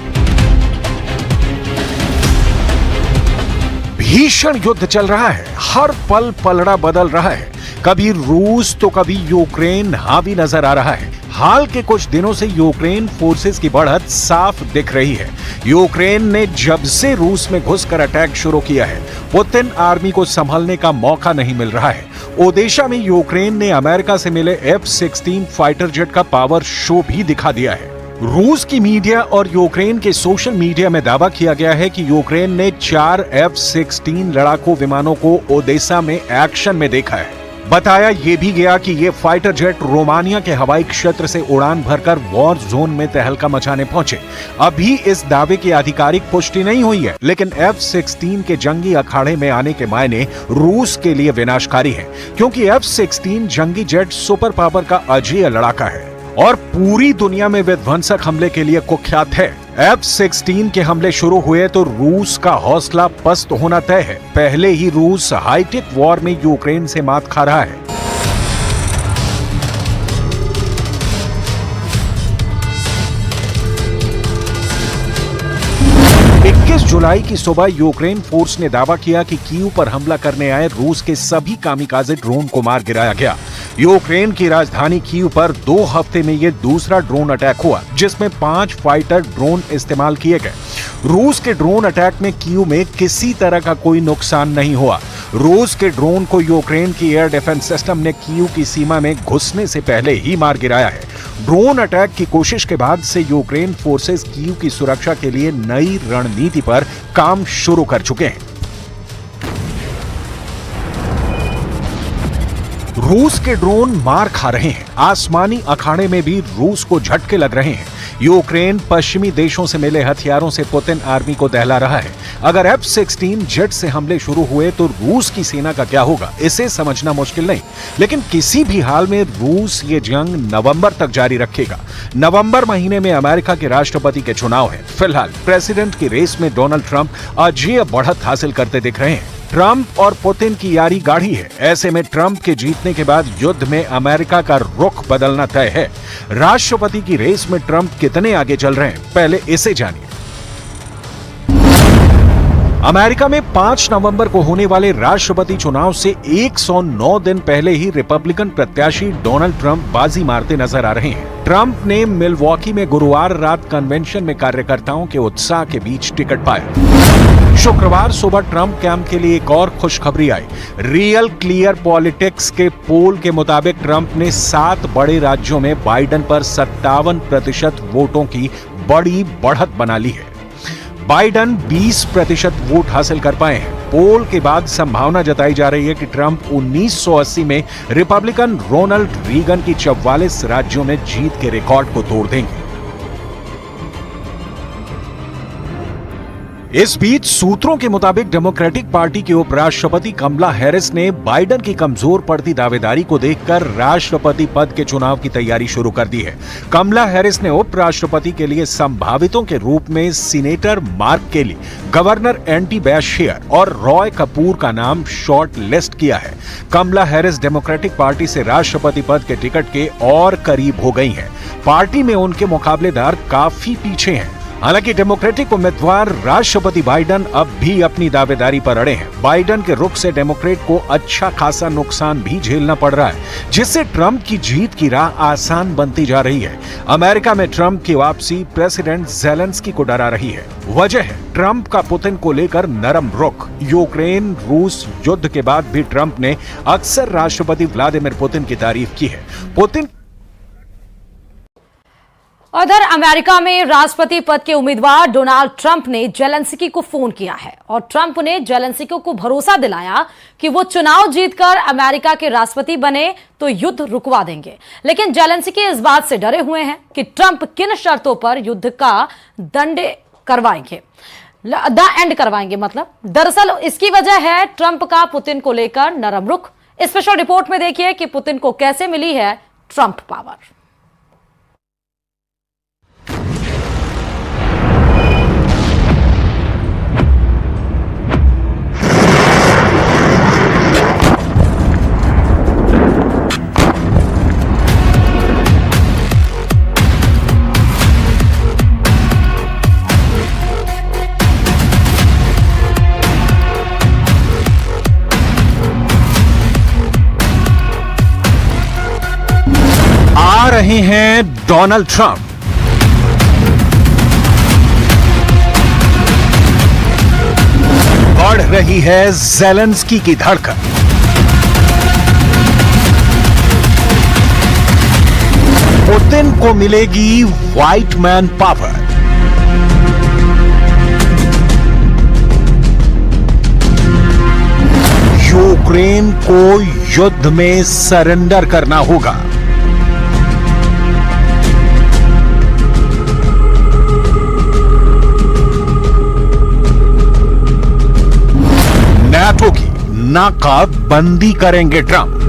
भीषण युद्ध चल रहा है, हर पल पलड़ा बदल रहा है। कभी रूस तो कभी यूक्रेन हावी नजर आ रहा है। हाल के कुछ दिनों से यूक्रेन फोर्सेस की बढ़त साफ दिख रही है। यूक्रेन ने जब से रूस में घुसकर अटैक शुरू किया है, पुतिन आर्मी को संभलने का मौका नहीं मिल रहा है। ओडेशा में यूक्रेन ने अमेरिका से मिले F-16 फाइटर जेट का पावर शो भी दिखा दिया है। रूस की मीडिया और यूक्रेन के सोशल मीडिया में दावा किया गया है कि यूक्रेन ने 4 F-16 लड़ाकू विमानों को ओडेसा में एक्शन में देखा है। बताया यह भी गया कि ये फाइटर जेट रोमानिया के हवाई क्षेत्र से उड़ान भरकर वॉर जोन में तहलका मचाने पहुंचे। अभी इस दावे की आधिकारिक पुष्टि नहीं हुई है, लेकिन F-16 के जंगी अखाड़े में आने के मायने रूस के लिए विनाशकारी है, क्योंकि F-16 जंगी जेट सुपर पावर का अजेय लड़ाका है और पूरी दुनिया में विध्वंसक हमले के लिए कुख्यात है। F-16 के हमले शुरू हुए तो रूस का हौसला पस्त होना तय है। पहले ही रूस हाईटेक वॉर में यूक्रेन से मात खा रहा है। 21 जुलाई की सुबह यूक्रेन फोर्स ने दावा किया कि कीव पर हमला करने आए रूस के सभी कामिकाजे ड्रोन को मार गिराया गया। यूक्रेन की राजधानी कीव पर 2 हफ्ते में यह दूसरा ड्रोन अटैक हुआ, जिसमें 5 फाइटर ड्रोन इस्तेमाल किए गए। रूस के ड्रोन अटैक में कीव में किसी तरह का कोई नुकसान नहीं हुआ। रूस के ड्रोन को यूक्रेन की एयर डिफेंस सिस्टम ने कीव की सीमा में घुसने से पहले ही मार गिराया है। ड्रोन अटैक की कोशिश के बाद से यूक्रेन फोर्सेस कीव की सुरक्षा के लिए नई रणनीति पर काम शुरू कर चुके हैं। रूस के ड्रोन मार खा रहे हैं। आसमानी अखाड़े में भी रूस को झटके लग रहे हैं। यूक्रेन पश्चिमी देशों से मिले हथियारों से पुतिन आर्मी को दहला रहा है। अगर F-16 जेट से हमले शुरू हुए तो रूस की सेना का क्या होगा, इसे समझना मुश्किल नहीं। लेकिन किसी भी हाल में रूस ये जंग नवंबर तक जारी रखेगा। नवंबर महीने में अमेरिका के राष्ट्रपति के चुनाव है। फिलहाल प्रेसिडेंट की रेस में डोनाल्ड ट्रंप अजेय बढ़त हासिल करते दिख रहे हैं। ट्रंप और पुतिन की यारी गाढ़ी है। ऐसे में ट्रंप के जीतने के बाद युद्ध में अमेरिका का रुख बदलना तय है। राष्ट्रपति की रेस में ट्रंप कितने आगे चल रहे हैं, पहले इसे जानिए। अमेरिका में 5 नवंबर को होने वाले राष्ट्रपति चुनाव से 109 दिन पहले ही रिपब्लिकन प्रत्याशी डोनाल्ड ट्रंप बाजी मारते नजर आ रहे हैं। ट्रंप ने मिल्वॉकी में गुरुवार रात कन्वेंशन में कार्यकर्ताओं के उत्साह के बीच टिकट पाया। शुक्रवार सुबह ट्रंप कैंप के लिए एक और खुशखबरी आई। रियल क्लियर पॉलिटिक्स के पोल के मुताबिक ट्रंप ने 7 बड़े राज्यों में बाइडेन पर 57% वोटों की बड़ी बढ़त बना ली है। बाइडेन 20% वोट हासिल कर पाए हैं। पोल के बाद संभावना जताई जा रही है कि ट्रंप 1980 में रिपब्लिकन रोनाल्ड रीगन की 44 राज्यों में जीत के रिकॉर्ड को तोड़ देंगे। इस बीच सूत्रों के मुताबिक डेमोक्रेटिक पार्टी की उपराष्ट्रपति कमला हैरिस ने बाइडेन की कमजोर पड़ती दावेदारी को देखकर राष्ट्रपति पद के चुनाव की तैयारी शुरू कर दी है। कमला हैरिस ने उपराष्ट्रपति के लिए संभावितों के रूप में सीनेटर मार्क केली, गवर्नर एंटी बैशेयर और रॉय कपूर का नाम शॉर्ट लिस्ट किया है। कमला हैरिस डेमोक्रेटिक पार्टी से राष्ट्रपति पद के टिकट के और करीब हो गई हैं। पार्टी में उनके मुकाबलेदार काफी पीछे हैं। हालांकि डेमोक्रेटिक उम्मीदवार राष्ट्रपति बाइडेन अब भी अपनी दावेदारी पर अड़े हैं। बाइडेन के रुख से डेमोक्रेट को अच्छा खासा नुकसान भी झेलना पड़ रहा है, जिससे ट्रंप की जीत की राह आसान बनती जा रही है। अमेरिका में ट्रंप की वापसी प्रेसिडेंट ज़ेलेंस्की को डरा रही है। वजह है ट्रंप का पुतिन को लेकर नरम रुख। यूक्रेन रूस युद्ध के बाद भी ट्रंप ने अक्सर राष्ट्रपति व्लादिमीर पुतिन की तारीफ की है। पुतिन उधर अमेरिका में राष्ट्रपति पद के उम्मीदवार डोनाल्ड ट्रंप ने जेलेंस्की को फोन किया है और ट्रंप ने जेलेंस्की को भरोसा दिलाया कि वो चुनाव जीतकर अमेरिका के राष्ट्रपति बने तो युद्ध रुकवा देंगे। लेकिन जेलेंस्की इस बात से डरे हुए हैं कि ट्रंप किन शर्तों पर युद्ध का द एंड करवाएंगे। मतलब दरअसल इसकी वजह है ट्रंप का पुतिन को लेकर नरम रुख। स्पेशल रिपोर्ट में देखिए कि पुतिन को कैसे मिली है ट्रंप पावर। आ रहे हैं डोनाल्ड ट्रंप। बढ़ रही है ज़ेलेंस्की की धड़कन। पुतिन को मिलेगी व्हाइट मैन पावर। यूक्रेन को युद्ध में सरेंडर करना होगा। नाटो की नाकाबंदी करेंगे ट्रंप।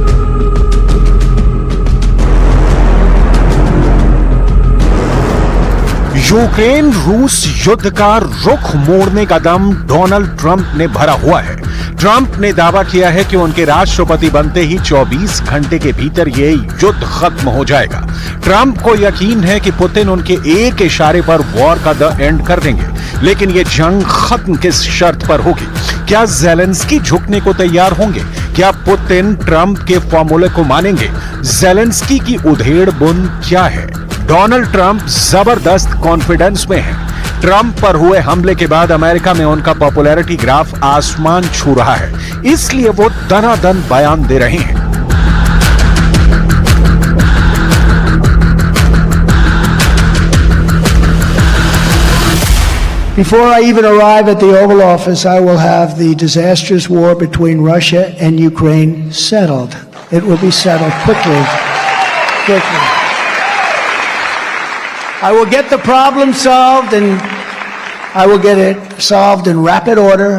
यूक्रेन रूस युद्ध का रुख मोड़ने का दम डोनाल्ड ट्रंप ने भरा हुआ है। ट्रंप ने दावा किया है कि उनके राष्ट्रपति बनते ही 24 घंटे के भीतर ये युद्ध खत्म हो जाएगा। ट्रंप को यकीन है कि पुतिन उनके एक इशारे पर वॉर का द एंड कर देंगे, लेकिन ये जंग खत्म किस शर्त पर होगी? क्या ज़ेलेंस्की झुकने को तैयार होंगे? क्या पुतिन ट्रंप के फॉर्मूले को मानेंगे? ज़ेलेंस्की की उधेड़ बुन क्या है? डोनाल्ड ट्रंप जबरदस्त कॉन्फिडेंस में है। ट्रंप पर हुए हमले के बाद अमेरिका में उनका पॉपुलैरिटी ग्राफ आसमान छू रहा है, इसलिए वो दनादन बयान दे रहे हैं। Before I even arrive at the Oval Office, I will have the disastrous war between Russia and Ukraine settled. It will be settled quickly. I will get the problem solved, and I will get it solved in rapid order,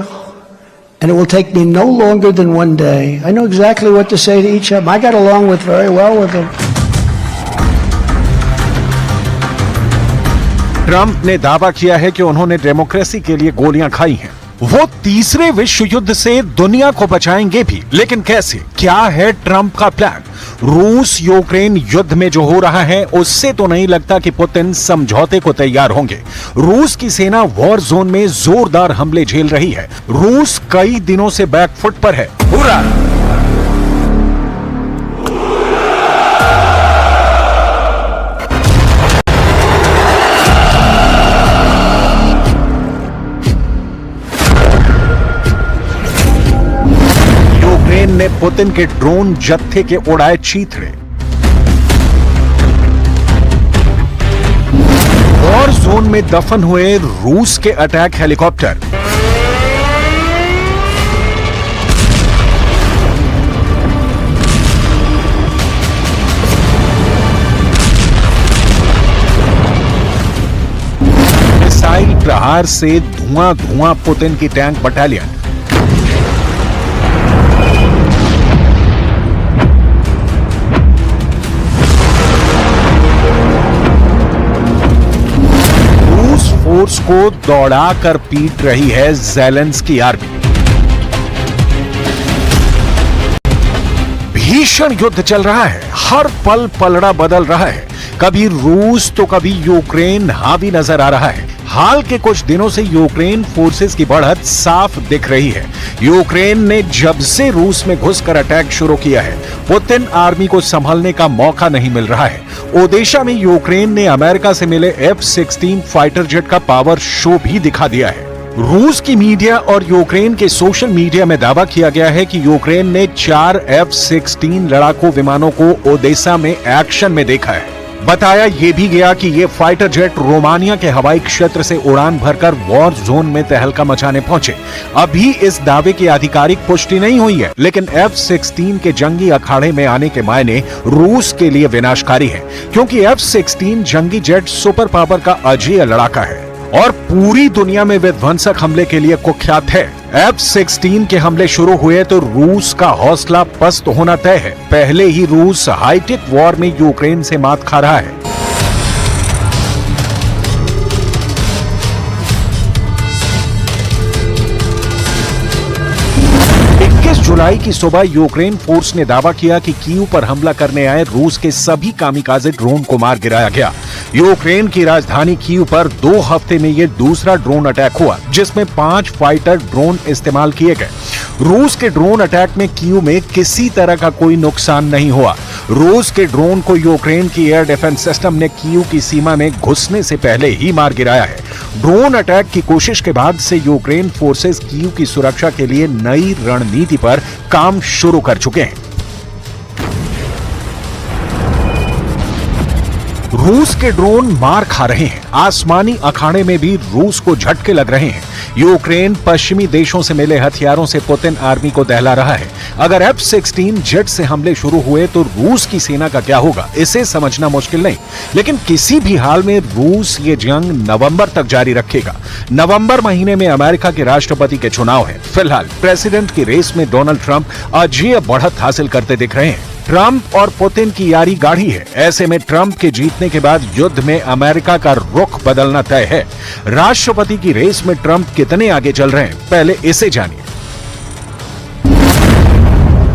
and it will take me no longer than one day. I know exactly what to say to each of them. I got along very well with them. Trump ने दावा किया है कि उन्होंने democracy के लिए गोलियां खाई हैं। वो तीसरे विश्व युद्ध से दुनिया को बचाएंगे भी, लेकिन कैसे? क्या है ट्रंप का प्लान? रूस यूक्रेन युद्ध में जो हो रहा है उससे तो नहीं लगता कि पुतिन समझौते को तैयार होंगे। रूस की सेना वॉर जोन में जोरदार हमले झेल रही है। रूस कई दिनों से बैकफुट पर है। पूरा ने पुतिन के ड्रोन जत्थे के उड़ाए चीथड़े। वॉर जोन में दफन हुए रूस के अटैक हेलीकॉप्टर। मिसाइल प्रहार से धुआं पुतिन की टैंक बटालियन। फोर्स को दौड़ाकर पीट रही है ज़ेलेंस्की आर्मी। भीषण युद्ध चल रहा है, हर पल पलड़ा बदल रहा है। कभी रूस तो कभी यूक्रेन हावी नजर आ रहा है। हाल के कुछ दिनों से यूक्रेन फोर्सेस की बढ़त साफ दिख रही है। यूक्रेन ने जब से रूस में घुसकर अटैक शुरू किया है, पुतिन आर्मी को संभालने का मौका नहीं मिल रहा है। ओडेशा में यूक्रेन ने अमेरिका से मिले F-16 फाइटर जेट का पावर शो भी दिखा दिया है। रूस की मीडिया और यूक्रेन के सोशल मीडिया में दावा किया गया है कि यूक्रेन ने 4 F-16 लड़ाकू विमानों को ओडेसा में एक्शन में देखा है। बताया यह भी गया कि ये फाइटर जेट रोमानिया के हवाई क्षेत्र से उड़ान भरकर वॉर जोन में तहलका मचाने पहुंचे। अभी इस दावे की आधिकारिक पुष्टि नहीं हुई है, लेकिन F-16 के जंगी अखाड़े में आने के मायने रूस के लिए विनाशकारी है, क्योंकि F-16 जंगी जेट सुपर पावर का अजेय लड़ाका है और पूरी दुनिया में विध्वंसक हमले के लिए कुख्यात है। F-16 के हमले शुरू हुए तो रूस का हौसला पस्त होना तय है। पहले ही रूस हाईटेक वॉर में यूक्रेन से मात खा रहा है। 21 जुलाई की सुबह यूक्रेन फोर्स ने दावा किया कि कीव पर हमला करने आए रूस के सभी कामिकाज़े ड्रोन को मार गिराया गया। यूक्रेन की राजधानी कीव पर 2 हफ्ते में यह दूसरा ड्रोन अटैक हुआ, जिसमें 5 फाइटर ड्रोन इस्तेमाल किए गए। रूस के ड्रोन अटैक में कीव में किसी तरह का कोई नुकसान नहीं हुआ। रूस के ड्रोन को यूक्रेन की एयर डिफेंस सिस्टम ने कीव की सीमा में घुसने से पहले ही मार गिराया है। ड्रोन अटैक की कोशिश के बाद से यूक्रेन फोर्सेस कीव की सुरक्षा के लिए नई रणनीति पर काम शुरू कर चुके हैं। रूस के ड्रोन मार खा रहे हैं। आसमानी अखाड़े में भी रूस को झटके लग रहे हैं। यूक्रेन पश्चिमी देशों से मिले हथियारों से पुतिन आर्मी को दहला रहा है। अगर F-16 जेट से हमले शुरू हुए तो रूस की सेना का क्या होगा, इसे समझना मुश्किल नहीं। लेकिन किसी भी हाल में रूस ये जंग नवंबर तक जारी रखेगा। नवंबर महीने में अमेरिका के राष्ट्रपति के चुनाव है। फिलहाल प्रेसिडेंट की रेस में डोनाल्ड ट्रंप अजेय बढ़त हासिल करते दिख रहे हैं। ट्रंप और पुतिन की यारी गाढ़ी है। ऐसे में ट्रंप के जीतने के बाद युद्ध में अमेरिका का रुख बदलना तय है। राष्ट्रपति की रेस में ट्रंप कितने आगे चल रहे हैं, पहले इसे जानिए।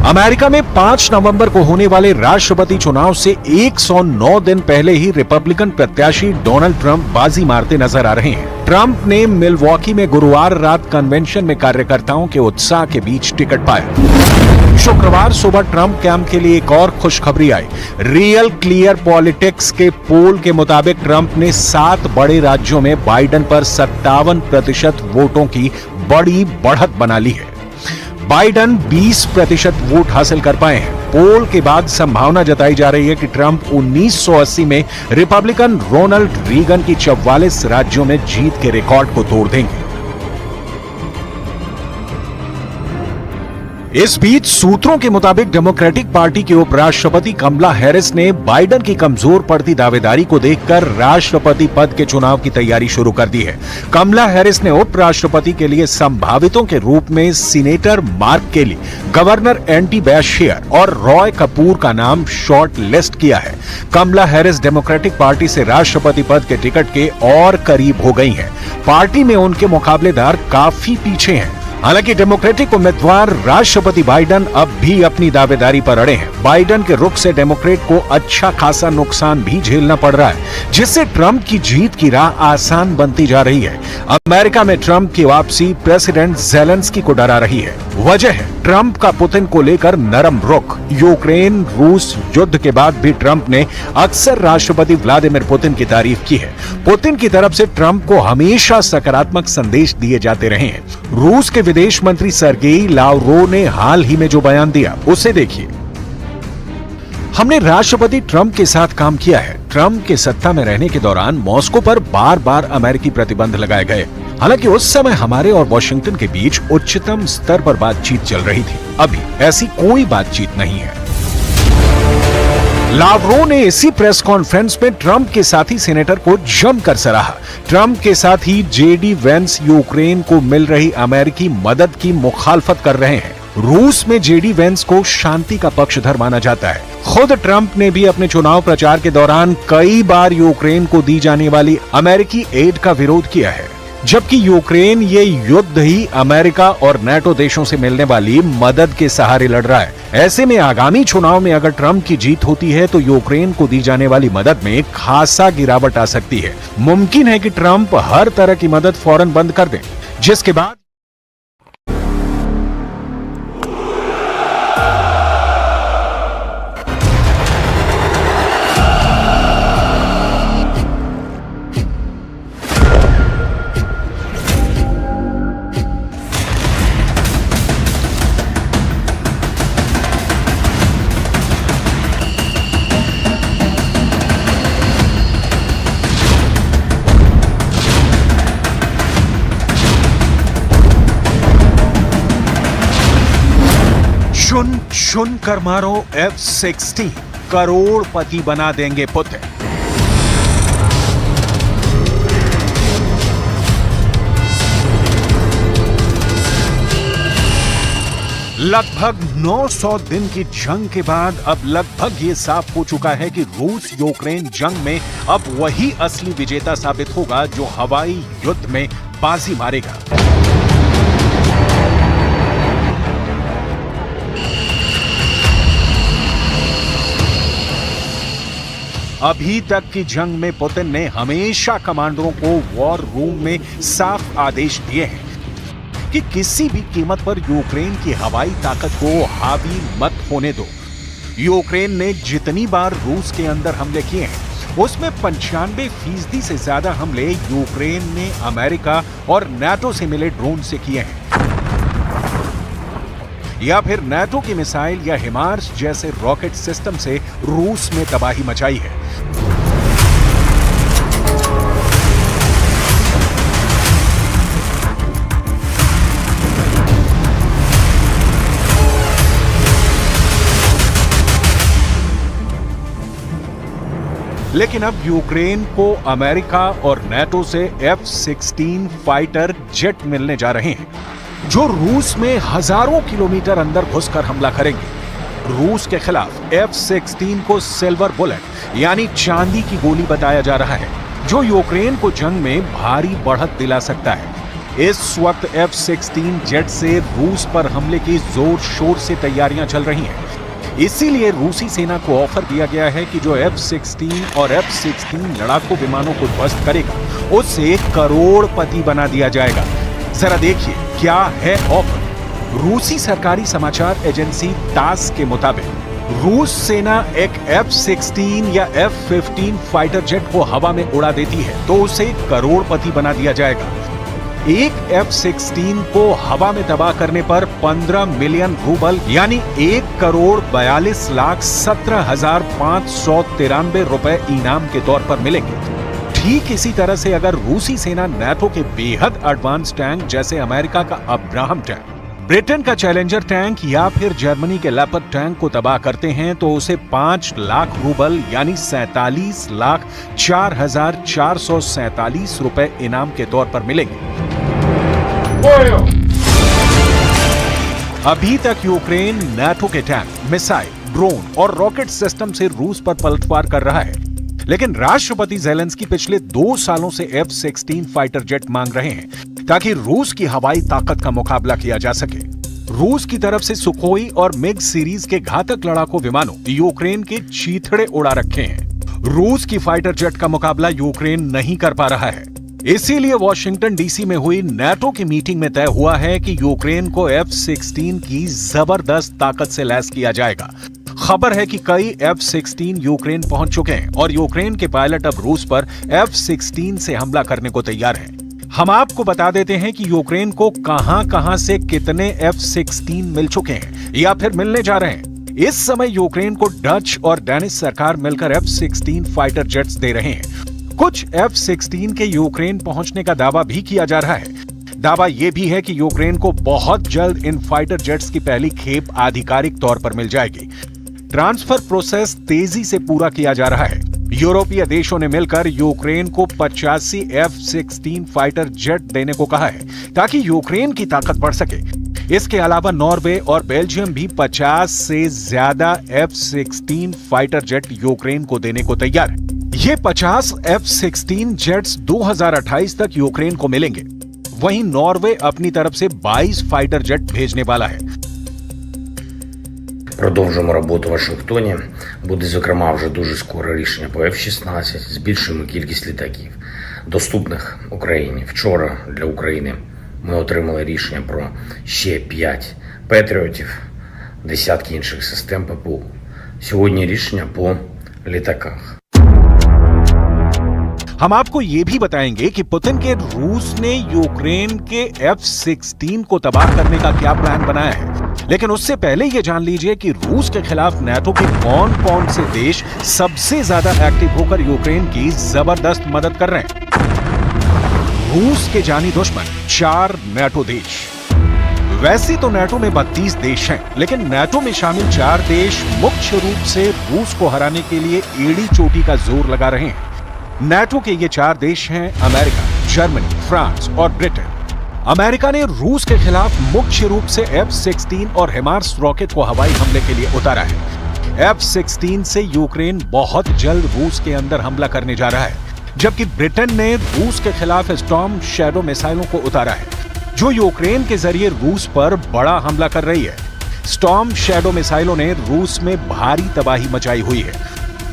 अमेरिका में 5 नवंबर को होने वाले राष्ट्रपति चुनाव से 109 दिन पहले ही रिपब्लिकन प्रत्याशी डोनाल्ड ट्रंप बाजी मारते नजर आ रहे हैं। ट्रंप ने मिल्वॉकी में गुरुवार रात कन्वेंशन में कार्यकर्ताओं के उत्साह के बीच टिकट पाया। शुक्रवार सुबह ट्रंप कैंप के लिए एक और खुशखबरी आई। रियल क्लियर पॉलिटिक्स के पोल के मुताबिक ट्रंप ने 7 बड़े राज्यों में बाइडेन पर 57% वोटों की बड़ी बढ़त बना ली है। बाइडेन 20% वोट हासिल कर पाए हैं। पोल के बाद संभावना जताई जा रही है कि ट्रंप 1980 में रिपब्लिकन रोनाल्ड रीगन की 44 राज्यों में जीत के रिकॉर्ड को तोड़ देंगे। इस बीच सूत्रों के मुताबिक डेमोक्रेटिक पार्टी की उपराष्ट्रपति कमला हैरिस ने बाइडेन की कमजोर पड़ती दावेदारी को देखकर राष्ट्रपति पद के चुनाव की तैयारी शुरू कर दी है। कमला हैरिस ने उपराष्ट्रपति के लिए संभावितों के रूप में सीनेटर मार्क केली, गवर्नर एंटी बैशेयर और रॉय कपूर का नाम शॉर्ट लिस्ट किया है। कमला हैरिस डेमोक्रेटिक पार्टी से राष्ट्रपति पद के टिकट के और करीब हो गई हैं। पार्टी में उनके मुकाबलेदार काफी पीछे हैं। हालांकि डेमोक्रेटिक उम्मीदवार राष्ट्रपति बाइडेन अब भी अपनी दावेदारी पर अड़े हैं। बाइडेन के रुख से डेमोक्रेट को अच्छा खासा नुकसान भी झेलना पड़ रहा है, जिससे ट्रंप की जीत की राह आसान बनती जा रही है। अमेरिका में ट्रंप की वापसी प्रेसिडेंट ज़ेलेंस्की को डरा रही है। वजह है ट्रंप का पुतिन को लेकर नरम रुख। यूक्रेन रूस युद्ध के बाद भी ट्रंप ने अक्सर राष्ट्रपति व्लादिमीर पुतिन की तारीफ की है। पुतिन की तरफ से ट्रंप को हमेशा सकारात्मक संदेश दिए जाते रहे हैं। रूस के विदेश मंत्री सर्गेई लावरोव ने हाल ही में जो बयान दिया, उसे देखिए। हमने राष्ट्रपति ट्रंप के साथ काम किया है। ट्रंप के सत्ता में रहने के दौरान मॉस्को पर बार बार अमेरिकी प्रतिबंध लगाए गए। हालांकि उस समय हमारे और वॉशिंगटन के बीच उच्चतम स्तर पर बातचीत चल रही थी। अभी ऐसी कोई बातचीत नहीं है। लावरोव ने इसी प्रेस कॉन्फ्रेंस में ट्रंप के साथी सेनेटर को जमकर सराहा। ट्रंप के साथ ही जेडी वेंस यूक्रेन को मिल रही अमेरिकी मदद की मुखालफत कर रहे हैं। रूस में जेडी वेंस को शांति का पक्षधर माना जाता है। खुद ट्रंप ने भी अपने चुनाव प्रचार के दौरान कई बार यूक्रेन को दी जाने वाली अमेरिकी एड का विरोध किया है, जबकि यूक्रेन ये युद्ध ही अमेरिका और नेटो देशों से मिलने वाली मदद के सहारे लड़ रहा है। ऐसे में आगामी चुनाव में अगर ट्रंप की जीत होती है तो यूक्रेन को दी जाने वाली मदद में खासा गिरावट आ सकती है। मुमकिन है कि ट्रंप हर तरह की मदद फौरन बंद कर दें, जिसके बाद चुन चुन कर मारो F-16, करोड़पति बना देंगे पुतिन। लगभग 900 दिन की जंग के बाद अब लगभग ये साफ हो चुका है कि रूस यूक्रेन जंग में अब वही असली विजेता साबित होगा जो हवाई युद्ध में बाजी मारेगा। अभी तक की जंग में पुतिन ने हमेशा कमांडरों को वॉर रूम में साफ आदेश दिए हैं कि किसी भी कीमत पर यूक्रेन की हवाई ताकत को हावी मत होने दो। यूक्रेन ने जितनी बार रूस के अंदर हमले किए हैं उसमें 95% से ज्यादा हमले यूक्रेन ने अमेरिका और नाटो से मिले ड्रोन से किए हैं, या फिर नाटो की मिसाइल या हिमार्स जैसे रॉकेट सिस्टम से रूस में तबाही मचाई है। लेकिन अब यूक्रेन को अमेरिका और नाटो से F-16 फाइटर जेट मिलने जा रहे हैं जो रूस में हजारों किलोमीटर अंदर घुसकर हमला करेंगे। रूस के खिलाफ F-16 को सिल्वर बुलेट यानी चांदी की गोली बताया जा रहा है, जो यूक्रेन को जंग में भारी बढ़त दिला सकता है। इस वक्त F-16 जेट से रूस पर हमले की जोर शोर से तैयारियां चल रही हैं। इसीलिए रूसी सेना को ऑफर दिया गया है कि जो F-16 और F-16 लड़ाकू विमानों को ध्वस्त करेगा उसे करोड़पति बना दिया जाएगा। जरा देखिए क्या है ऑफर। रूसी सरकारी समाचार एजेंसी तास के मुताबिक रूस सेना एक F-16 या F-15 फाइटर जेट को हवा में उड़ा देती है तो उसे करोड़पति बना दिया जाएगा। एक F-16 को हवा में तबाह करने पर 15 मिलियन रूबल यानी 1,42,17,593 रुपए इनाम के तौर पर मिलेंगे। ठीक इसी तरह से अगर रूसी सेना नाटो के बेहद एडवांस टैंक जैसे अमेरिका का अब्राहम टैंक, ब्रिटेन का चैलेंजर टैंक या फिर जर्मनी के लेपर्ड टैंक को तबाह करते हैं तो उसे 5 लाख रूबल यानी 47,04,447 रुपए इनाम के तौर पर मिलेंगे। अभी तक यूक्रेन नाटो के टैंक, मिसाइल, ड्रोन और रॉकेट सिस्टम से रूस पर पलटवार कर रहा है, लेकिन राष्ट्रपति ज़ेलेंस्की पिछले 2 सालों से F-16 फाइटर जेट मांग रहे हैं ताकि रूस की हवाई ताकत का मुकाबला किया जा सके। रूस की तरफ से सुखोई और मिग सीरीज के घातक लड़ाकू विमानों यूक्रेन के चीथड़े उड़ा रखे हैं। रूस की फाइटर जेट का मुकाबला यूक्रेन नहीं कर पा रहा है। इसीलिए वॉशिंगटन डीसी में हुई नाटो की मीटिंग में तय हुआ है कि यूक्रेन को F-16 की जबरदस्त ताकत से लैस किया जाएगा। खबर है कि कई F-16 यूक्रेन पहुंच चुके हैं और यूक्रेन के पायलट अब रूस पर F-16 से हमला करने को तैयार हैं। हम आपको बता देते हैं कि यूक्रेन को कहां-कहां से कितने F-16 मिल चुके हैं या फिर मिलने जा रहे हैं। इस समय यूक्रेन को डच और डेनिश सरकार मिलकर F-16 फाइटर जेट्स दे रहे हैं। कुछ F-16 के यूक्रेन पहुंचने का दावा भी किया जा रहा है। दावा यह भी है कि यूक्रेन को बहुत जल्द इन फाइटर जेट्स की पहली खेप आधिकारिक तौर पर मिल जाएगी। ट्रांसफर प्रोसेस तेजी से पूरा किया जा रहा है। यूरोपीय देशों ने मिलकर यूक्रेन को 85 F-16 फाइटर जेट देने को कहा है ताकि यूक्रेन की ताकत बढ़ सके। इसके अलावा नॉर्वे और बेल्जियम भी 50 से ज्यादा F-16 फाइटर जेट यूक्रेन को देने को तैयार है। ये 50 F-16 जेट्स 2028 तक यूक्रेन को मिलेंगे। वहीं नॉर्वे अपनी तरफ से 22 फाइटर जेट भेजने वाला है। Продовжуємо роботу в Вашингтоні. Буде, зокрема, вже дуже скоро рішення по F-16. Збільшуємо кількість літаків, доступних Україні. Вчора для України ми отримали рішення про ще 5 Петріотів, десятки інших систем ППО. Сьогодні рішення по літаках. हम आपको ये भी बताएंगे कि पुतिन के रूस ने यूक्रेन के F-16 को तबाह करने का क्या प्लान बनाया है। लेकिन उससे पहले ये जान लीजिए कि रूस के खिलाफ नाटो के कौन-कौन से देश सबसे ज्यादा एक्टिव होकर यूक्रेन की जबरदस्त मदद कर रहे हैं। रूस के जानी दुश्मन 4 नाटो देश। वैसे तो नाटो में 32 देश हैं, लेकिन नाटो में शामिल 4 देश मुख्य रूप से रूस को हराने के लिए एड़ी चोटी का जोर लगा रहे हैं। नाटो के ये 4 देश हैं अमेरिका, जर्मनी, फ्रांस और ब्रिटेन। अमेरिका ने रूस के खिलाफ मुख्य रूप से F-16 और हिमार्स रॉकेट को हवाई हमले के लिए उतारा है। F-16 से यूक्रेन बहुत जल्द रूस के अंदर हमला करने जा रहा है, जबकि ब्रिटेन ने रूस के खिलाफ स्टॉर्म शैडो मिसाइलों को उतारा है, जो यूक्रेन के जरिए रूस पर बड़ा हमला कर रही है। स्टॉर्म शैडो मिसाइलों ने रूस में भारी तबाही मचाई हुई है।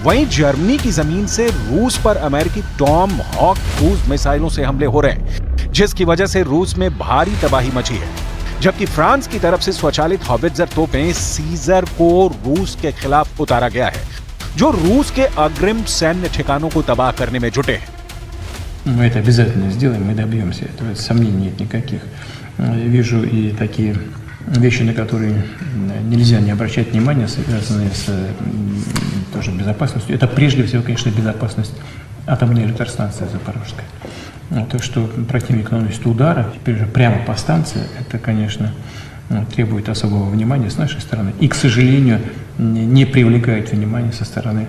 वहीं जर्मनी की जमीन से रूस पर अमेरिकी टॉम हॉक क्रूज मिसाइलों से हमले हो रहे हैं, जिसकी वजह से रूस में भारी तबाही मची है। जबकि फ्रांस की तरफ से स्वचालित हॉवित्जर तोपें सीजर को रूस के खिलाफ उतारा गया है, जो रूस के अग्रिम सैन्य ठिकानों को तबाह करने में जुटे हैं। Мы это обязательно сделаем, мы добьемся этого, сомнений нет никаких. Вижу и такие вещи, на которые нельзя не обращать внимания, связанные с тоже безопасностью. Это прежде всего, конечно, безопасность атомной электростанции Запорожской. То, что противник наносит удары, теперь же прямо по станции, это, конечно, требует особого внимания с нашей стороны. И, к сожалению, не привлекает внимания со стороны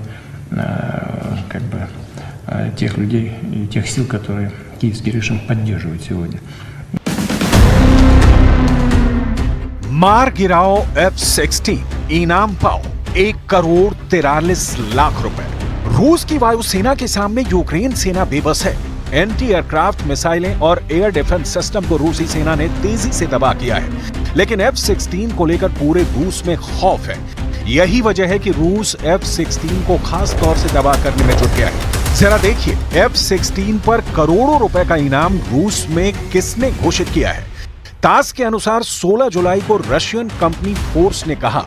тех людей и тех сил, которые киевский режим поддерживает сегодня. मार गिराओ F-16, इनाम पाओ 1,43,00,000 रुपए। रूस की वायुसेना के सामने यूक्रेन सेना बेबस है। एंटी एयरक्राफ्ट मिसाइलें और एयर डिफेंस सिस्टम को रूसी सेना ने तेजी से तबाह किया है, लेकिन F-16 को लेकर पूरे रूस में खौफ है। यही वजह है कि रूस F-16 को खास तौर से तबाह करने में जुट गया है। जरा देखिए F-16 पर करोड़ों रुपए का इनाम रूस में किसने घोषित किया है। तास के अनुसार 16 जुलाई को रशियन कंपनी फोर्स ने कहा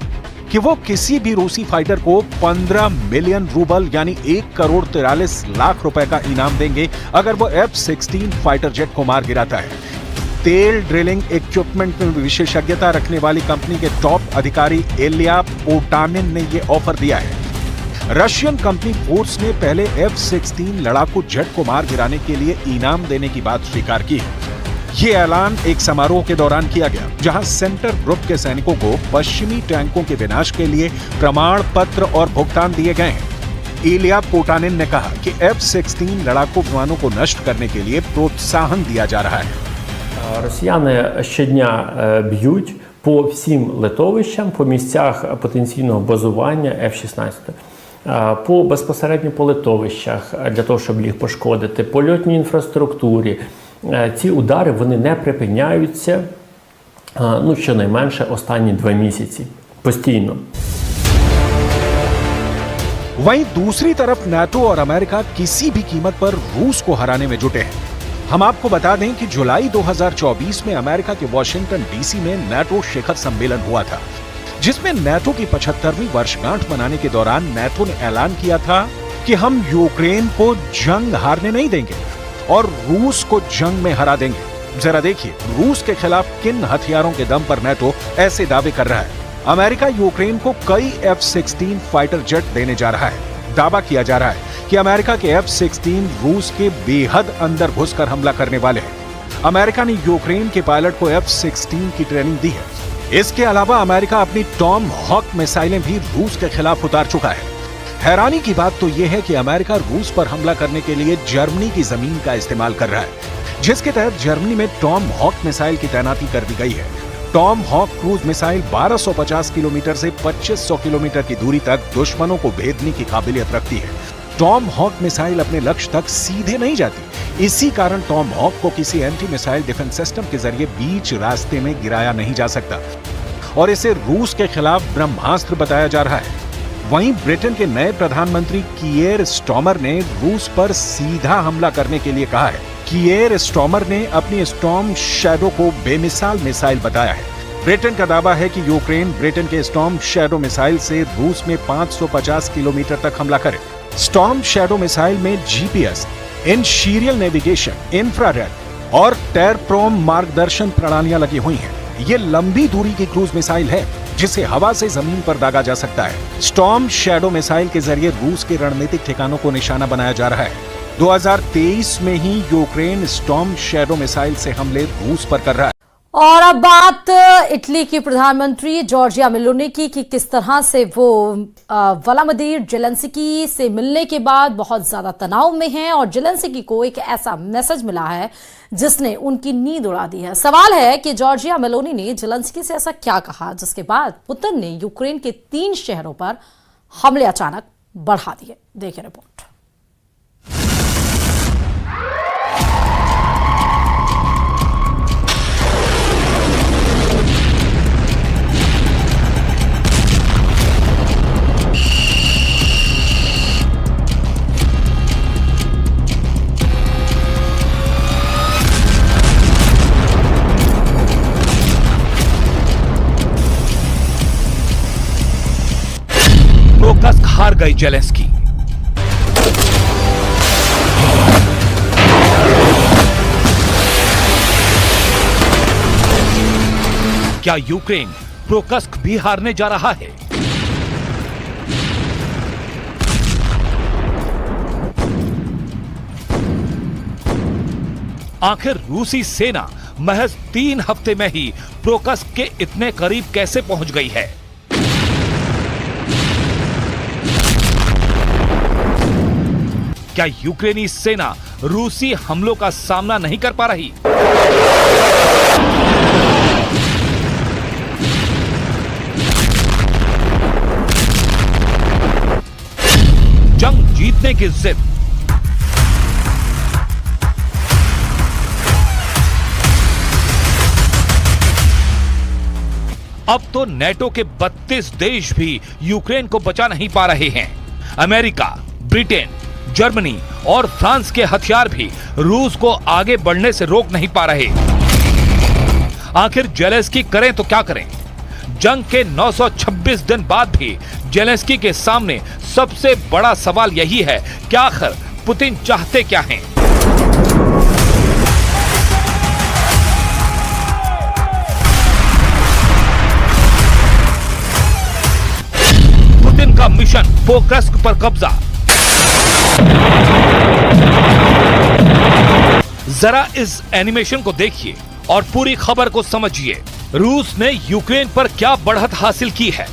कि वो किसी भी रूसी फाइटर को 15 मिलियन रूबल यानी 1,43,00,000 रुपए का इनाम देंगे अगर वो F-16 फाइटर जेट को मार गिराता है। तेल ड्रिलिंग इक्विपमेंट में विशेषज्ञता रखने वाली कंपनी के टॉप अधिकारी एलिया पोटानिन ने ये ऑफर दिया है। रशियन कंपनी फोर्स ने पहले F-16 लड़ाकू जेट को मार गिराने के लिए इनाम देने की बात स्वीकार की है। ये ऐलान एक समारोह के दौरान किया गया, जहां सेंटर ग्रुप के सैनिकों को पश्चिमी टैंकों के विनाश के लिए प्रमाण पत्र और भुगतान दिए गए हैं। इलिया पोटानिन ने कहा कि F-16 लड़ाकू विमानों को नष्ट करने के लिए प्रोत्साहन दिया जा रहा है। Росіяни щодня б'ють по всім литовищам, по місцях потенційного базування F-16. По безпосередньо по литовищах, для того, щоб їх пошкодити, по льотній інфраструктурі. Ці удари, вони не припиняються, щонайменше останні 2 місяці. Постійно. वहीं दूसरी तरफ नाटो और अमेरिका किसी भी कीमत पर रूस को हराने में जुटे हैं। हम आपको बता दें कि जुलाई 2024 में अमेरिका के वॉशिंगटन डीसी में नाटो शिखर सम्मेलन हुआ था, जिसमें नाटो की 75वीं वर्षगांठ मनाने के दौरान नाटो ने ऐलान किया था कि हम यूक्रेन को जंग हारने नहीं देंगे और रूस को जंग में हरा देंगे। जरा देखिए रूस के खिलाफ किन हथियारों के दम पर नाटो ऐसे दावे कर रहा है। अमेरिका यूक्रेन को कई F-16 फाइटर जेट देने जा रहा है। दावा किया जा रहा है कि अमेरिका के F-16 रूस के बेहद अंदर घुसकर हमला करने वाले हैं। अमेरिका ने यूक्रेन के पायलट को F-16 की ट्रेनिंग दी है। इसके अलावा अमेरिका अपनी टॉम हॉक मिसाइलें भी रूस के खिलाफ उतार चुका है। हैरानी की बात तो यह है कि अमेरिका रूस पर हमला करने के लिए जर्मनी की जमीन का इस्तेमाल कर रहा है, जिसके तहत जर्मनी में टॉम हॉक मिसाइल की तैनाती कर दी गई है। Tomahawk cruise missile 1250 kilometre से 2500 किलोमीटर की दूरी तक दुश्मनों को भेदने की काबिलियत रखती है। टॉम हॉक मिसाइल अपने लक्ष्य तक सीधे नहीं जाती। इसी कारण टॉम हॉक को किसी एंटी मिसाइल डिफेंस सिस्टम के जरिए बीच रास्ते में गिराया नहीं जा सकता और इसे रूस के खिलाफ ब्रह्मास्त्र बताया जा रहा है। वहीं ब्रिटेन के नए प्रधानमंत्री कीयर स्टॉमर ने रूस पर सीधा हमला करने के लिए कहा है। कीयर स्टॉमर ने अपनी स्टॉर्म शैडो को बेमिसाल मिसाइल बताया है। ब्रिटेन का दावा है कि यूक्रेन ब्रिटेन के स्टॉर्म शैडो मिसाइल से रूस में 550 किलोमीटर तक हमला करे। स्टॉर्म शैडो मिसाइल में जीपीएस, इन-सीरियल नेविगेशन, इंफ्रारेड और टेरप्रोम मार्गदर्शन प्रणालियां लगी हुई हैं। ये लंबी दूरी की क्रूज मिसाइल है जिसे हवा से जमीन पर दागा जा सकता है। स्टॉर्म शैडो मिसाइल के जरिए रूस के रणनीतिक ठिकानों को निशाना बनाया जा रहा है। 2023 में ही यूक्रेन स्टॉर्म शैडो मिसाइल से हमले रूस पर कर रहा है। और अब बात इटली की प्रधानमंत्री जॉर्जिया मेलोनी की कि किस तरह से वो व्लादिमीर जेलेंस्की से मिलने के बाद बहुत ज्यादा तनाव में हैं और जेलेंस्की को एक ऐसा मैसेज मिला है जिसने उनकी नींद उड़ा दी है। सवाल है कि जॉर्जिया मेलोनी ने जेलेंस्की से ऐसा क्या कहा जिसके बाद पुतिन ने यूक्रेन के 3 शहरों पर हमले अचानक बढ़ा दिए। देखिए रिपोर्ट। गए जेलेंस्की। क्या यूक्रेन पोक्रस्क भी हारने जा रहा है? आखिर रूसी सेना महज 3 हफ्ते में ही पोक्रस्क के इतने करीब कैसे पहुंच गई है? क्या यूक्रेनी सेना रूसी हमलों का सामना नहीं कर पा रही? जंग जीतने की जिद, अब तो नेटो के 32 देश भी यूक्रेन को बचा नहीं पा रहे हैं। अमेरिका, ब्रिटेन, जर्मनी और फ्रांस के हथियार भी रूस को आगे बढ़ने से रोक नहीं पा रहे। आखिर जेलेंस्की करें तो क्या करें? जंग के 926 दिन बाद भी जेलेंस्की के सामने सबसे बड़ा सवाल यही है कि आखिर पुतिन चाहते क्या हैं? पुतिन का मिशन पोक्रस्क पर कब्जा। जरा इस एनिमेशन को देखिए और पूरी खबर को समझिए। रूस ने यूक्रेन पर क्या बढ़त हासिल की है?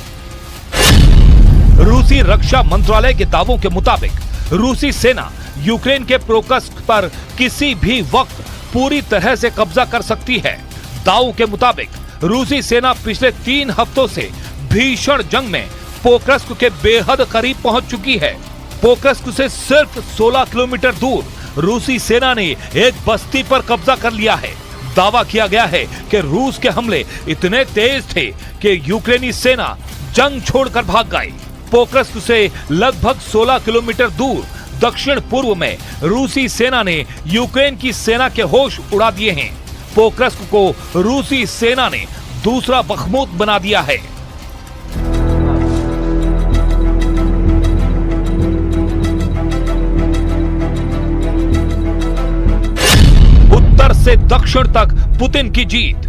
रूसी रक्षा मंत्रालय के दावों के मुताबिक रूसी सेना यूक्रेन के पोक्रस्क पर किसी भी वक्त पूरी तरह से कब्जा कर सकती है। दावों के मुताबिक रूसी सेना पिछले 3 हफ्तों से भीषण जंग में पोक्रस्क के बेहद करीब पहुंच चुकी है। पोक्रस्क से सिर्फ 16 किलोमीटर दूर रूसी सेना ने एक बस्ती पर कब्जा कर लिया है। दावा किया गया है कि रूस के हमले इतने तेज थे कि यूक्रेनी सेना जंग छोड़कर भाग गई। पोक्रस्क से लगभग 16 किलोमीटर दूर दक्षिण पूर्व में रूसी सेना ने यूक्रेन की सेना के होश उड़ा दिए हैं। पोक्रस्क को रूसी सेना ने दूसरा बखमूत बना दिया है। उत्तर से दक्षिण तक पुतिन की जीत।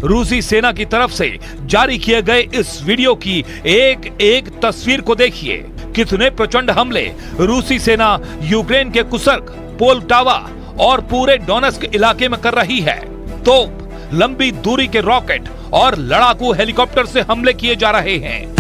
रूसी सेना की तरफ से जारी किए गए इस वीडियो की एक एक तस्वीर को देखिए। कितने प्रचंड हमले रूसी सेना यूक्रेन के कुर्स्क, पोल्टावा और पूरे डोनेस्क इलाके में कर रही है। तोप, लंबी दूरी के रॉकेट और लड़ाकू हेलीकॉप्टर से हमले किए जा रहे हैं।